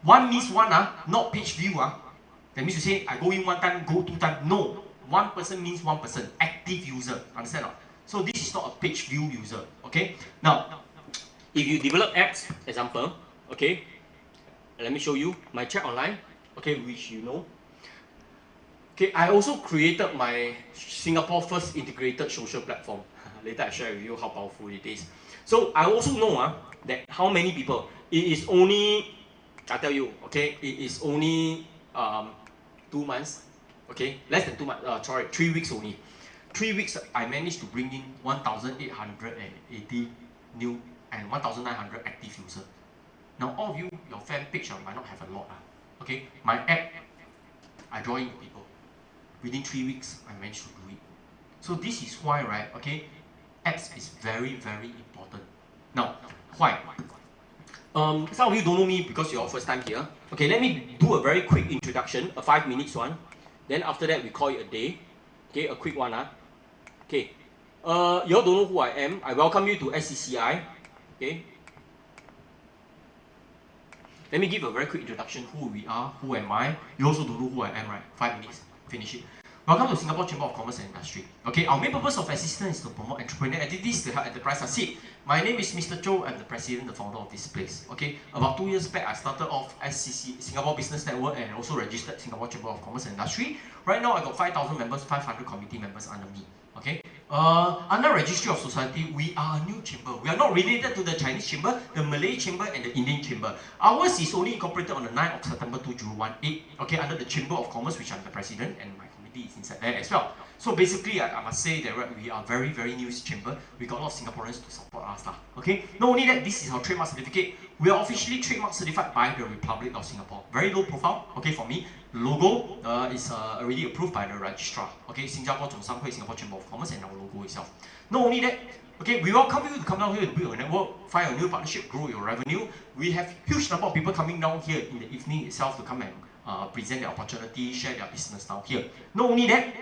One means one, not page view. That means you say, I go in one time, go 2 times. No. One person means one person. Active user. Understand or not? So this is not a page view user. Okay? Now, if you develop apps, example, okay, let me show you my chat online, okay, which you know. Okay, I also created my Singapore first integrated social platform. Later I share with you how powerful it is. So I also know that how many people. It is only, I tell you, okay, it is only 2 months, okay, less than 2 months, 3 weeks only. 3 weeks I managed to bring in 1,880 new and 1,900 active users. Now all of you, your fan page might not have a lot. Okay, my app, I draw in the people. Within 3 weeks, I managed to do it. So this is why, right, okay, apps is very, very important. Now, why? Some of you don't know me because you're first time here. Okay, let me do a very quick introduction, a 5 minutes one. Then after that, we call it a day. Okay, a quick one. Okay, you all don't know who I am. I welcome you to SCCI. Okay. Let me give a very quick introduction, who we are, who am I. You also don't know who I am, right? 5 minutes, finish it. Welcome to Singapore Chamber of Commerce and Industry. Okay, our main purpose of assistance is to promote entrepreneurial activities to help enterprise succeed. My name is Mr. Chow. I'm the president, the founder of this place. Okay, about 2 years back, I started off SCCI, Singapore Business Network, and also registered Singapore Chamber of Commerce and Industry. Right now, I got 5,000 members, 500 committee members under me. Okay, under Registry of Society, we are a new chamber. We are not related to the Chinese chamber, the Malay chamber, and the Indian chamber. Ours is only incorporated on the 9th of September 2018. Okay, under the Chamber of Commerce, which I'm the president, and my committee is inside there as well. So basically, I must say that we are very, very new chamber. We got a lot of Singaporeans to support us. Okay, not only that, this is our trademark certificate. We are officially trademark certified by the Republic of Singapore. Very low profile. Okay, for me, logo is already approved by the registrar. Okay, Singapore Zhongsanghui, Singapore Chamber of Commerce, and our logo itself. Not only that, okay, we welcome you to come down here to build a network, find a new partnership, grow your revenue. We have huge number of people coming down here in the evening itself to come and present their opportunity, share their business down here. Not only that,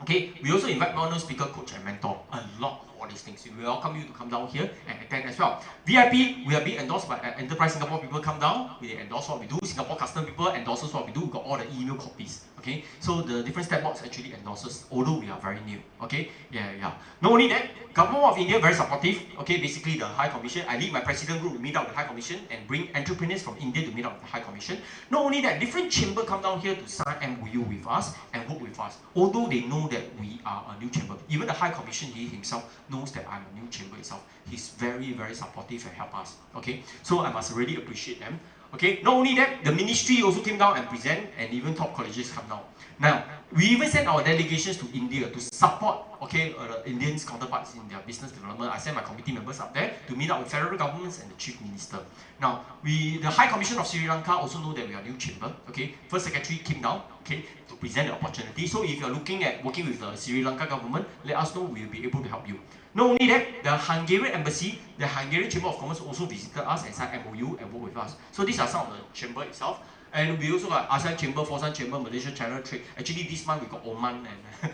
okay, we also invite well-known speaker, coach, and mentor. A lot all these things. We welcome you to come down here and attend as well. VIP, we are being endorsed by Enterprise Singapore people come down, we endorse what we do. Singapore Custom people endorses what we do. We got all the email copies. Okay, so the different step box actually endorses, although we are very new. Okay, yeah. Not only that, Government of India very supportive. Okay, basically the High Commission, I lead my president group to meet up with the High Commission and bring entrepreneurs from India to meet up with the High Commission. Not only that, different chamber come down here to sign MOU with us and work with us, although they know that we are a new chamber. Even the High Commission, he himself knows that I'm a new chamber itself. He's very, very supportive and help us. Okay, so I must really appreciate them. Okay, not only that, the ministry also came down and present, and even top colleges come down. Now, we even sent our delegations to India to support, okay, Indians counterparts in their business development. I sent my committee members up there to meet up with federal governments and the chief minister. Now, the High Commission of Sri Lanka also know that we are new chamber. Okay, first secretary came down, okay, to present the opportunity. So if you are looking at working with the Sri Lanka government, let us know. We will be able to help you. Not only that, the Hungarian embassy, the Hungarian Chamber of Commerce also visited us and signed MOU and worked with us. So these are some of the chamber itself. And we also got ASEAN Chamber, Fosan Chamber, Malaysia China Trade. Actually, this month we got Oman and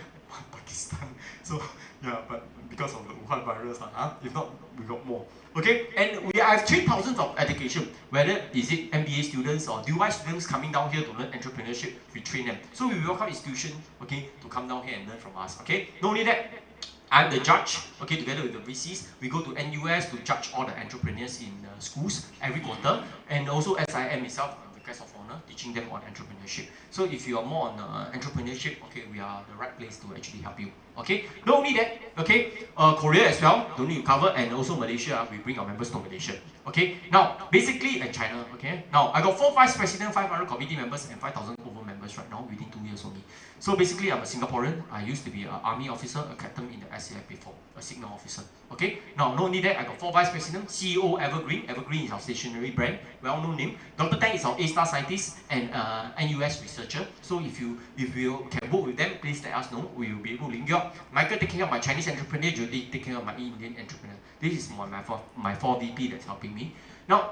Pakistan. So yeah, but because of the Wuhan virus, if not, we got more. Okay, and we have 3,000 of education. Whether is it MBA students or Dubai students coming down here to learn entrepreneurship, we train them. So we welcome institutions, okay, to come down here and learn from us. Okay, not only that, I'm the judge, okay, together with the VCs. We go to NUS to judge all the entrepreneurs in schools every quarter, and also SIM itself, the guest of honor, teaching them on entrepreneurship. So if you are more on entrepreneurship, okay, we are the right place to actually help you. Okay, not only that, okay, Korea as well, don't need to cover, and also Malaysia, we bring our members to Malaysia. Okay, now basically, and China, okay, now I got 4 vice president, 500 committee members, and 5,000 over members right now within 2 years only. So basically, I'm a Singaporean. I used to be an army officer, a captain in the SCCI before, a signal officer. Okay, now not only that, I got 4 vice presidents, CEO Evergreen. Evergreen is our stationery brand, well-known name. Dr. Tang is our A-star scientist and NUS researcher. So if you can work with them, please let us know. We will be able to link you up. Michael taking up my Chinese entrepreneur, Judy taking up my Indian entrepreneur. This is my 4 VP that's helping me. Now,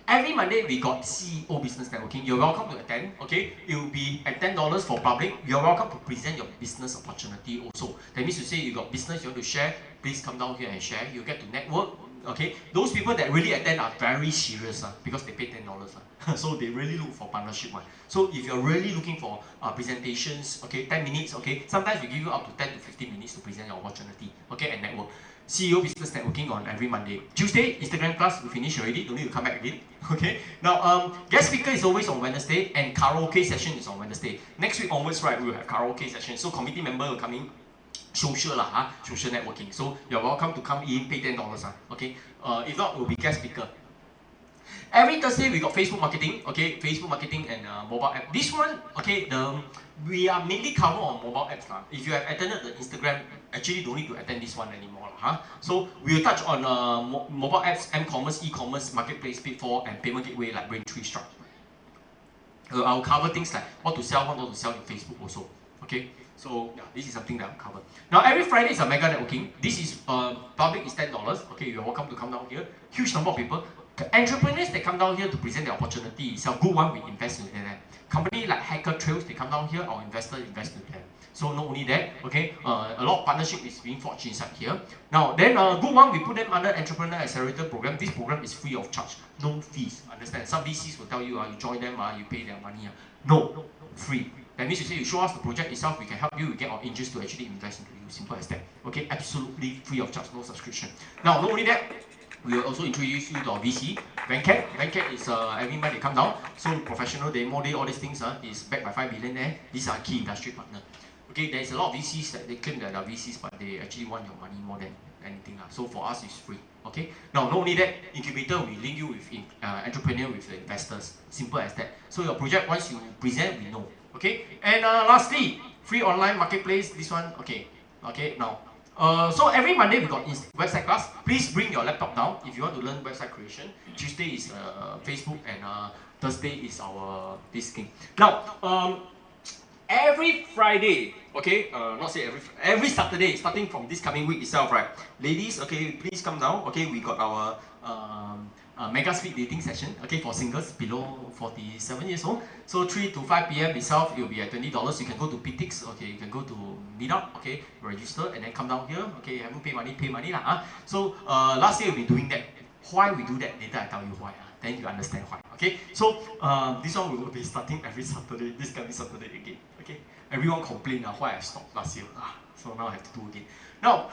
every Monday we got CEO business networking. You're welcome to attend. Okay, it will be at $10 for public. You're welcome to present your business opportunity also. That means to say you got business you want to share, please come down here and share. You get to network. Okay, those people that really attend are very serious because they pay $10. So they really look for partnership. So if you're really looking for presentations, okay, 10 minutes, okay, sometimes we give you up to 10 to 15 minutes to present your opportunity, okay, and network. CEO business networking on every Monday. Tuesday, Instagram class, we finished already, don't need to come back again. Okay. Now, guest speaker is always on Wednesday, and karaoke session is on Wednesday. Next week onwards, right, we will have karaoke session. So committee member will come in, social social networking. So you're welcome to come in, pay $10. Okay. If not, it will be guest speaker. Every Thursday we got Facebook marketing, okay, Facebook marketing and mobile app. This one, okay, we are mainly covered on mobile apps. If you have attended the Instagram, actually don't need to attend this one anymore. So we will touch on mobile apps, m-commerce, e-commerce, marketplace, pitfall, and payment gateway like Braintree structure. I'll cover things like what to sell, what not to sell in Facebook also. Okay, so yeah, this is something that I'll cover. Now every Friday is a mega networking. This is public is $10. Okay, you're welcome to come down here. Huge number of people. Entrepreneurs that come down here to present their opportunity. It's a good one, we invest in them. Company like Hacker Trails, they come down here, our investor invest in them. So not only that, okay, a lot of partnership is being forged inside here. Now, then good one, we put them under Entrepreneur Accelerator Program. This program is free of charge, no fees. Understand? Some VCs will tell you, you join them, you pay their money. No, free. That means you say you show us the project itself, we can help you, we get our angels to actually invest into you. Simple as that. Okay, absolutely free of charge, no subscription. Now, not only that, we will also introduce you to our VC, Venkat. Venkat is every month they come down. So professional demo day, all these things is backed by 5 billion there. These are key industry partner. Okay, there is a lot of VCs that they claim that they are VCs, but they actually want your money more than anything. So for us, it's free. Okay. Now, not only that, incubator we link you with entrepreneur with the investors. Simple as that. So your project, once you present, we know. Okay. And lastly, free online marketplace. This one. Okay. Okay. Now. So every Monday we got website class. Please bring your laptop down if you want to learn website creation. Tuesday is Facebook and Thursday is our this thing. Now, every Friday, okay, not say every Saturday, starting from this coming week itself, right? Ladies, okay, please come down. Okay, we got our mega speed dating session, okay, for singles below 47 years old. So 3 to 5 p.m. itself, it will be at $20. You can go to PTX, okay, you can go to Meetup, okay, register and then come down here, okay, you haven't pay money lah. So last year we've been doing that. Why we do that? Later I tell you why. Then you understand why. Okay, so this one we will be starting every Saturday. This coming Saturday again. Okay, everyone complained why I stopped last year. So now I have to do again. Now,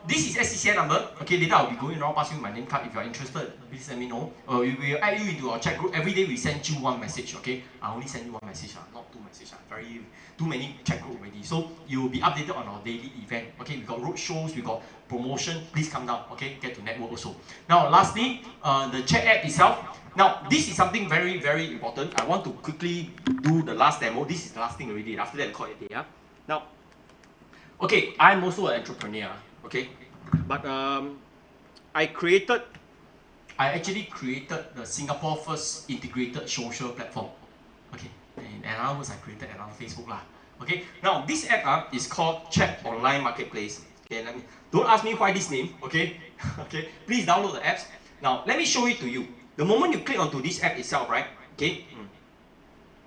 this is SCCI number. Okay, later I'll be going around passing you my name card. If you are interested, please let me know. We will add you into our chat group. Every day we send you one message. Okay, I only send you one message, not two messages. Very too many chat group already. So you will be updated on our daily event. Okay, we got road shows, we got promotion. Please come down. Okay, get to network also. Now, lastly, the chat app itself. Now, this is something very, very important. I want to quickly do the last demo. This is the last thing already. After that, I call it a day. Now, okay, I'm also an entrepreneur. Okay, but I actually created the Singapore first integrated social platform. Okay, in another words, I created another Facebook lah. Okay, now this app is called Chat Online Marketplace. Okay, don't ask me why this name. Okay, okay, please download the apps. Now let me show it to you. The moment you click onto this app itself, right? Okay,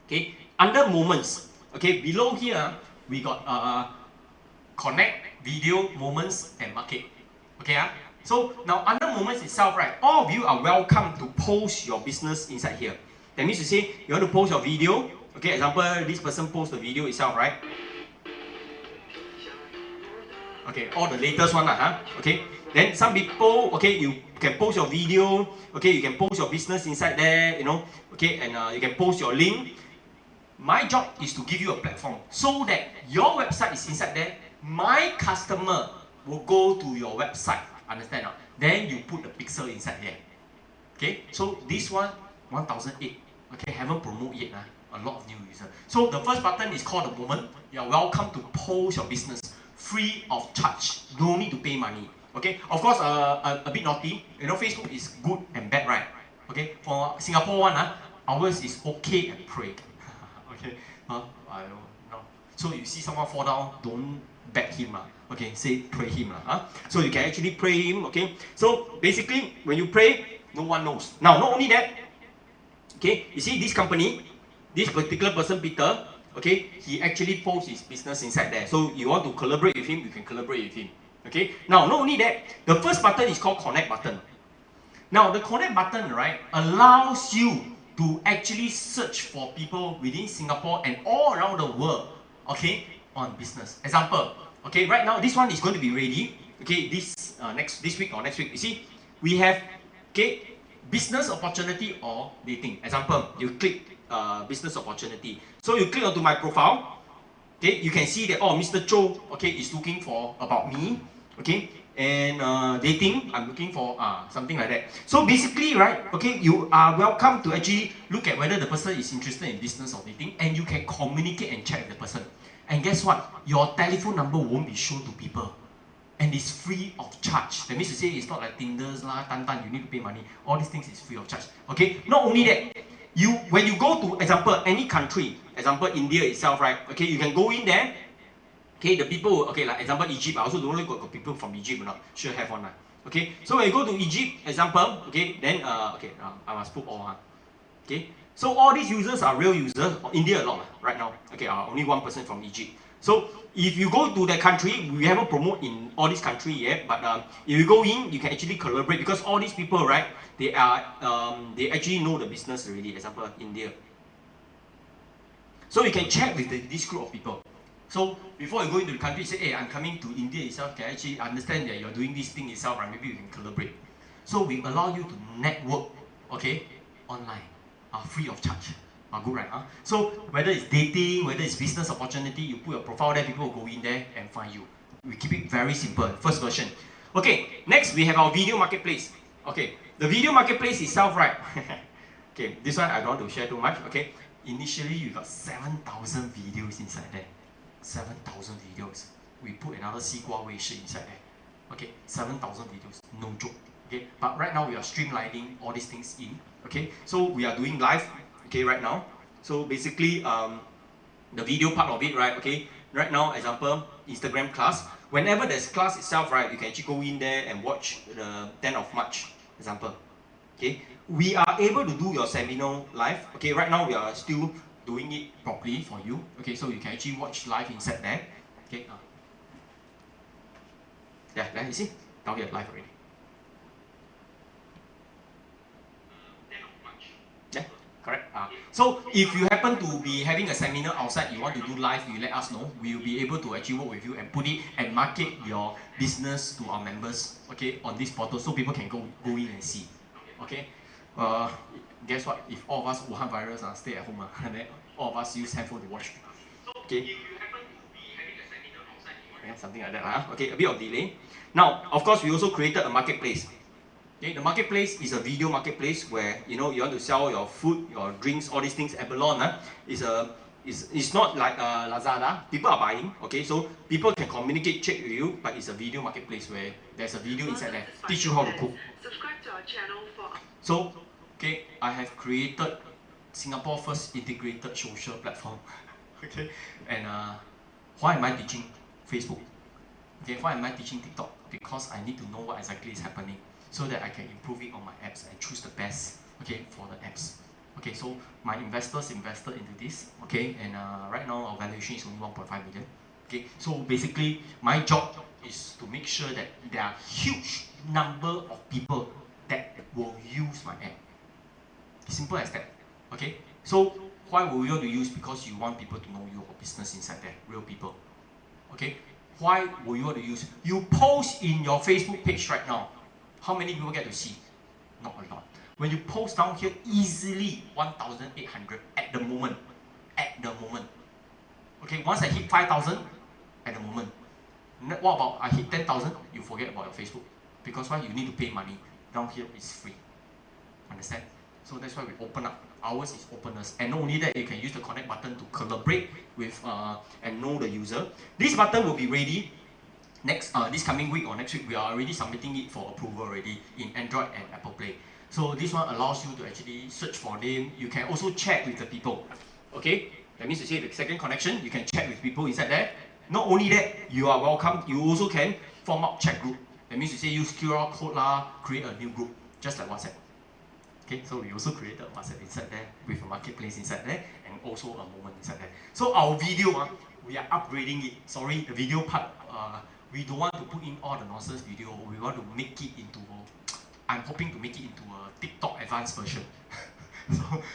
okay, under Moments, okay, below here we got Connect, Video, Moments, and Market. Okay, so now under Moments itself, right, all of you are welcome to post your business inside here. That means to say you want to post your video. Okay, example, this person posts the video itself, right? Okay, all the latest one okay. Then some people, okay, you can post your video. Okay, you can post your business inside there, you know. Okay, and you can post your link. My job is to give you a platform so that your website is inside there. My customer will go to your website. Understand? Then you put the pixel inside there. Okay, so this one 1008. Okay, haven't promoted yet. A lot of new users. So the first button is called the Moment. You are welcome to post your business free of charge. No need to pay money. Okay, of course, a bit naughty. You know, Facebook is good and bad, right? Okay, for Singapore one, ours is okay and pray. Okay, I don't know. So you see someone fall down, don't back him. Okay, say pray him. So you can actually pray him. Okay, so basically, when you pray, no one knows. Now, not only that, okay, you see this company, this particular person, Peter, okay, he actually posts his business inside there. So you want to collaborate with him, you can collaborate with him. Okay, now not only that, the first button is called Connect button. Now the Connect button, right, allows you to actually search for people within Singapore and all around the world, okay, on business. Example, okay, right now this one is going to be ready. Okay, this week or next week. You see, we have, okay, business opportunity or dating. Example, you click business opportunity. So you click onto my profile. Okay, you can see that, oh, Mr. Cho, okay, is looking for about me. Okay, and dating, I'm looking for something like that. So basically, right, okay, you are welcome to actually look at whether the person is interested in business or dating, and you can communicate and chat with the person. And guess what? Your telephone number won't be shown to people. And it's free of charge. That means to say it's not like Tinder's lah, Tantan, you need to pay money. All these things is free of charge. Okay, not only that, when you go to, example, any country, example, India itself, right? Okay, you can go in there. Okay, the people, okay, like example, Egypt. I also don't know if got people from Egypt or not. Sure have one. Okay, so when you go to Egypt, example, okay, then, I must put all. Okay, so all these users are real users. India a lot right now. Okay, only one person from Egypt. So if you go to that country, we haven't promoted in all these countries yet, but if you go in, you can actually collaborate because all these people, right, they actually know the business already. Example, India. So you can chat with this group of people. So before you go into the country, say, hey, I'm coming to India itself, can actually understand that you're doing this thing itself, right? Maybe you can collaborate. So we allow you to network, okay, online, free of charge. Good, right? So whether it's dating, whether it's business opportunity, you put your profile there, people will go in there and find you. We keep it very simple. First version. Okay, next we have our video marketplace. Okay, the video marketplace itself, right? Okay, this one I don't want to share too much. Okay, initially you got 7,000 videos inside there. 7,000 videos. We put another 西瓜卫视 inside there. Okay, 7,000 videos, no joke. Okay, but right now we are streamlining all these things in. Okay, so we are doing live. Okay, right now. So basically, the video part of it, right? Okay, right now, example, Instagram class. Whenever there's class itself, right, you can actually go in there and watch the 10th of March, example. Okay, we are able to do your seminar live. Okay, right now we are still doing it properly for you. Okay, so you can actually watch live inside there. Okay, yeah, there you see, down here live already. Yeah, correct. So if you happen to be having a seminar outside, you want to do live, you let us know. We will be able to actually work with you and put it and market your business to our members. Okay, on this portal, so people can go in and see. Okay. Guess what? If all of us Wuhan virus stay at home, and then all of us use handphone to watch. Okay. Yeah, something like that. Okay, a bit of delay. Now, of course, we also created a marketplace. Okay, the marketplace is a video marketplace where you want to sell your food, your drinks, all these things. Abalone it's not like Lazada. People are buying. Okay, so people can communicate, check with you, but it's a video marketplace where there's a video inside there, teach you how to cook. Subscribe to our channel for. So, okay, I have created Singapore first integrated social platform. Okay, and why am I teaching Facebook? Okay, why am I teaching TikTok? Because I need to know what exactly is happening, so that I can improve it on my apps and choose the best, okay, for the apps. Okay, so my investors invested into this, okay, and right now our valuation is only 1.5 million. Okay, so basically my job is to make sure that there are huge number of people that will use my app. Simple as that. Okay, so why will you want to use? Because you want people to know your business inside there, real people. Okay, why will you want to use? You post in your Facebook page right now. How many people get to see? Not a lot. When you post down here, easily 1,800 at the moment. At the moment. Okay, once I hit 5,000, at the moment. What about I hit 10,000? You forget about your Facebook. Because why? You need to pay money. Down here is free. Understand? So that's why we open up. Ours is openness. And not only that, you can use the connect button to collaborate with and know the user. This button will be ready this coming week or next week. We are already submitting it for approval already in Android and Apple Play. So this one allows you to actually search for them. You can also chat with the people. Okay? That means to say the second connection, you can chat with people inside there. Not only that, you are welcome. You also can form up chat group. That means to say use QR code create a new group, just like WhatsApp. Okay, so we also created a WhatsApp inside there with a marketplace inside there and also a moment inside there. So our video, we are upgrading it. Sorry, the video part, we don't want to put in all the nonsense video. We want to make it into, I'm hoping to make it into a TikTok advanced version.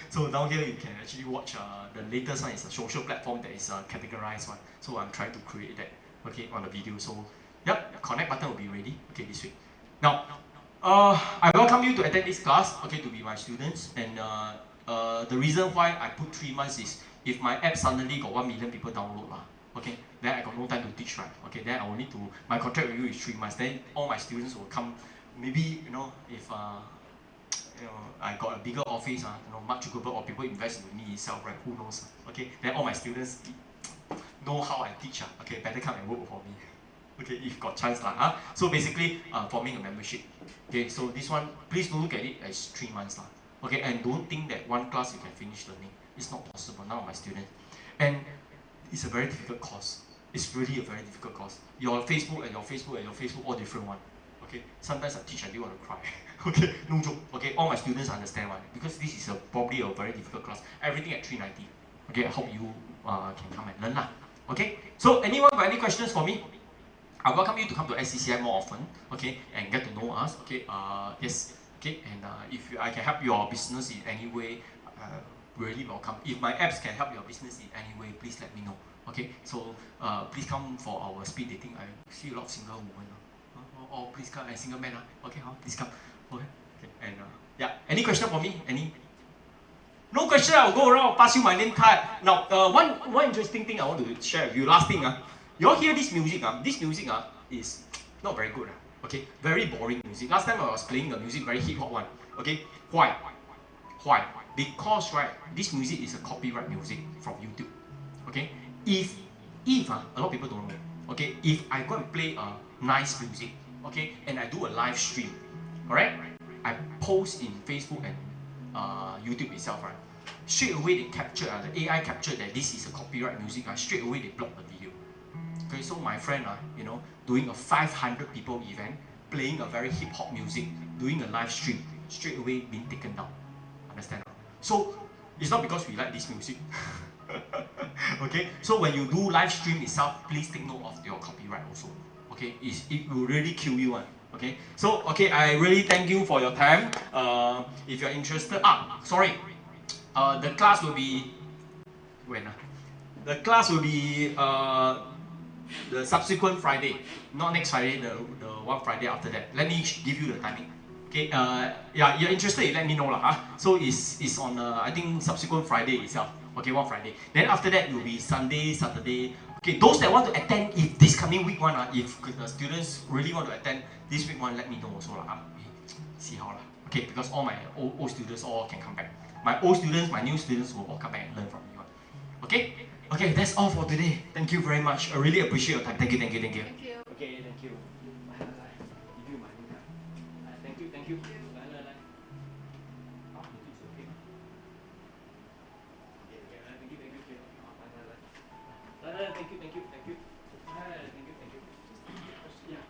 so down here you can actually watch the latest one is a social platform that is a categorized one. So I'm trying to create that, okay, on the video. So, yep, the connect button will be ready, okay, this week. Now, I welcome you to attend this class, okay, to be my students. And the reason why I put 3 months is if my app suddenly got 1 million people download, okay, then I got no time to teach, right? Okay, then I will need to, my contract with you is 3 months. Then all my students will come, maybe, if I got a bigger office, much bigger, or people invest in me itself, right? Who knows? Okay, then all my students know how I teach, okay, better come and work for me. Okay, if got chance So basically, forming a membership. Okay, so this one, please don't look at it as 3 months Okay, and don't think that one class you can finish learning. It's not possible. None of my students. And it's a very difficult course. It's really a very difficult course. Your Facebook and your Facebook and your Facebook, all different one. Okay, sometimes I teach, I do want to cry. Okay, no joke. Okay, all my students understand one because this is probably a very difficult class. Everything at 390. Okay, I hope you can come and learn Okay, so anyone got any questions for me? I welcome you to come to SCCI more often, okay, and get to know us, okay. Yes, okay, and if I can help your business in any way, really welcome. If my apps can help your business in any way, please let me know, okay. So please come for our speed dating. I see a lot of single women. Oh, please come, and single men. Okay, please come. Okay, and yeah, any question for me? Any? No question. I'll go around. I'll pass you my name card. Now, one interesting thing I want to share with you. Last thing, you all hear this music? This music is not very good. Okay, very boring music. Last time I was playing the music, very hip hop one. Okay, why? Why? Because right, this music is a copyright music from YouTube. Okay, if a lot of people don't know. Okay, if I go and play a nice music, okay, and I do a live stream, alright, I post in Facebook and YouTube itself, right? Straight away they capture, the AI captured that this is a copyright music. Straight away they block the video. Okay, so my friend, doing a 500 people event, playing a very hip hop music, doing a live stream. straight away being taken down. Understand? So it's not because we like this music. Okay, so when you do live stream itself, please take note of your copyright also. Okay, it will really kill you one. Okay, so okay, I really thank you for your time. If you're interested, sorry, the class will be when? The class will be the subsequent Friday, not next Friday, the one Friday after that. Let me give you the timing. Okay, yeah, you're interested, you let me know lah. So it's on I think subsequent Friday itself. Okay, one Friday. Then after that it will be Sunday, Saturday. Okay, those that want to attend, if this coming week one, if the students really want to attend this week one, let me know also lah. See how lah. Okay, because all my old students all can come back. My old students, my new students will all come back and learn from you. Okay? Okay, that's all for today. Thank you very much. I really appreciate your time. Thank you, thank you, thank you. Thank you. Okay, thank you. Give you my new thank you, thank you. Thank you, thank you, thank you. Thank you, thank you. Yeah.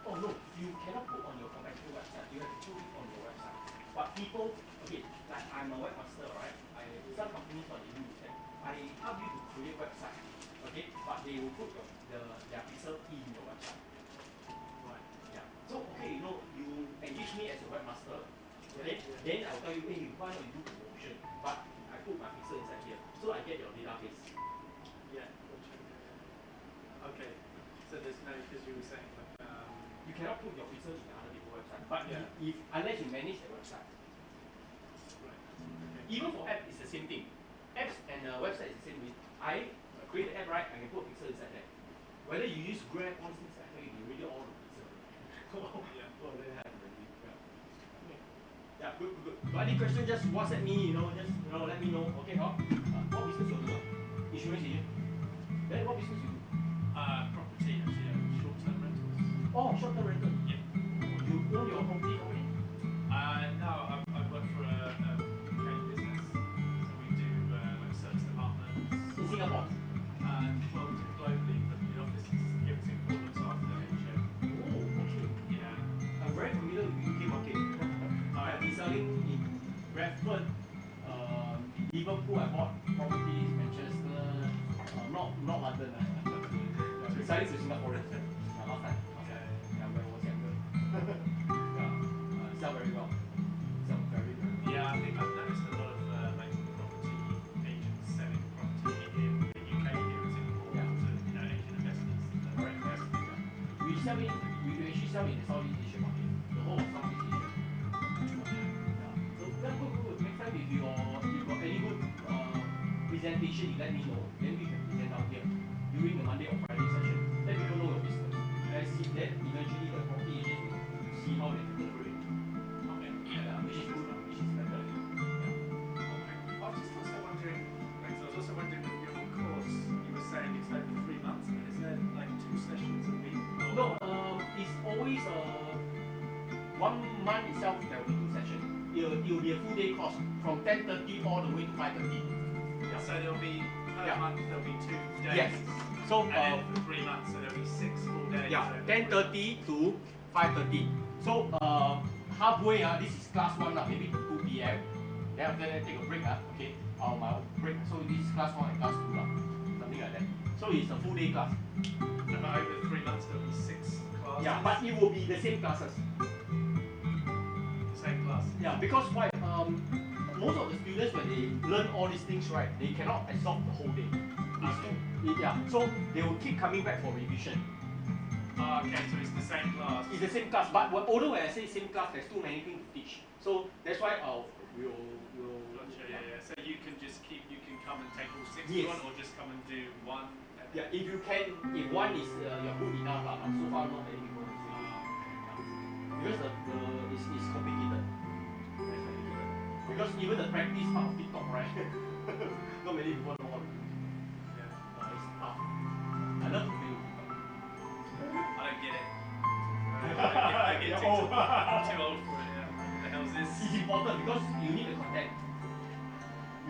Oh no, you cannot put on your competitor website. You have to put it on your website. But people, okay, like I'm a webmaster, right? Some companies what they do is that I help you to create website, okay? But they will put their pixel in your website. Right. Yeah. So okay, you engage me as a webmaster, okay? Then I'll tell you, hey, why not you do promotion? But I put my pixel inside here, so I get your database. Yeah. Okay. So there's no, because you were saying like. You cannot put your pixel in other people's website, but Yeah. if unless you manage the website. Right. Okay. Even for app, it's the same thing. Apps and website is the same thing. I create the app, right? I can put a pixel inside there. Whether you use Grab, all these things, I think you really all the pixel. Yeah. Well, they have already. Yeah. Okay. Yeah, good, good, good. Got any question? Just WhatsApp me. Just let me know. Okay, what business you do? Insurance agent. Then what business you do? Property actually, short-term rentals. Oh, short-term rental. Yeah. You own your property company? No, I work for a UK business, so we do like service departments. In Singapore? Well, we do globally, but the office is here in Singapore looks after Asia. Oh, okay. Yeah. I'm very familiar with UK market. I've been selling in Bradford, Liverpool. I bought properties, Manchester, not London. I've been selling to Singaporeans. Last time. Yeah, when I was younger. Yeah, sell very well. Sell very well. Yeah, I think I've noticed a lot of like property agents selling property in the UK here in Singapore to Asian investors. Correct. Yeah. We actually sell in the Southeast Asia market, the whole of Southeast Asia. Yeah. So that's good. Next time if you got any good presentation, you let me know. Then we can present out here during the Monday or Friday session. Let people know your business. And see that eventually the property agent will see how they can collaborate. Okay. Yeah, which is good, which is better. Yeah. Okay. I was just also wondering, with your course, you were saying it's over 3 months. I mean, is there like 2 sessions a week? No, it's always 1 month itself there will be 2 sessions. It will be a full day course from 10:30 all the way to 5:30. Yeah. So there'll be per month there'll be 2 days. Yes. So and then for 3 months, so there'll be 6 full days. yeah, 10:30 to 5:30. So halfway this is class 1 maybe to 2 p.m. Then after that take a break okay. My break. So this is class 1 and class 2 something like that. So it's a full day class. And over 3 months there'll be 6 classes. Yeah, but it will be the same classes. The same class. Yeah, because why? Most of the students when they learn all these things, right, they cannot absorb the whole day. Yeah, so they will keep coming back for revision. Okay, so it's the same class. It's the same class, but although when I say same class, there's too many things to teach. So that's why we'll Gotcha, yeah. So you can come and take all 6 Yes. you want, or just come and do 1. Yeah, if you can, if one is you're good enough, but so far not many people can say it. Because it's complicated. Very complicated. Because even the practice part of TikTok, right? Not many people know how to do. Yeah. It's tough. I love to play with TikTok. I don't get it. I get TikTok. I'm too old for it. Yeah. What the hell is this? It's important because you need the content.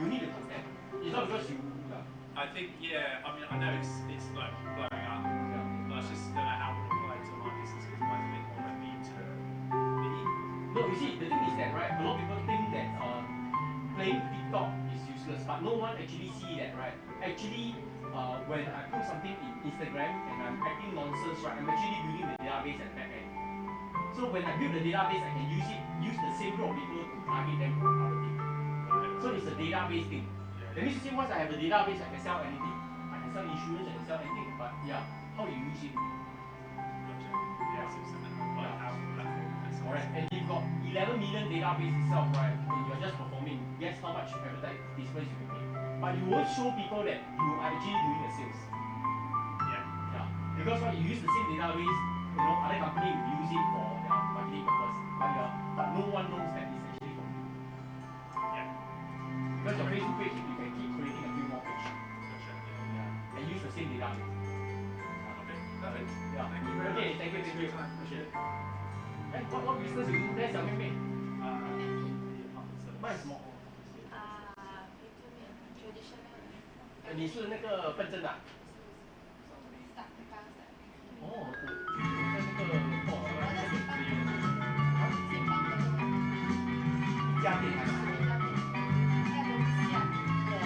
You need the content. It's not because you I think, yeah, I mean, I know it's like blowing up, but I just don't know how it would apply to my business because mine's a bit more of a B2B. No, you see, the thing is that, right, a lot of people think that playing TikTok is useless, but no one actually see that, right? Actually, when I put something in Instagram and I'm acting nonsense, right, I'm actually building the database at the back end. So when I build the database, I can use the same group of people to target them for other things. So it's a database thing. That means once I have a database, I can sell anything. I can sell insurance, I can sell anything. But yeah, how you use it? Gotcha. Yeah, so it's like our platform. Alright, and you've got 11 million database itself, right? And you're just performing. Guess how much advertisements you can make. But you won't show people that you are actually doing the sales. Yeah. Because what you use the same database, other company will use it for their marketing purpose. But no one knows that it's actually for you. Yeah. Because your Facebook page, you can keep creating a few more pages. Gotcha. Yeah. And use the same database. Okay, perfect. Yeah. Thank you very much. Okay, thank you. Thanks for your time. Appreciate it. Hey, what business you do? That's your main. Mine is small. 你是那个笨针的、啊？哦，我在那个一家店还是？哦，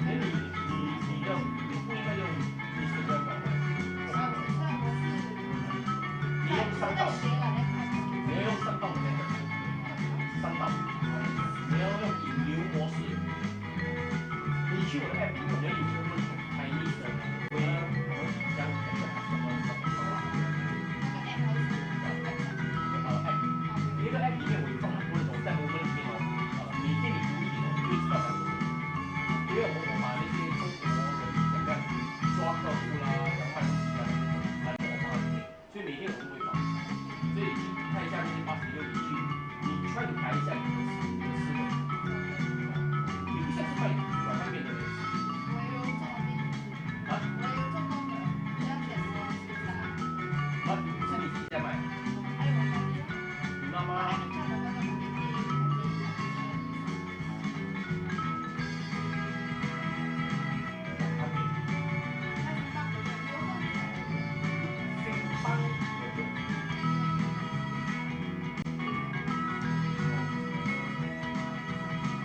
那你不应该用Instagram吧？你用商道，你要用商道的那个商道，你要用引流模式。你去我的 app 里面，我们有时候会从 Chinese 的微，我们将 app， 一个 app 里面我有放很多那种在我们里面每天你读一点就会知道很多。因为我把那些中国人怎么样抓客户啦，怎样卖东西啊那种，我放在里面，所以每天我都会放。所以你去看一下那些86，你 try to 改一下你的思维。你不像是卖软饭面的人。是你自己在卖？你妈妈？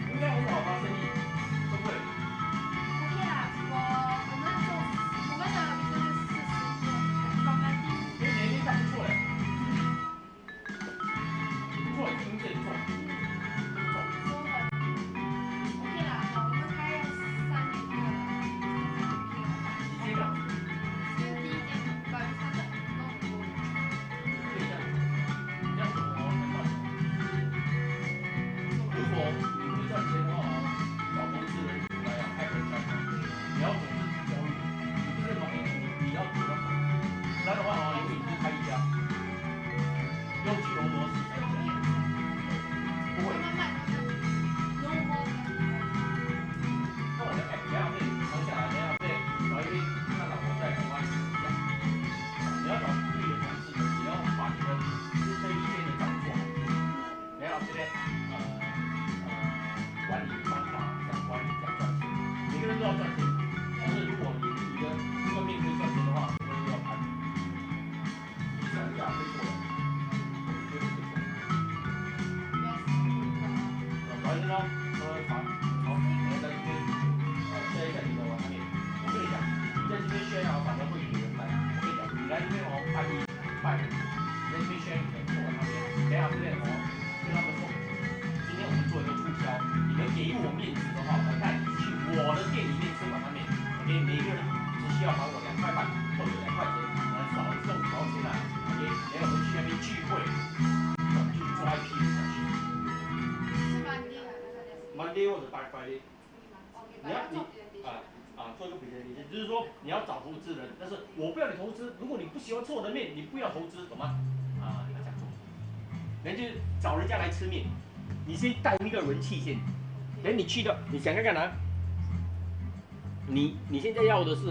应该很好发生意，对不对？年龄上不错嘞，不错，经营也不错，不错。几间的？对的，这样子如果你会赚钱的话找投资人来开本家，你要懂自己交易，你不是你要怎么跑？不然的话永远是开一家，用金融模式开一家，不会。看我的 app， 等下这里藏下来，等下这找一边看到我在台湾一样。你要找对的投资人，你要把你的这一天的账做好。然后这边管理方法怎样管理怎样赚钱，每个人都要赚钱。但是如果你的这个面可以赚钱的话，每个人都要盘。你想一下可以做的，我觉得可以做。找一张好，你在这边share一下你的网页。我跟你讲，你在这边share反而会有人来。我跟你讲，你来这边拜一拜五，你在这边share你的做网页，等下这边跟他们说。今天我们做一个促销，你们给我面子的话，我带你去我的店里面吃晚餐面。OK， 每个人只需要还我2块半或者2块钱，少送少钱啊。OK， 然后我们去那边聚会，我们就抓一批人下去。Monday 或者 Friday， 做一个 presentation， 就是说你要找投资人，但是我不要你投资，如果你不喜欢吃我的面，你不要投资，懂吗？你要这样做，人就找人家来吃面。你先带那个人气先，等你去到，你想看看啊，你现在要的是